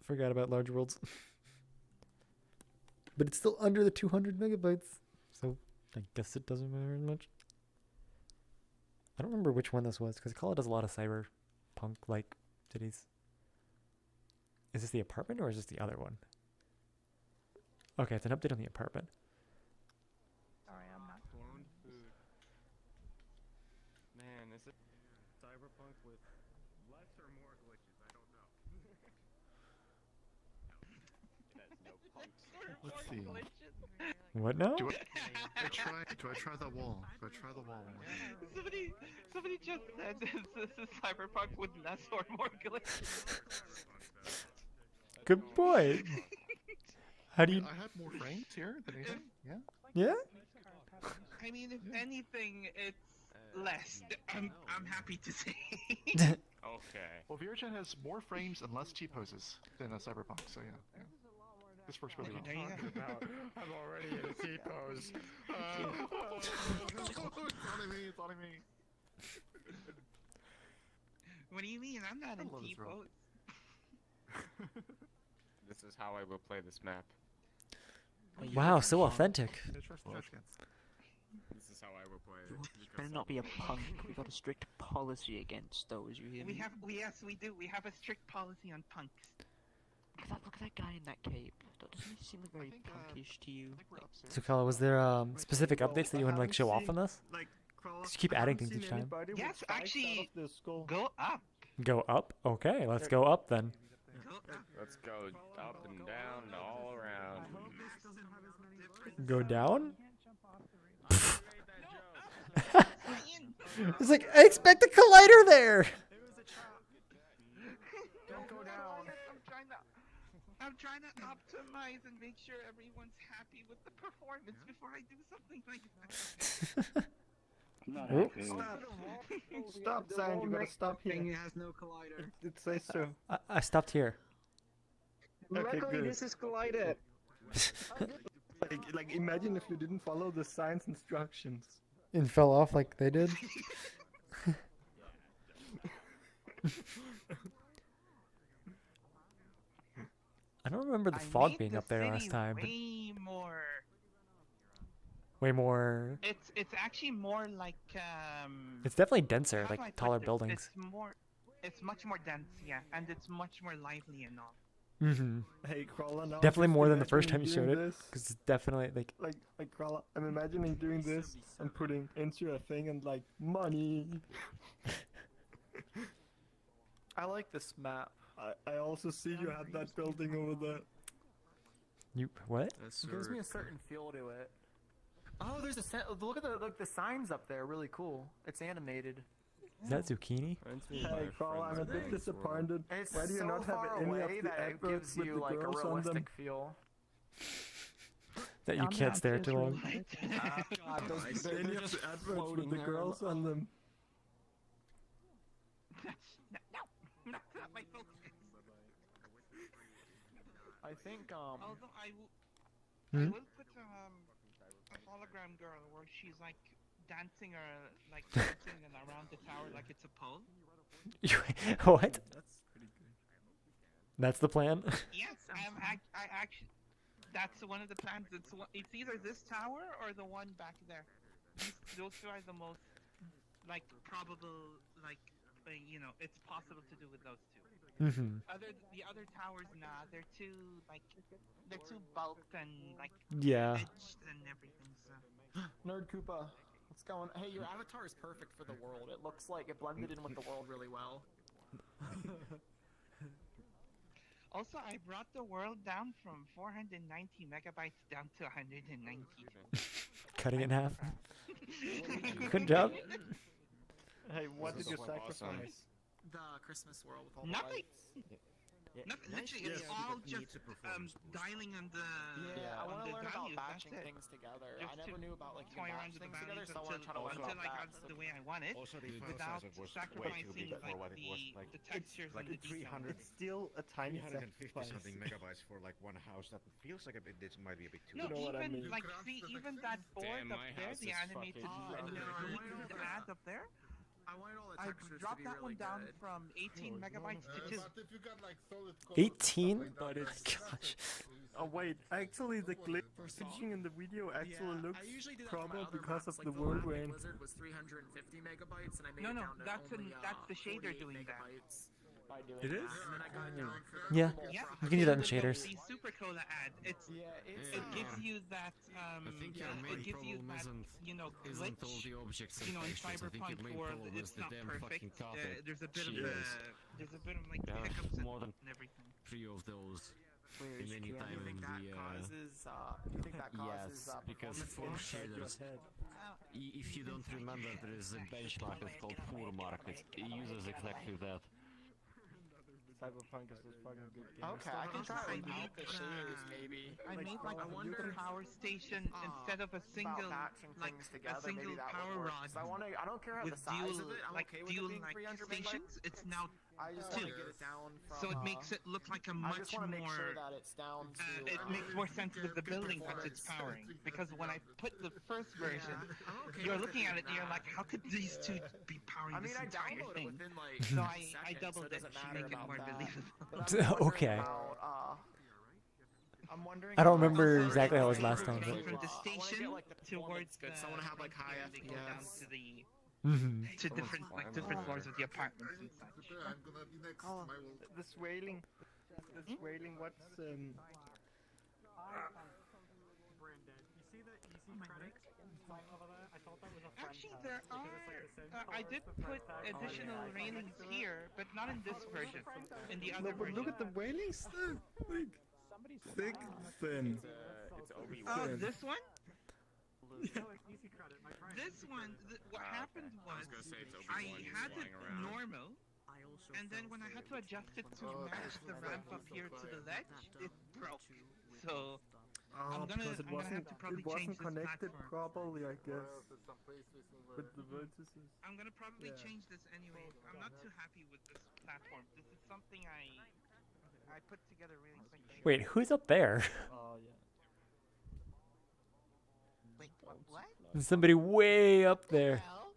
Forgot about large worlds. But it's still under the 200 megabytes. So I guess it doesn't matter as much. I don't remember which one this was because Call does a lot of cyberpunk like cities. Is this the apartment or is this the other one? Okay, it's an update on the apartment. Sorry, I'm not. Cloned food. Man, is it cyberpunk with less or more glitches? I don't know. It has no punks. Let's see. What now? Do I try the wall? Do I try the wall? Somebody just said this is cyberpunk with less or more glitches. Good point. How do you? I had more frames here than anything. Yeah. Yeah. I mean, if anything, it's less. I'm happy to say. Okay. Well, VRChat has more frames and less T-poses than a Cyberpunk, so yeah. This works really well. I'm already in a T-pose. It's on me. What do you mean? I'm not in love this T-pose. This is how I will play this map. Wow, so authentic. This is how I will play it. Better not be a punk. We got a strict policy against those. You hear me? Yes, we do. We have a strict policy on punks. Look at that guy in that cape. Doesn't he seem like very punkish to you? So, Kala, was there specific updates that you want to like show off on this? Just keep adding things each time. Yes, actually, go up. Go up? Okay, let's go up then. Let's go up and down and all around. Go down? It's like, I expect a collider there! Don't go down. I'm trying to optimize and make sure everyone's happy with the performance before I do something like that. Stop, Cyan, you gotta stop here. It has no collider. It says so. I stopped here. Okay, Luckily, good. this is collided. Like, imagine if you didn't follow the science instructions. And fell off like they did. don't remember the I fog made being the up there last city time, but way more. way more. It's actually more like It's definitely denser, how like do I put taller this? buildings. It's much more dense, yeah, and it's much more lively and all. Mm-hmm. Hey, Crawler, now Definitely just more than the first time imagining you showed doing it, this. because it's definitely like. Like Crawler, I'm imagining doing this and putting into a thing and like money. I like this map. I also see you have that building over there. You what? It gives me a certain feel to it. Oh, there's a look at the signs up there. Really cool. It's animated. Is that zucchini? Hey, Crawler, I'm a bit disappointed. It's Why do you so not have far any of away the that it adverts gives with you the like a girls on them? realistic feel. That you can't stare too long. God, those Any of the adverts with the girls on them? No, that's not my focus. I think Although I Hmm? will put a hologram girl where she's like dancing or like dancing and around the tower like it's a pole. What? That's the plan. Yes, I actually. That's one of the plans. It's either this tower or the one back there. Those two are the most like probable. Like you know, it's possible to do with those two. Mm-hmm. The other towers, nah, they're too bulked and like Yeah. edged and everything. So. Nerd Koopa, what's going? Hey, your avatar is perfect for the world. It looks like it blended in with the world really well. Also, I brought the world down from 490 megabytes down to 190. Cutting it in half. Good job. Hey, what did you sacrifice? The Christmas world with all Nothing. the lights. Nothing. Literally, it's all just dialing on the. Yeah, I want to learn about values, batching that's it. things together. Just I never knew about like you toy can around batch with the things together, values so I want to try to learn until about I got that. the way I want it, Also, the file without size was way too sacrificing big for like what it was. Like the textures like and the 300. It's still a tiny 350 sacrifice. something megabytes for like one house. That feels like a bit. This might be a bit too. No, much. You know what I even mean. like see, even that board Damn, up my there, house the is animated fucking the ad up there. I wanted all the I textures dropped to be that really one down good. from 18 megabytes to 2. But if you got like solid 18? But it's Gosh. oh wait, actually the glitching in the video actually looks I usually do that proper for my other because maps, of like the the world last rain. Blizzard was 350 megabytes, and I made No, it no, down to that's only, that's the shader 48 doing that. megabytes by doing It that. is? And then I got it down for Yeah. Yeah, You can do that in the shaders. Super Cola ad. It gives you that I think your main it gives you problem that isn't glitch. all the objects and You know, in pictures. I think Cyberpunk your main world, problem is it's the not damn fucking perfect. carpet. There's a bit of like Yeah, hiccups more than and everything. 3 of those. Weird. In any Do time you think in that the causes? Do you think that causes? yes, because for shaders, if you don't remember, there is a benchmark that's called Full Market. It uses exactly that. Cyberpunk is this fucking good game. Okay, I can try I to made out the shaders maybe. I made like I a wonder power station instead of a single batching like things a together. single Maybe that power would work. rod. I don't care about with the size dual, of it. I'm like okay with dual it being like 300 stations. megabytes. It's now I just want to get it down from. so it makes it look like a I much just want to make more. sure that it's down to. It makes more sense with the building that it's powering. Because when I put the first version, you're looking at it and you're like, how could these two be powering this I entire downloaded thing? it within like So seconds, I doubled so it doesn't to matter make it about more that. believable. Okay. I'm wondering. I don't remember exactly how it was last time, From but. the station towards good. So I want to have like high they go down FPS. to the Mm-hmm. to different floors of the apartments and such. I'm gonna be next. Oh, My world. this wailing. This wailing. What's Brandon, you see the easy credit sign over there? I thought that was a friend Actually, tag. there Because it's like the same are. I color did as the put friend tag. additional railings here, but not in this version. In the No, other but version. look at the wailing stuff. Like thick, thin. Oh, this one? No, it's easy credit. My friend. This one, what happened was I had it normal, and then when I had to adjust it to match the ramp up here to the ledge, it broke. So I'm gonna because have to probably it wasn't change this connected platform. properly, I guess. With the vertices. I'm gonna probably Yeah. change this anyway. I'm not too happy with this platform. This is something I put together really quickly. Wait, who's up there? Oh yeah. Wait, what? There's somebody way up there. Well,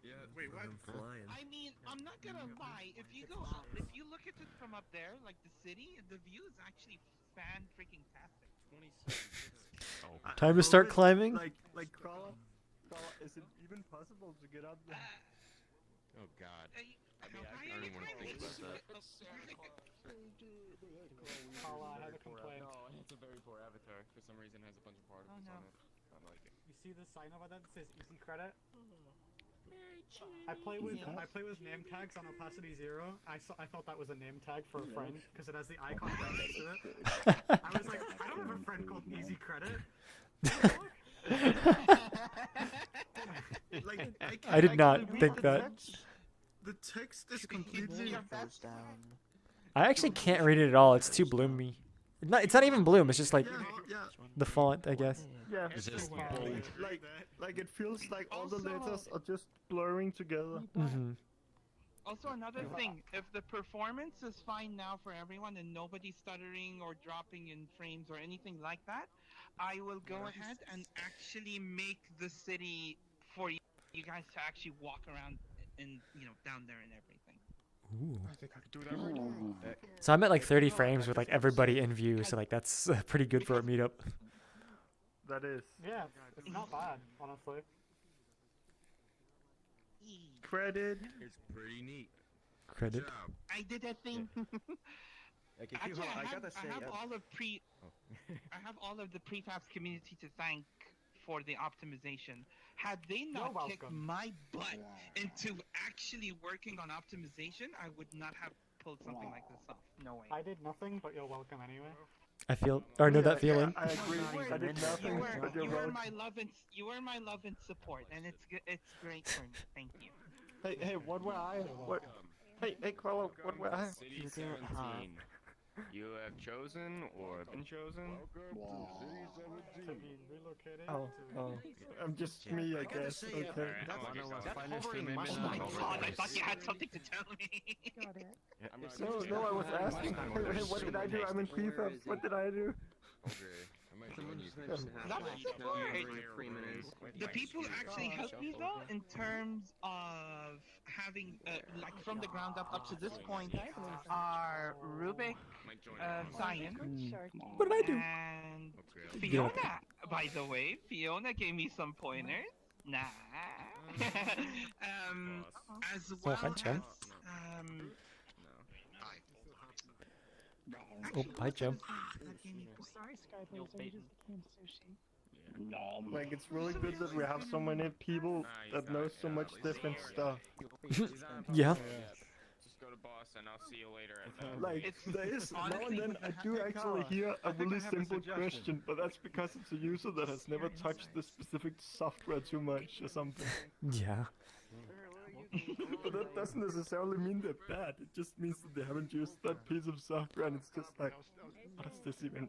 Yeah, wait, what? I mean, I'm not gonna lie. If you look at it from up up there, like the city, the view is actually fan-freaking-tastic. Time to start climbing. Like Crawler, is it even possible to get up there? Oh God. I don't even want to think about that. I have a complaint. No, it's a very poor avatar. For some reason, it has a bunch of particles on it. I don't like it. You see the sign over that says easy credit? I play with name tags on opacity 0. I thought that was a name tag for a friend because it has the icon right next to it. I was like, I don't have a friend called Easy Credit. I did not think that. The text is completely. I actually can't read it at all. It's too bloomy. It's not even bloom. It's just like the font, I guess. Yeah, like it feels like all the letters are just blurring together. Also, another thing, if the performance is fine now for everyone and nobody's stuttering or dropping in frames or anything like that, I will go ahead and actually make the city for you guys to actually walk around and, you know, down there and everything. Ooh. I think I could do that right now. So I'm at like 30 frames with like everybody in view, so like that's pretty good for a meetup. That is. Yeah, it's not bad, honestly. Credit. It's pretty neat. Credit. I did a thing. Actually, I have all of the prefabs community to thank for the optimization. Had they not kicked my butt into actually working on optimization, I would not have pulled something like this off. No way. I did nothing, but you're welcome anyway. I feel, or know that feeling. I agree. I did nothing, but you're welcome. You were my love and support, and it's great for me. Thank you. Hey, what were I? What? Hey, Crawler, what were I? City 17. You have chosen or been chosen? To be relocated. Oh. I'm just me, I guess. Okay. Oh my God! I thought you had something to tell me. No, I was asking. Hey, what did I do? I'm in prefabs. What did I do? Okay. I might join you. The people actually helped me though in terms of having like from the ground up to this point are Rubik, Cyan, what did I do? and Fiona. By the way, Fiona gave me some pointers. Nah. As well as Oh, hi, Joe. Sorry, CyanLaser, I just became sushi. Like, it's really good that we have so many people that know so much different stuff. Yeah. Just go to boss and I'll see you later at that. Like, there is now and then I do actually hear a really simple question, but that's because it's a user that has never touched the specific software too much or something. Yeah. But that doesn't necessarily mean they're bad, it just means that they haven't used that piece of software and it's just like, what is this even?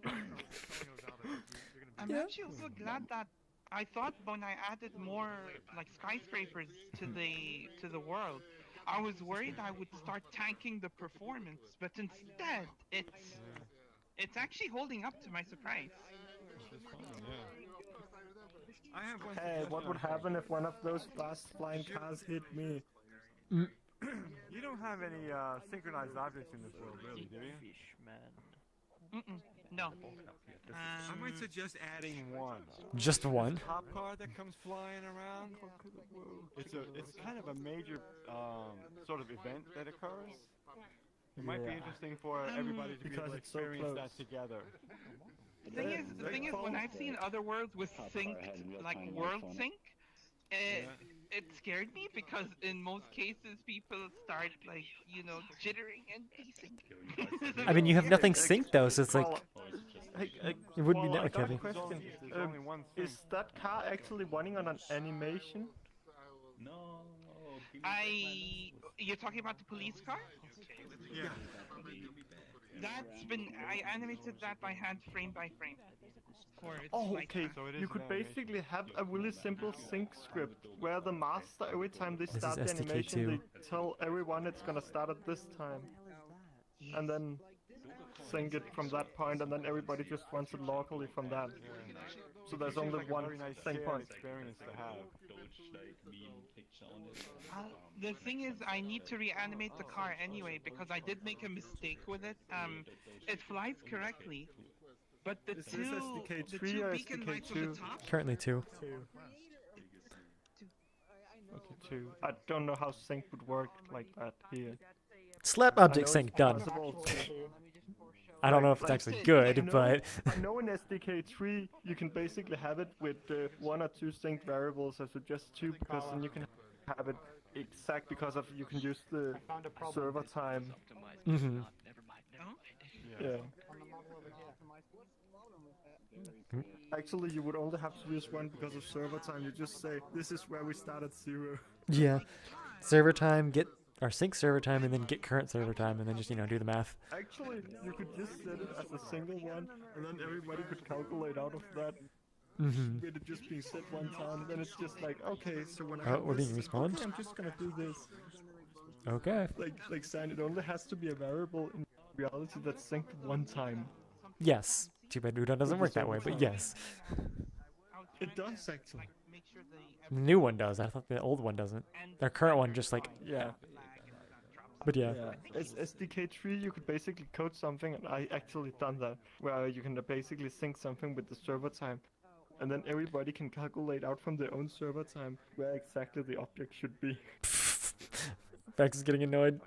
I'm actually also glad that I thought when I added more like skyscrapers to the world, I was worried I would start tanking the performance, but instead it's actually holding up to my surprise. Hey, what would happen if one of those fast flying cars hit me? You don't have any synchronized objects in this world, really, do you? No. I might suggest adding one. Just one? Top car that comes flying around. It's kind of a major sort of event that occurs. It might be interesting for everybody to be able to experience that together. The thing is, when I've seen other worlds with sync, like world sync, it scared me because in most cases people start like, you know, jittering and desync. I mean, you have nothing synced though, so it's like it would be network heavy. Question. Is that car actually running on an animation? No. You're talking about the police car? Yeah. I animated that by hand, frame by frame. Oh, okay. You could basically have a really simple sync script where the master, every time they start the animation, they tell everyone it's gonna start at this time. And then sync it from that point, and then everybody just runs it locally from that. So there's Seems only like a one very nice sync shared point. experience to have. The thing is, I need to reanimate the car anyway because I did make a mistake with it. It flies correctly, but the Is two this SDK the 3 two or beacon SDK lights on the 2? top. Currently 2. Okay, 2. I don't know how sync would work like that here. Slap I object know sync it's done. possible to- I don't know if it's actually good, but I know in SDK3 you can basically have it with 1 or 2 synced variables as with just 2, because then you can have it exact because of you can use the server time. Mm-hmm. Yeah. Actually, you would only have to use 1 because of server time. You just say, this is where we start at 0. Yeah. Server time, get our sync server time, and then get current server time, and then just, do the math. Actually, you could just set it as a single one, and then everybody could calculate out of that. Mm-hmm. With it just being set one time, and then it's just like, okay, so when I Oh, have we're this, being respawned? okay, I'm just gonna do this. Okay. Like Cyan, it only has to be a variable in reality that's synced one time. Yes. Too bad Udon doesn't work that way, but yes. It does, actually. The new one does. I thought the old one doesn't. Our current one just like... Yeah. But yeah. As SDK3, you could basically code something, and I actually done that, where you can basically sync something with the server time, and then everybody can calculate out from their own server time where exactly the object should be. Vex is getting annoyed.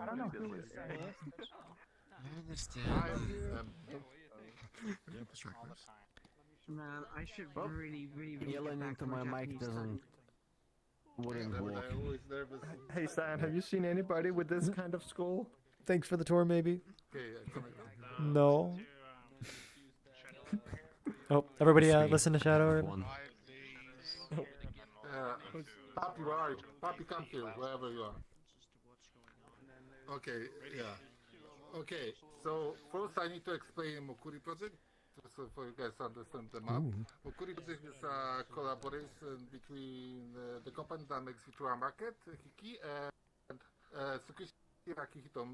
I don't know who is this. I understand. Man, I should really Yelling get back into to my mic Japanese doesn't... wouldn't work. Hey Cyan, have you seen anybody with this kind of skull? Thanks for the tour, maybe. Okay, No. Oh, everybody listen to Shadow. Papi, where are you? Papi, come here, wherever you are. Okay, yeah. Okay, so first I need to explain Mokuri project, so for you guys to understand the map. Mokuri project is a collaboration between the company that makes Virtual Market, Hiki, and Tsukishi Akihito,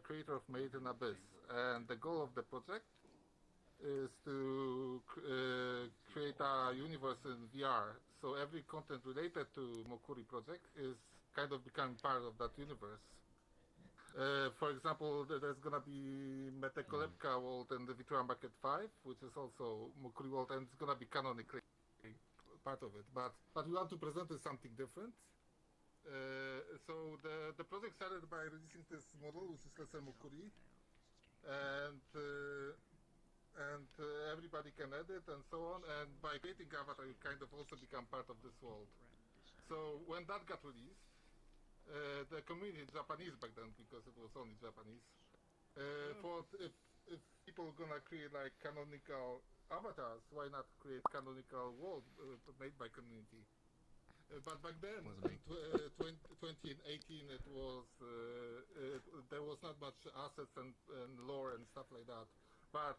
creator of Made in Abyss. And the goal of the project is to create a universe in VR. So every content related to Mokuri project is kind of becoming part of that universe. For example, there's gonna be Metacolepka world in the Virtual Market 5, which is also Mokuri world, and it's gonna be canonically part of it. But we want to present it something different. So the project started by releasing this model, which is Lesser Mokuri, and everybody can edit and so on. And by creating avatar, you kind of also become part of this world. So when that got released, the community, Japanese back then, because it was only Japanese, thought if people are gonna create like canonical avatars, why not create canonical world made by community? But back then, in 2018, it was there was not much assets and lore and stuff like that. But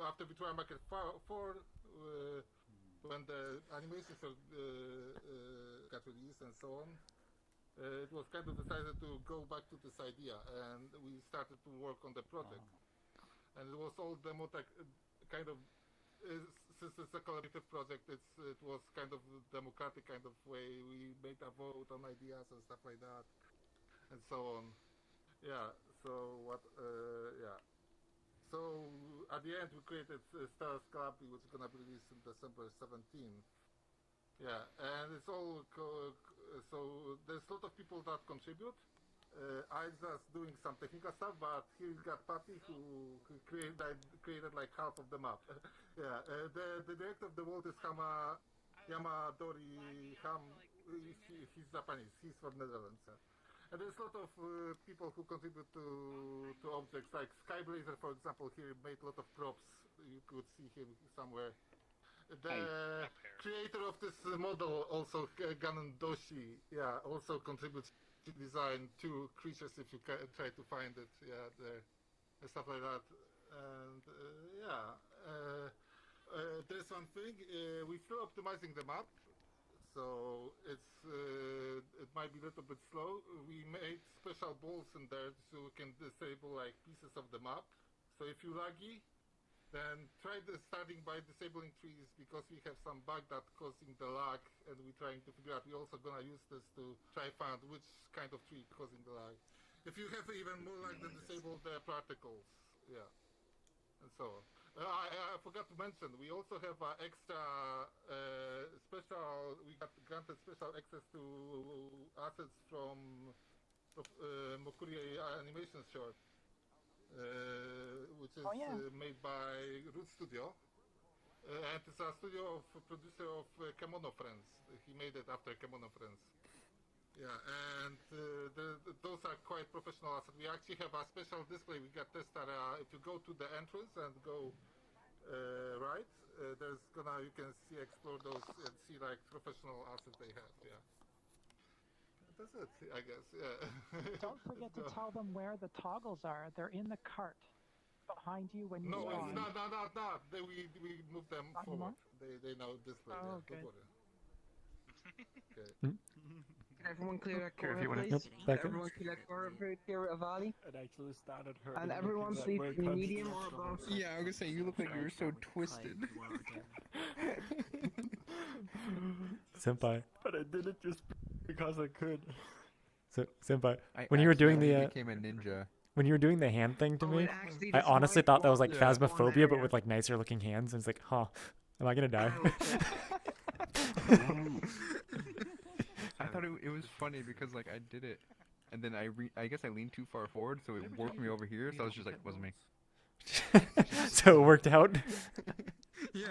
after Virtual Market 4, when the animations got released and so on, it was kind of decided to go back to this idea, and we started to work on the project. And it was all demo tech, kind of, since it's a collaborative project, it was kind of democratic kind of way. We made a vote on ideas and stuff like that, and so on. Yeah. So what? Yeah. So at the end, we created Star Scalapi, which is gonna be released in December 17th. Yeah, and it's all so there's a lot of people that contribute. I'm just doing some technical stuff, but here you got Papi who created like half of the map. Yeah, the director of the world is Yamadori Ham. He's Japanese. He's from Netherlands. And there's a lot of people who contribute to objects, like CyanLaser, for example. He made a lot of props. You could see him somewhere. The creator of this model, also Ganon Doshi, yeah, also contributes to design 2 creatures if you try to find it, yeah, there, and stuff like that. And there's one thing, we're still optimizing the map, so it might be a little bit slow. We made special balls in there so we can disable like pieces of the map. So if you're laggy, then try starting by disabling trees because we have some bug that causing the lag, and we're trying to figure out. We're also gonna use this to try find which kind of tree causing the lag. If you have even more lag, then disable the particles. Yeah, and so on. I forgot to mention, we also have extra special. We got granted special access to assets from Mokuri animation short, which is made by Root Studio, and it's a studio of producer of Kemono Friends. He made it after Kemono Friends. Yeah, and those are quite professional assets. We actually have a special display. We got this if you go to the entrance and go right, there's you can see, explore those and see like professional assets they have. Yeah, that's it, I guess. Yeah. Don't forget to tell them where the toggles are. They're in the cart behind you when you No, spawn. it's not. We move them forward. They now display. Oh, Don't okay. worry. Okay. Can everyone clear that Sure, if corner, you wanna- please? Yep, back in. Everyone clear that corner, clear a valley. It actually started hurting. And me everyone because sleep I in wake medium up or so above. much. Yeah, I was gonna say, you look like you're so twisted. Senpai. But I did it just because I could. So, Senpai, I when you were doing accidentally the became a ninja. when you were doing the hand thing to Oh, me, it actually I just honestly might thought that was walk like the phasmophobia, but corner. with like nicer looking hands. And it's like, huh, am I gonna die? I thought it was funny because like I did it, and then I guess I leaned too far forward, so it worked me over here. So I was just like, wasn't me. So it worked out. Yeah.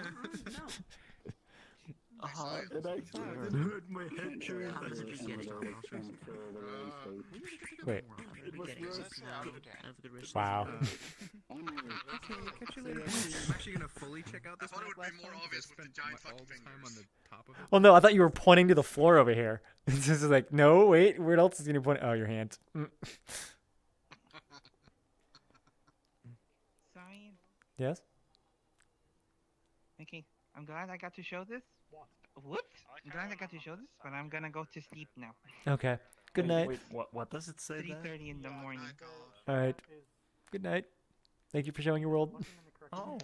It actually didn't hurt my head during Wait. It was worse. Wow. I'm actually gonna fully check out this. I thought it would be more obvious with the giant fucking time on the top of it. Well, no, I thought you were pointing to the floor over here. It's just like, no, wait, where else is you point? Oh, your hand. Cyan. Yes. Okay, I'm glad I got to show this. Whoops! I'm glad I got to show this, but I'm gonna go to sleep now. Okay. Good night. Wait, what does it say there? 3:30 in the morning. All right. Good night. Thank you for showing your world. Oh.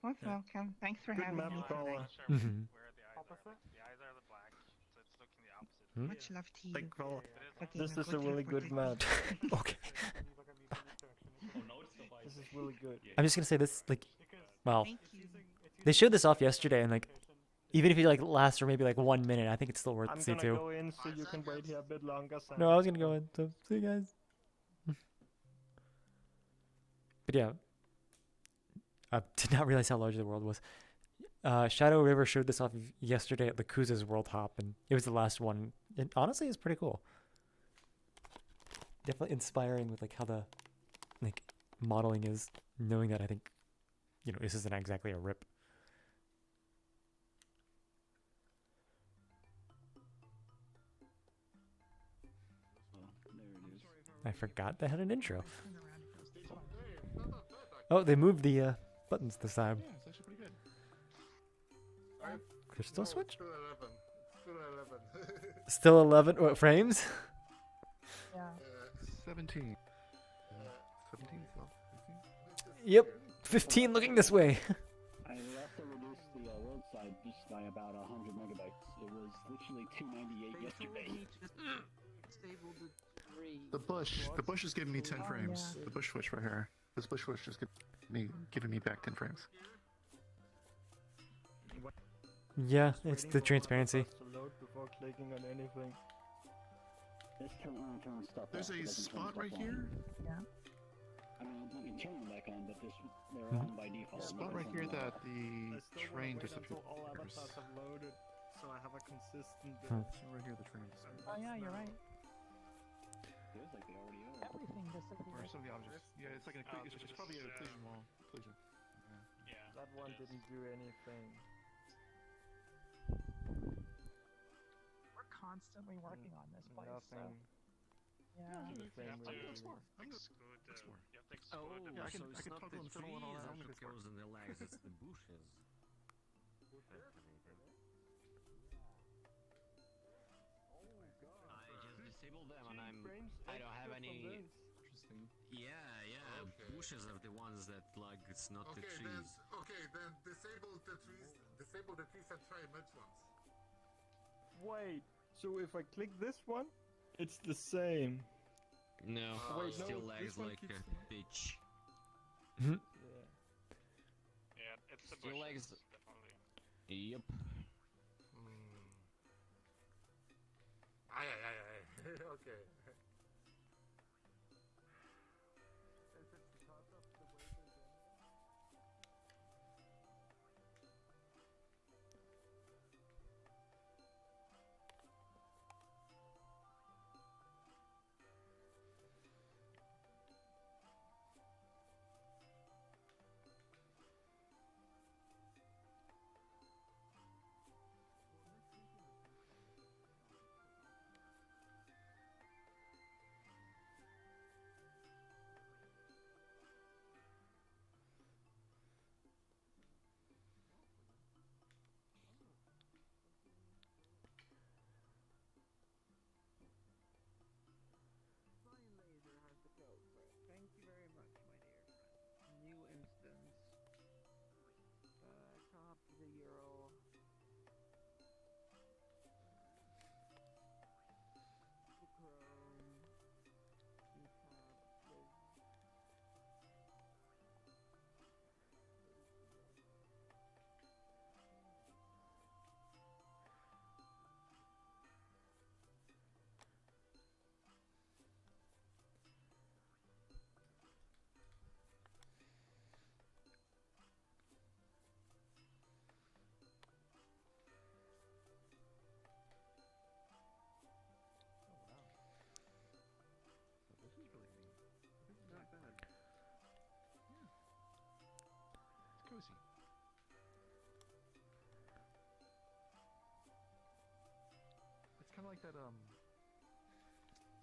Most welcome. Thanks for Good having map me caller. tonight. Mm-hmm. Hmm? Much love to you. Thank you. Okay, This now is go a to really the good fortress. map. Okay. This is really good. I'm just gonna say this, like, well, Thank you. they showed this off yesterday, and like, even if you like last for maybe like 1 minute, I think it's still worth I'm to see gonna too. go in so you can wait here a bit longer. Sam. No, I was gonna go in. So see you guys. But yeah, I did not realize how large the world was. Shadow River showed this off yesterday at Lakuza's World Hop, and it was the last one. And honestly, it's pretty cool. Definitely inspiring with like how the like modeling is, knowing that I think, you know, this isn't exactly a rip. I forgot they had an intro. Oh, they moved the buttons this time. Yeah, it's actually pretty good. Crystal switch? Still 11. Still 11 what, frames? Yeah. 17. 17, 12, 15. Yep, 15 looking this way. I also reduced the world size just by about 100 megabytes. It was literally 298 yesterday. The bush is giving me 10 frames. yeah. The bush switch right here. This bush switch just giving me back 10 frames. Yeah, it's the transparency. To load before clicking on anything. There's a spot right here. Yeah. I mean, you can turn them back on, but they're on by default. Spot right here that the train disappears. All avatars have loaded, so I have a consistent. Right here, the train. Oh yeah, you're right. Feels like they already are. Everything Or disappeared. some of the objects. Yeah, it's like it's probably a collision wall. Collision. Yeah. That one didn't do anything. We're constantly working on this place. So. Nothing. Yeah. Oh, Yeah, I can so it's toggle not the and fiddle and all trees that. that goes in the lags, it's the bushes. I just disabled them and I don't have any. Interesting. Yeah, bushes are the ones that like it's not the Okay, trees. then disable the trees and try merge ones. Wait, so if I click this one, it's the same. No, Wait, no, still this lags one like keeps- a bitch. Yeah, it's the Still bushes, lags. definitely. Yep. Aye. Okay. CyanLaser has the code for it. Thank you very much, my dear friend. New instance. Top 0. Chrome. Meetup. Liz. This is really neat. This is not bad. Yeah. It's cozy. It's kind of like that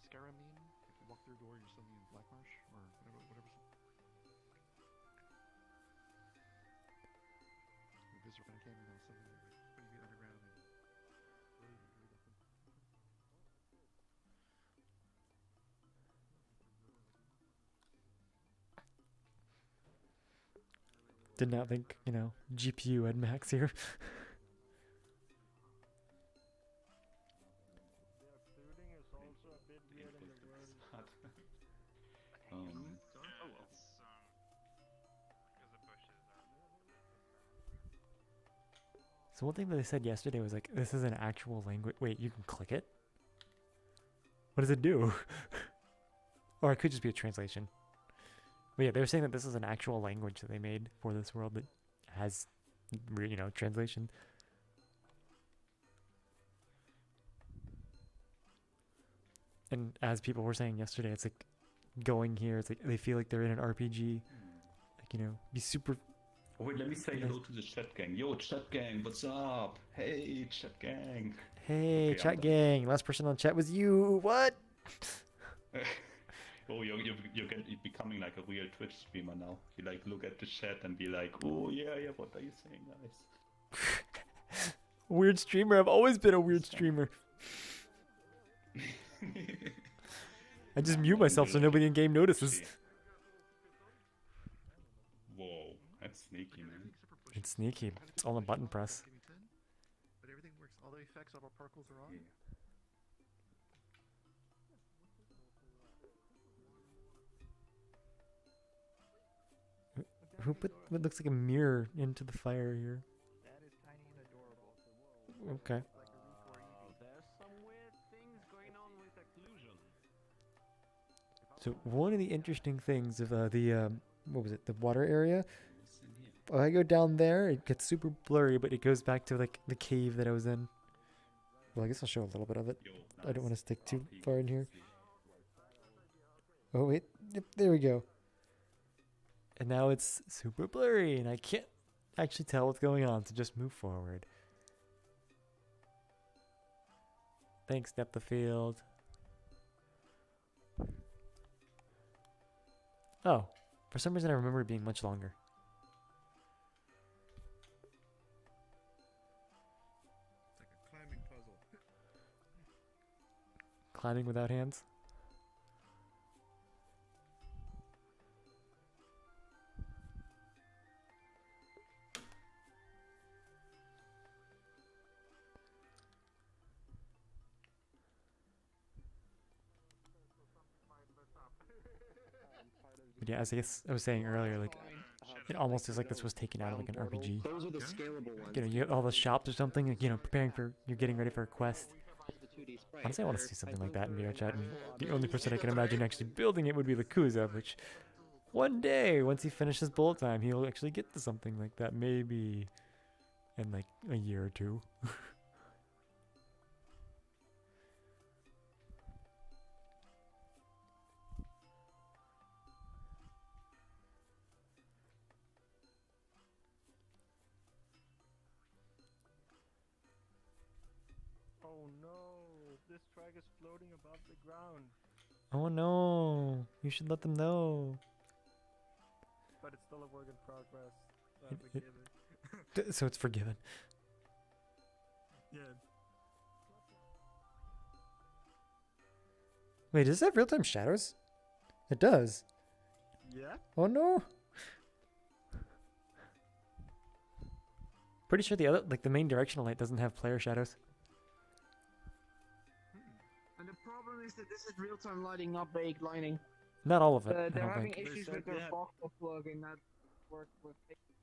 Skyrim meme. If you walk through a door, you're suddenly in Black Marsh or whatever. You visit an encampment, all of a sudden you're putting feet underground and really nothing. Did not think, GPU at max here. So one thing that they said yesterday was like, this is an actual language. Wait, you can click it? What does it do? Or it could just be a translation. But yeah, they were saying that this is an actual language that they made for this world that has, translation. And as people were saying yesterday, it's like going here, it's like they feel like they're in an RPG. Like, be super... Wait, let me say hello to the chat gang. Yo, chat gang, what's up? Hey, chat gang. Hey, Okay, chat gang. Last person on chat was you. What? Oh, you're becoming like a real Twitch streamer now. You like look at the chat and be like, oh yeah, what are you saying, guys? Weird streamer. I've always been a weird streamer. I just mute myself so nobody in game notices. Whoa, that's sneaky, man. It's sneaky. It's all a button press. But everything works. All the effects, all the particles are on. Yeah. Who put what looks like a mirror into the fire here? That is tiny and adorable. Okay. There's some weird things going on with occlusion. So one of the interesting things of the what was it? The water area. When I go down there, it gets super blurry, but it goes back to like the cave that I was in. Well, I guess I'll show a little bit of it. I don't want to stick too far in here. Oh wait, yep, there we go. And now it's super blurry, and I can't actually tell what's going on, so just move forward. Thanks, depth of field. Oh, for some reason I remember it being much longer. It's like a climbing puzzle. Climbing without hands? But yeah, as I was saying earlier, like it almost is like this was taken out of like an RPG. Those are the scalable ones. You know, you get all the shops or something, like, you know, you're getting ready for a quest. Honestly, I want to see something like that in VRChat, and the only person I can imagine actually building it would be Lakuza, which one day, once he finishes bullet time, he'll actually get to something like that, maybe in like a year or two. Oh no, this track is floating above the ground. Oh no, you should let them know. But it's still a work in progress, so I forgive it. So it's forgiven. Yeah. Wait, does it have real-time shadows? It does. Yeah? Oh no. Pretty sure the other, like the main directional light doesn't have player shadows. And the problem is that this is real-time lighting, not baked lighting. Not all of it. I They're don't having think. issues with their voxel plugin that works with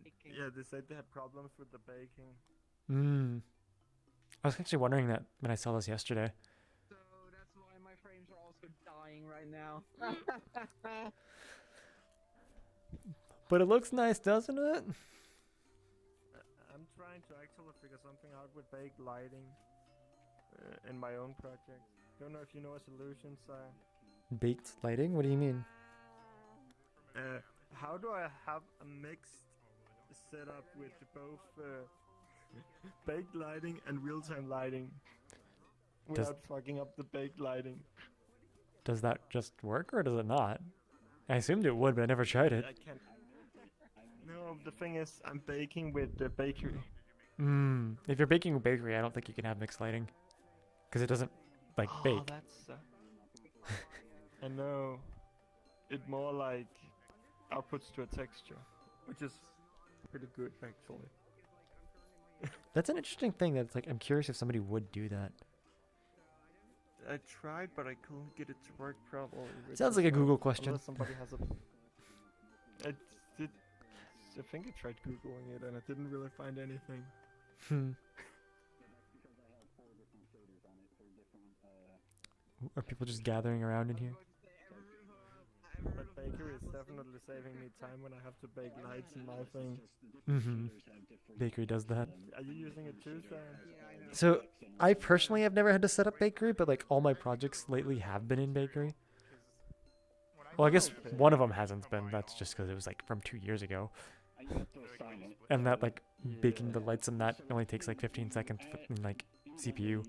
baking. Yeah, they said they had problems with the baking. Hmm. I was actually wondering that when I saw this yesterday. So that's why my frames are also dying right now. But it looks nice, doesn't it? I'm trying to actually figure something out with baked lighting in my own project. Don't know if you know a solution, Cyan. Baked lighting? What do you mean? How do I have a mixed setup with both baked lighting and real-time lighting without fucking up the baked lighting? Does that just work or does it not? I assumed it would, but I never tried it. I can't. No, the thing is, I'm baking with the bakery. If you're baking with bakery, I don't think you can have mixed lighting. Because it doesn't, like, bake. That's... I know. It more like outputs to a texture, which is pretty good, actually. That's an interesting thing. That's like, I'm curious if somebody would do that. I tried, but I couldn't get it to work properly. Sounds like a Google question. Unless somebody has a... I think I tried Googling it and I didn't really find anything. Are people just gathering around in here? But bakery is definitely saving me time when I have to bake lights in my thing. Bakery does that. Are you using it too, Sam? So, I personally have never had to set up bakery, but like all my projects lately have been in bakery. Well, I guess one of them hasn't been. That's just because it was like from 2 years ago. And that like baking the lights and that only takes like 15 seconds in like CPU.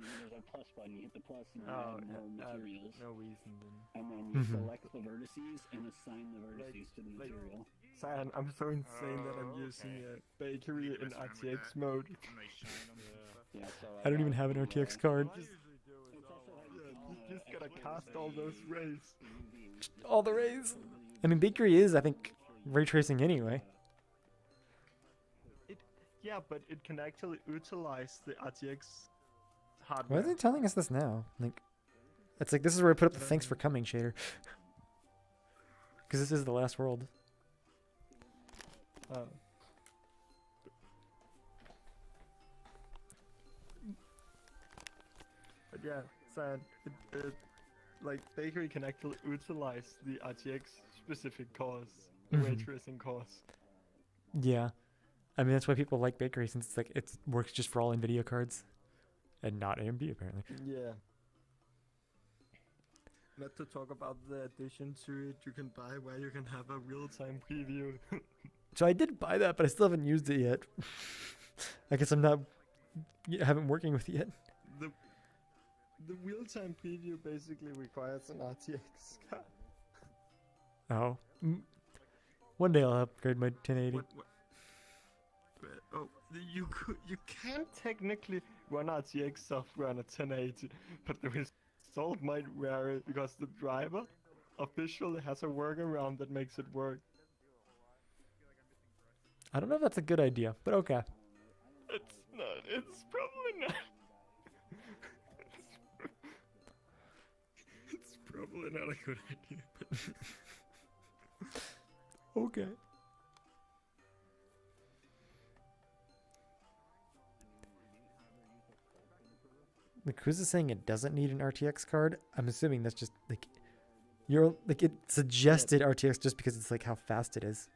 Oh, no reason then. And then you select the vertices and assign the vertices to the material. Cyan, I'm so insane that I'm using a bakery in RTX mode. I don't even have an RTX card. You just gotta cast all those rays. All the rays. I mean, bakery is, I think, ray tracing anyway. Yeah, but it can actually utilize the RTX Why hardware. are they telling us this now? Like, it's like this is where I put up the thanks for coming shader. Because this is the last world. Oh. But yeah, Cyan, like bakery can actually utilize the RTX specific cores, the ray tracing cores. Yeah. I mean, that's why people like bakery, since it's like it works just for all NVIDIA cards. And not AMD, apparently. Yeah. Not to talk about the addition to it you can buy where you can have a real-time preview. So I did buy that, but I still haven't used it yet. I guess I haven't working with it yet. The real-time preview basically requires an RTX card. Oh. One day I'll upgrade my 1080. Oh, you can technically run RTX software on a 1080, but the result might vary because the driver officially has a workaround that makes it work. I don't know if that's a good idea, but okay. It's not. It's probably not. It's probably not a good idea. Okay. The Cruz is saying it doesn't need an RTX card. I'm assuming that's just like it suggested RTX just because it's like how fast it is.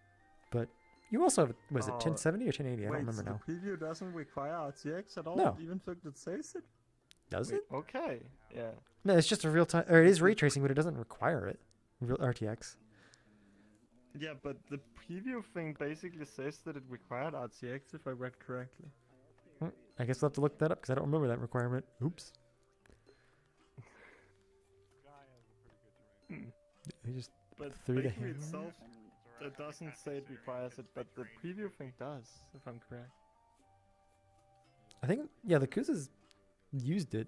But you also have was it 1070 or 1080? I don't remember now. The preview doesn't require RTX at all. No. Even though it says it. Does it? Okay. Yeah. No, it's just a real time, or it is ray tracing, but it doesn't require it. Real RTX. Yeah, but the preview thing basically says that it required RTX if I read correctly. I guess we'll have to look that up because I don't remember that requirement. Oops. He just But threw the basically hammer. itself, it doesn't say it requires it, but the preview thing does, if I'm correct. I think the Kuz's used it.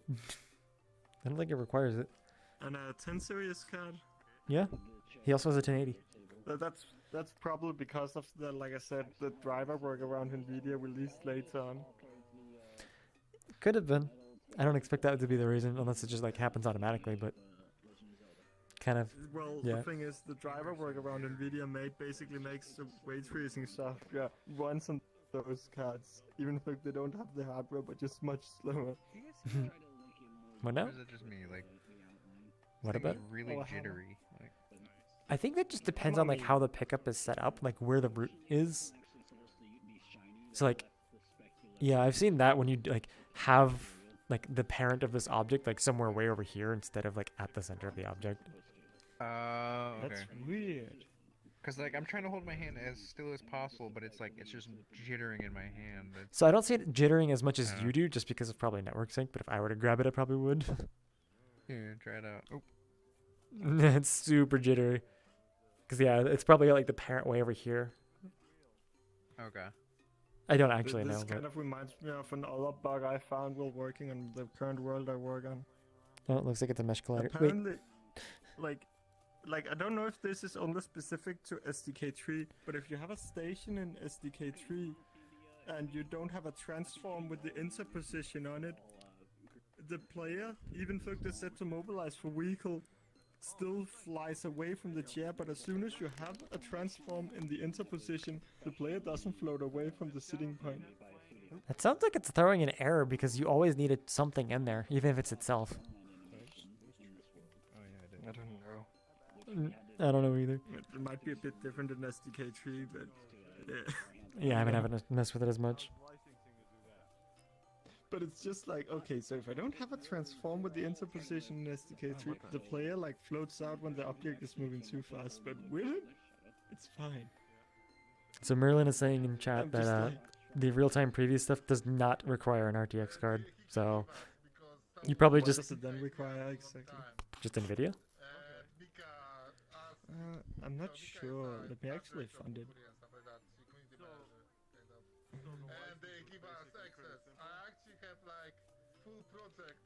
I don't think it requires it. And a 10 series card. Yeah. He also has a 1080. That's probably because of the, like I said, the driver workaround NVIDIA released later on. Could have been. I don't expect that to be the reason, unless it just like happens automatically. But kind of. Well, yeah. the thing is, the driver workaround NVIDIA made basically makes the ray tracing software runs on those cards, even if they don't have the hardware, but just much slower. What now? Or is it just me? Like, What thing about? is really jittery. Like, I think that just depends on like how the pickup is set up, like where the root is. So like, yeah, I've seen that when you like have like the parent of this object like somewhere way over here instead of like at the center of the object. okay. That's weird. Cause like I'm trying to hold my hand as still as possible, but it's like it's just jittering in my hand. So I don't see it jittering as much as you do, just because of probably network sync. But if I were to grab it, I probably would. Here, try it out. Oh. It's super jittery. Cause yeah, it's probably like the parent way over here. Okay. I don't actually This know. kind of reminds me of another bug I found while working on the current world I work on. Oh, it looks like it's a mesh collider. Apparently, like I don't know if this is only specific to SDK3, but if you have a station in SDK3 and you don't have a transform with the interposition on it, the player, even though it's set to mobilize for vehicle, still flies away from the chair, but as soon as you have a transform in the interposition, the player doesn't float away from the sitting point. It sounds like it's throwing an error because you always needed something in there, even if it's itself. I don't know. I don't know either. It might be a bit different in SDK3, but yeah. Yeah, I haven't had to mess with it as much. But it's just like, okay, so if I don't have a transform with the interposition in SDK3, the player like floats out when the object is moving too fast, but with it, it's fine. So Merlin is saying in chat I'm that just like- the real-time preview stuff does not require an RTX card. So you probably What just does it then require exactly? just NVIDIA. I'm not sure. Let me actually fund it. And they give us access. I actually have like full project.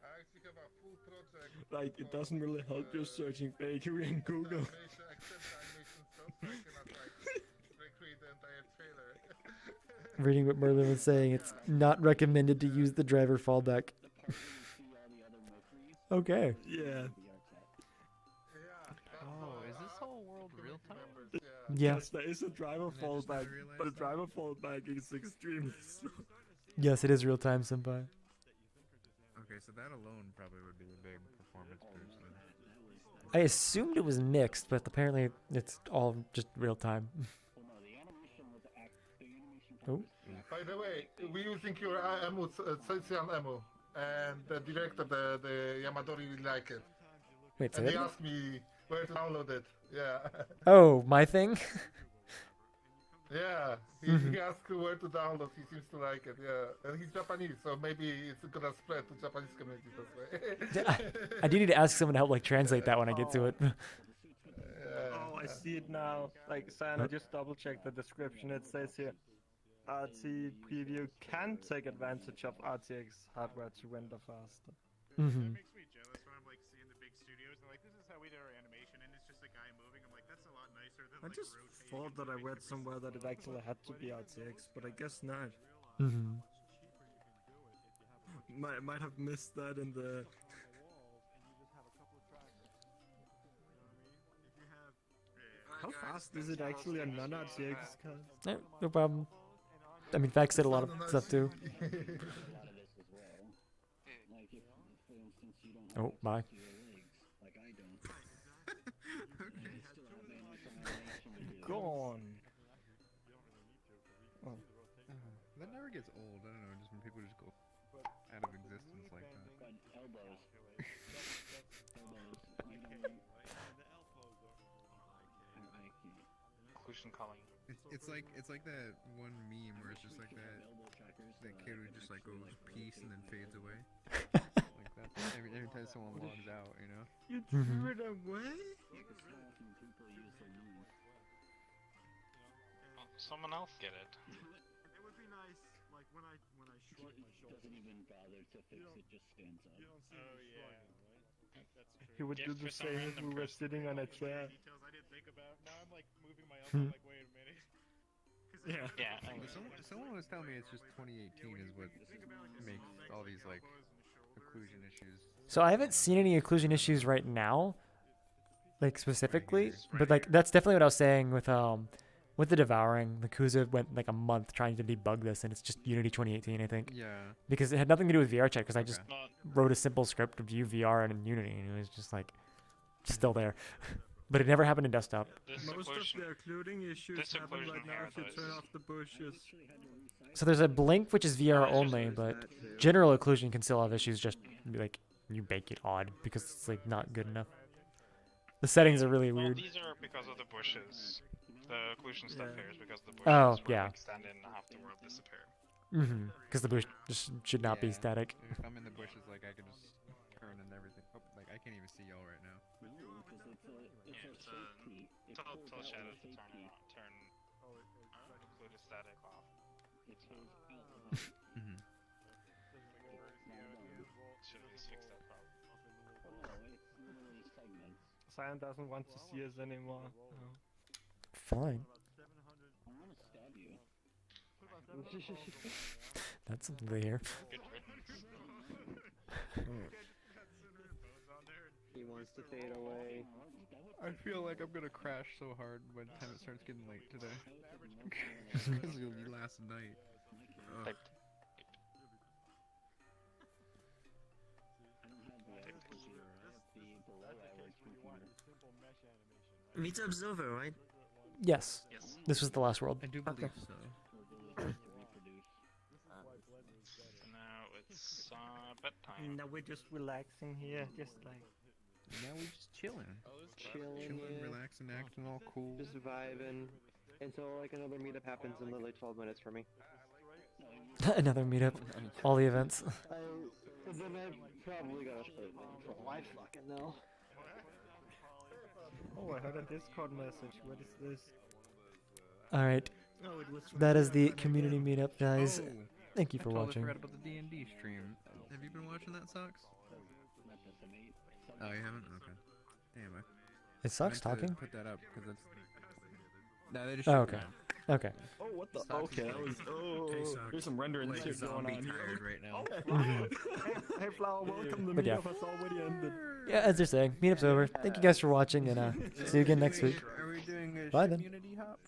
I actually have a full project. Like, it doesn't really help you searching bakery in Google. Reading what Merlin was saying, it's not recommended to use the driver fallback. Okay. Yeah. Oh, is this whole world real time? Yeah. Yes, there is a driver fallback, but a driver fallback is extremely slow. Yes, it is real-time, Senpai. Okay, so that alone probably would be a big performance boost then. I assumed it was mixed, but apparently it's all just real-time. Oh. By the way, we're using your emu, Cyan emu, and the director, the Yamadori, will like it. Wait, say and that he again? asked me where to download it. Yeah. Oh, my thing? Yeah, he Mhm. asked where to download. He seems to like it. Yeah, and he's Japanese, so maybe it's gonna spread to Japanese community this way. I do need to ask someone to help like translate that when I get to it. Oh, I see it now. Like, Cyan, I just double checked the description. It says here, RT preview can take advantage of RTX hardware to render faster. Mm-hmm. It makes me jealous when I'm like seeing the big studios and like this is how we do our animation and it's just a guy moving. I'm like that's a lot nicer than I like just thought that I read somewhere that it actually had to be RTX, but I guess not. Mm-hmm. Might have missed that in the. How fast is it actually on non-RTX cards? No, no problem. I mean, Vax did a lot of stuff too. Oh, bye. Gone. Oh. That never gets old. I don't know. Just when people just go out of existence like that. Occlusion calling. It's like that one meme where it's just like that kid who just like goes peace and then fades away. Like that. Every time someone logs out, you know. You threw it away? Someone else get it. It would be nice, like when I shrug my shoulders. Doesn't even bother to fix it, just stands up. Oh yeah. He would do the same if we were sitting on a chair. Details I didn't think about. Now I'm like moving my elbow like, wait a minute. Yeah. Someone was telling me it's just 2018 is what makes all these like occlusion issues. So I haven't seen any occlusion issues right now, like specifically, but like that's definitely what I was saying with the Devouring. The Kuza went like a month trying to debug this, and it's just Unity 2018, I think. Yeah. Because it had nothing to do with VRChat, because I just wrote a simple script to view VR in Unity, and it was just like still there. But it never happened in desktop. Most of the occluding issues happen right now if you turn off the bushes. So there's a blink, which is VR only, but general occlusion can still have issues. Just like you make it odd because it's like not good enough. The settings are really weird. These are because of the bushes. The occlusion stuff here is because the bushes Oh, where yeah. like stand in half the world disappear. Because the bush just should not be static. If I'm in the bushes, like I can just turn and everything. Oh, like I can't even see y'all right now. Tell shadow to turn occluded static off. Should at least fix that problem. Cyan doesn't want to see us anymore. No. Fine. I want to stab you. That's something to hear. He wants to fade away. I feel like I'm gonna crash so hard by the time it starts getting late today. Because it'll be last night. Meetup's over, right? Yes. This was the last world. I do believe so. Now it's bedtime. Now we're just relaxing here, just like. Now we're just chilling. Chilling, relaxing, acting all cool. Just vibing. Until like another meetup happens in literally 12 minutes for me. Another meetup. All the events. Then I probably gotta play control. I fucking know. Oh, I heard a Discord message. What is this? All right. Oh, it was That is the community meetup, guys. Thank you for I totally watching. forgot about the D&D stream. Have you been watching that, Sucks? Oh, you haven't? Okay. Anyway. Is Sucks I meant to talking? Put that up because it's. No, they just. Oh, shut okay. it down. Okay. Oh, what the? Sucks Okay, that was. Oh, there's some rendering like shit going zombie on here. tired right now. Hey, Flower, welcome. The But yeah. meetup has already ended. Yeah, as they're saying, meetup's over. Thank you guys for watching, and see you again next week. Are we doing a Bye then. community hop?